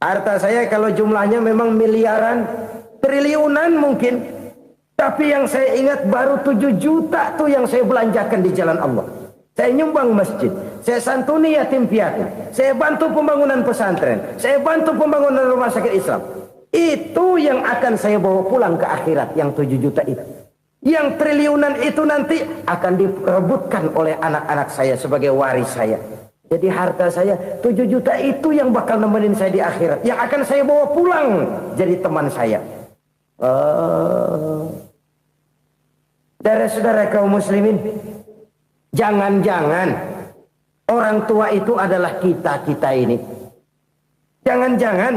Harta saya kalau jumlahnya memang miliaran, triliunan mungkin. Tapi yang saya ingat baru 7 juta tuh yang saya belanjakan di jalan Allah. Saya nyumbang masjid, saya santuni yatim piatu, saya bantu pembangunan pesantren, saya bantu pembangunan rumah sakit Islam. Itu yang akan saya bawa pulang ke akhirat, yang 7 juta itu. Yang triliunan itu nanti akan diperebutkan oleh anak-anak saya sebagai waris saya. Jadi harta saya 7 juta itu yang bakal nemenin saya di akhirat, yang akan saya bawa pulang jadi teman saya. Saudara-saudara kaum muslimin, jangan-jangan orang tua itu adalah kita-kita ini. Jangan-jangan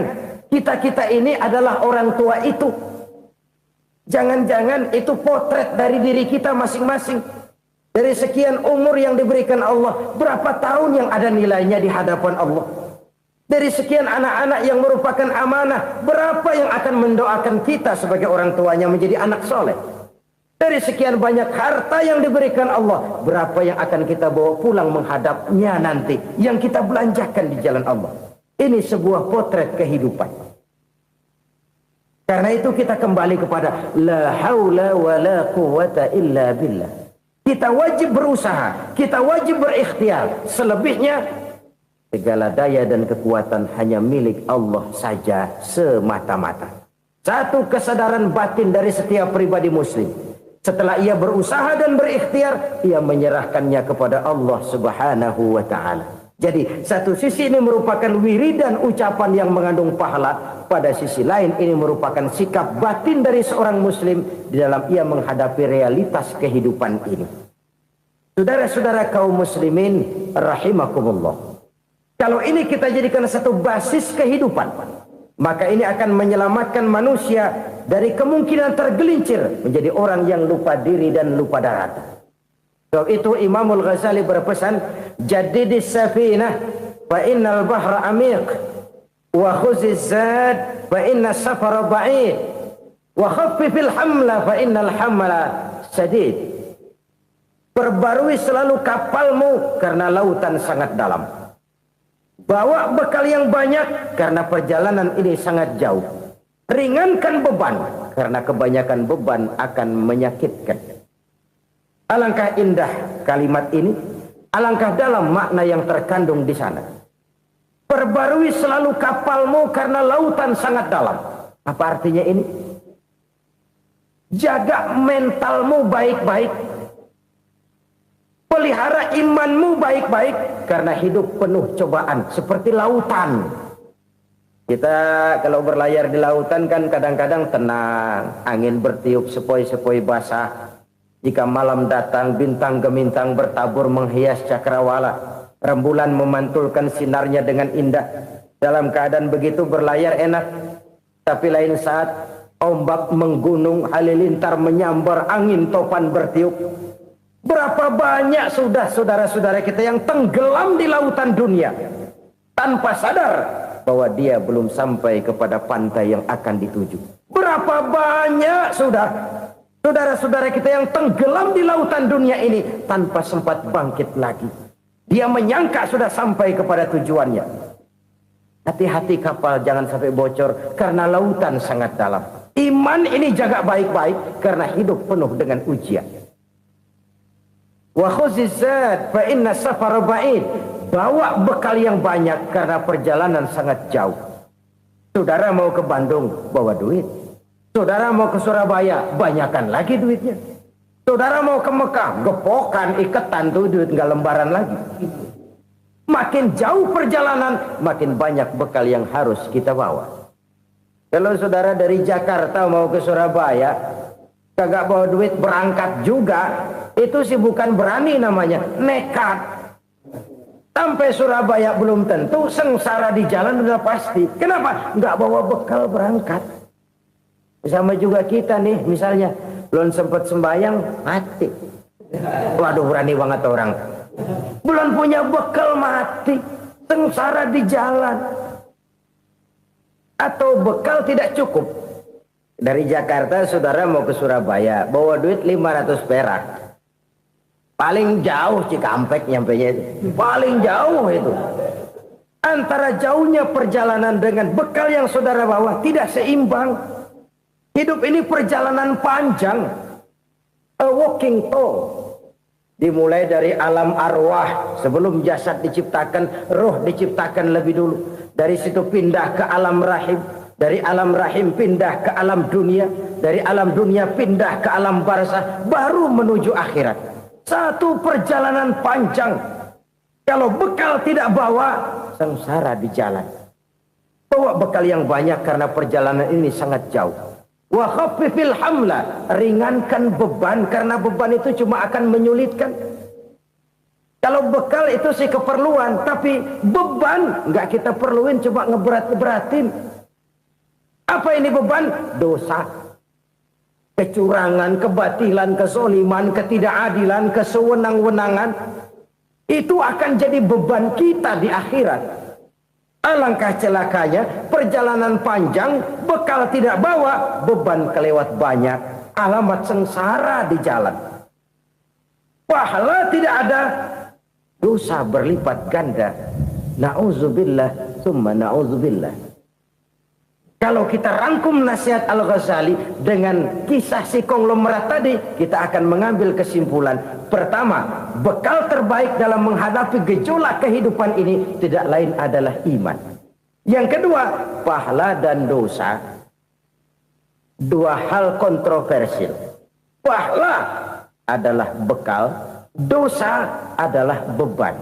kita-kita ini adalah orang tua itu. Jangan-jangan itu potret dari diri kita masing-masing. Dari sekian umur yang diberikan Allah, berapa tahun yang ada nilainya di hadapan Allah? Dari sekian anak-anak yang merupakan amanah, berapa yang akan mendoakan kita sebagai orang tuanya menjadi anak soleh? Dari sekian banyak harta yang diberikan Allah, berapa yang akan kita bawa pulang menghadapnya nanti, yang kita belanjakan di jalan Allah? Ini sebuah potret kehidupan. Karena itu kita kembali kepada la haula wa la quwata illa billah. Kita wajib berusaha, kita wajib berikhtiar. Selebihnya segala daya dan kekuatan hanya milik Allah saja semata-mata. Satu kesadaran batin dari setiap pribadi muslim. Setelah ia berusaha dan berikhtiar, ia menyerahkannya kepada Allah Subhanahu wa taala. Jadi satu sisi ini merupakan wiridan ucapan yang mengandung pahala, pada sisi lain ini merupakan sikap batin dari seorang muslim di dalam ia menghadapi realitas kehidupan ini. Saudara-saudara kaum muslimin rahimakumullah. Kalau ini kita jadikan satu basis kehidupan, maka ini akan menyelamatkan manusia dari kemungkinan tergelincir menjadi orang yang lupa diri dan lupa darat. Sebab itu Imamul Ghazali berpesan, jadidis safinah fa innal bahra amiq wa khuziz zad fa inna safara ba'id wa khaffifil hamla fa innal hamla sadid. Perbarui selalu kapalmu karena lautan sangat dalam. Bawa bekal yang banyak karena perjalanan ini sangat jauh. Ringankan beban karena kebanyakan beban akan menyakitkan. Alangkah indah kalimat ini, alangkah dalam makna yang terkandung di sana. Perbarui selalu kapalmu karena lautan sangat dalam. Apa artinya ini? Jaga mentalmu baik-baik. Pelihara imanmu baik-baik karena hidup penuh cobaan seperti lautan. Kita kalau berlayar di lautan kan kadang-kadang tenang, angin bertiup sepoi-sepoi basah. Jika malam datang, bintang gemintang bertabur menghias cakrawala. Rembulan memantulkan sinarnya dengan indah. Dalam keadaan begitu berlayar enak. Tapi lain saat ombak menggunung, halilintar menyambar, angin topan bertiup. Berapa banyak sudah saudara-saudara kita yang tenggelam di lautan dunia tanpa sadar bahwa dia belum sampai kepada pantai yang akan dituju. Berapa banyak sudah saudara-saudara kita yang tenggelam di lautan dunia ini tanpa sempat bangkit lagi. Dia menyangka sudah sampai kepada tujuannya. Hati-hati kapal jangan sampai bocor karena lautan sangat dalam. Iman ini jaga baik-baik karena hidup penuh dengan ujian. Wa khuziz zad fa inna safara ba'id. Bawa bekal yang banyak karena perjalanan sangat jauh. Saudara mau ke Bandung, bawa duit. Saudara mau ke Surabaya, banyakkan lagi duitnya. Saudara mau ke Mekah, gepokan, iketan tuh duit nggak lembaran lagi. Makin jauh perjalanan, makin banyak bekal yang harus kita bawa. Kalau saudara dari Jakarta mau ke Surabaya, kagak bawa duit berangkat juga, itu sih bukan berani namanya, nekat. Sampai Surabaya belum tentu, sengsara di jalan udah pasti. Kenapa? Nggak bawa bekal berangkat. Sama juga kita nih, misalnya belum sempat sembahyang, mati. Waduh, berani banget orang. Belum punya bekal, mati. Sengsara di jalan. Atau bekal tidak cukup. Dari Jakarta saudara mau ke Surabaya, bawa duit 500 perak. Paling jauh Cikampek nyampenya itu. Paling jauh itu. Antara jauhnya perjalanan dengan bekal yang saudara bawa tidak seimbang. Hidup ini perjalanan panjang. A walking tour. Dimulai dari alam arwah, sebelum jasad diciptakan, roh diciptakan lebih dulu. Dari situ pindah ke alam rahim, dari alam rahim pindah ke alam dunia, dari alam dunia pindah ke alam barzah, baru menuju akhirat. Satu perjalanan panjang. Kalau bekal tidak bawa, sengsara di jalan. Bawa bekal yang banyak karena perjalanan ini sangat jauh. Wa khaffifil hamla, ringankan beban karena beban itu cuma akan menyulitkan. Kalau bekal itu sih keperluan, tapi beban nggak kita perluin, coba ngeberat-beratin. Apa ini beban? Dosa, kecurangan, kebatilan, kezoliman, ketidakadilan, kesewenang-wenangan. Itu akan jadi beban kita di akhirat. Alangkah celakanya, perjalanan panjang, bekal tidak bawa, beban kelewat banyak, alamat sengsara di jalan. Pahala tidak ada, dosa berlipat ganda. Na'udzubillah, summa na'udzubillah. Kalau kita rangkum nasihat Al-Ghazali dengan kisah si konglomerat tadi, kita akan mengambil kesimpulan. Pertama, bekal terbaik dalam menghadapi gejolak kehidupan ini tidak lain adalah iman. Yang kedua, pahala dan dosa. Dua hal kontroversial. Pahala adalah bekal, dosa adalah beban.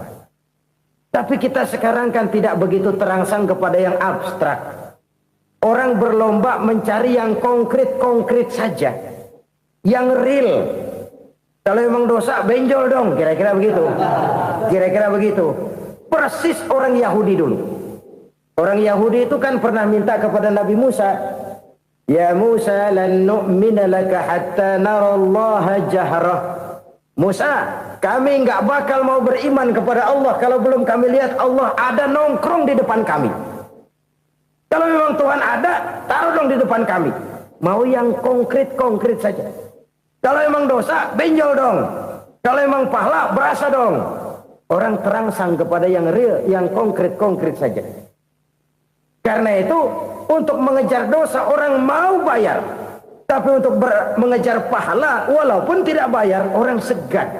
Tapi kita sekarang kan tidak begitu terangsang kepada yang abstrak. Orang berlomba mencari yang konkret-konkret saja. Yang real. Kalau memang dosa, benjol dong. Kira-kira begitu. Kira-kira begitu. Persis orang Yahudi dulu. Orang Yahudi itu kan pernah minta kepada Nabi Musa. Ya Musa, lan nu'mina laka hatta narallaha jahrah. Musa, kami nggak bakal mau beriman kepada Allah kalau belum kami lihat Allah ada nongkrong di depan kami. Kalau memang Tuhan ada, taruh dong di depan kami. Mau yang konkret-konkret saja. Kalau memang dosa, benjol dong. Kalau memang pahala, berasa dong. Orang terangsang kepada yang real, yang konkret-konkret saja. Karena itu, untuk mengejar dosa, orang mau bayar. Tapi untuk mengejar pahala, walaupun tidak bayar, orang segan.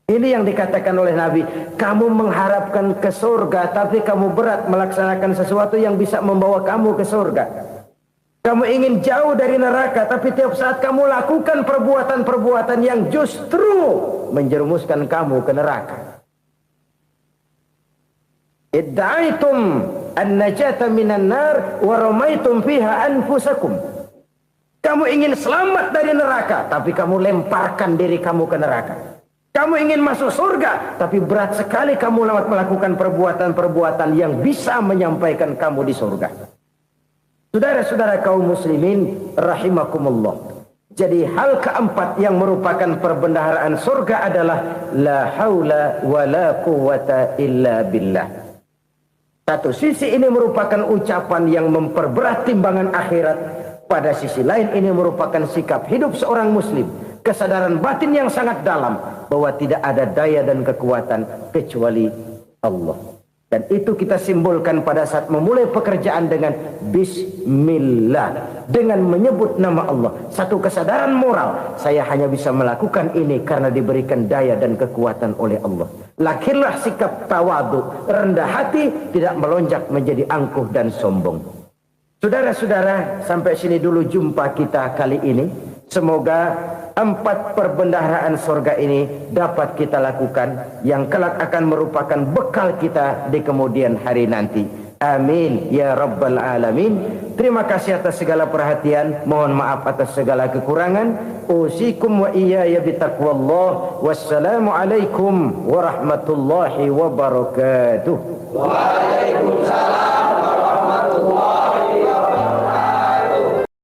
Ini yang dikatakan oleh Nabi, kamu mengharapkan ke surga, tapi kamu berat melaksanakan sesuatu yang bisa membawa kamu ke surga. Kamu ingin jauh dari neraka, tapi tiap saat kamu lakukan perbuatan-perbuatan yang justru menjerumuskan kamu ke neraka. Idda'aitum an-najata minan nar wa ramaitum fiha anfusakum. Kamu ingin selamat dari neraka, tapi kamu lemparkan diri kamu ke neraka. Kamu ingin masuk surga, tapi berat sekali kamu melakukan perbuatan-perbuatan yang bisa menyampaikan kamu di surga. Saudara-saudara kaum muslimin rahimakumullah. Jadi hal keempat yang merupakan perbendaharaan surga adalah la haula wa la quwwata illa billah. Satu sisi ini merupakan ucapan yang memperberat timbangan akhirat. Pada sisi lain ini merupakan sikap hidup seorang muslim. Kesadaran batin yang sangat dalam bahwa tidak ada daya dan kekuatan kecuali Allah. Dan itu kita simbolkan pada saat memulai pekerjaan dengan Bismillah. Dengan menyebut nama Allah. Satu kesadaran moral. Saya hanya bisa melakukan ini karena diberikan daya dan kekuatan oleh Allah. Lahirlah sikap tawadu, rendah hati, tidak melonjak menjadi angkuh dan sombong. Saudara-saudara, sampai sini dulu jumpa kita kali ini. Semoga 4 perbendaharaan surga ini dapat kita lakukan, yang kelak akan merupakan bekal kita di kemudian hari nanti. Amin ya rabbal alamin. Terima kasih atas segala perhatian, mohon maaf atas segala kekurangan. Usikum wa iyaya bitaqwallah. Wassalamu alaikum warahmatullahi wabarakatuh. Waalaikumsalam warahmatullahi wabarakatuh.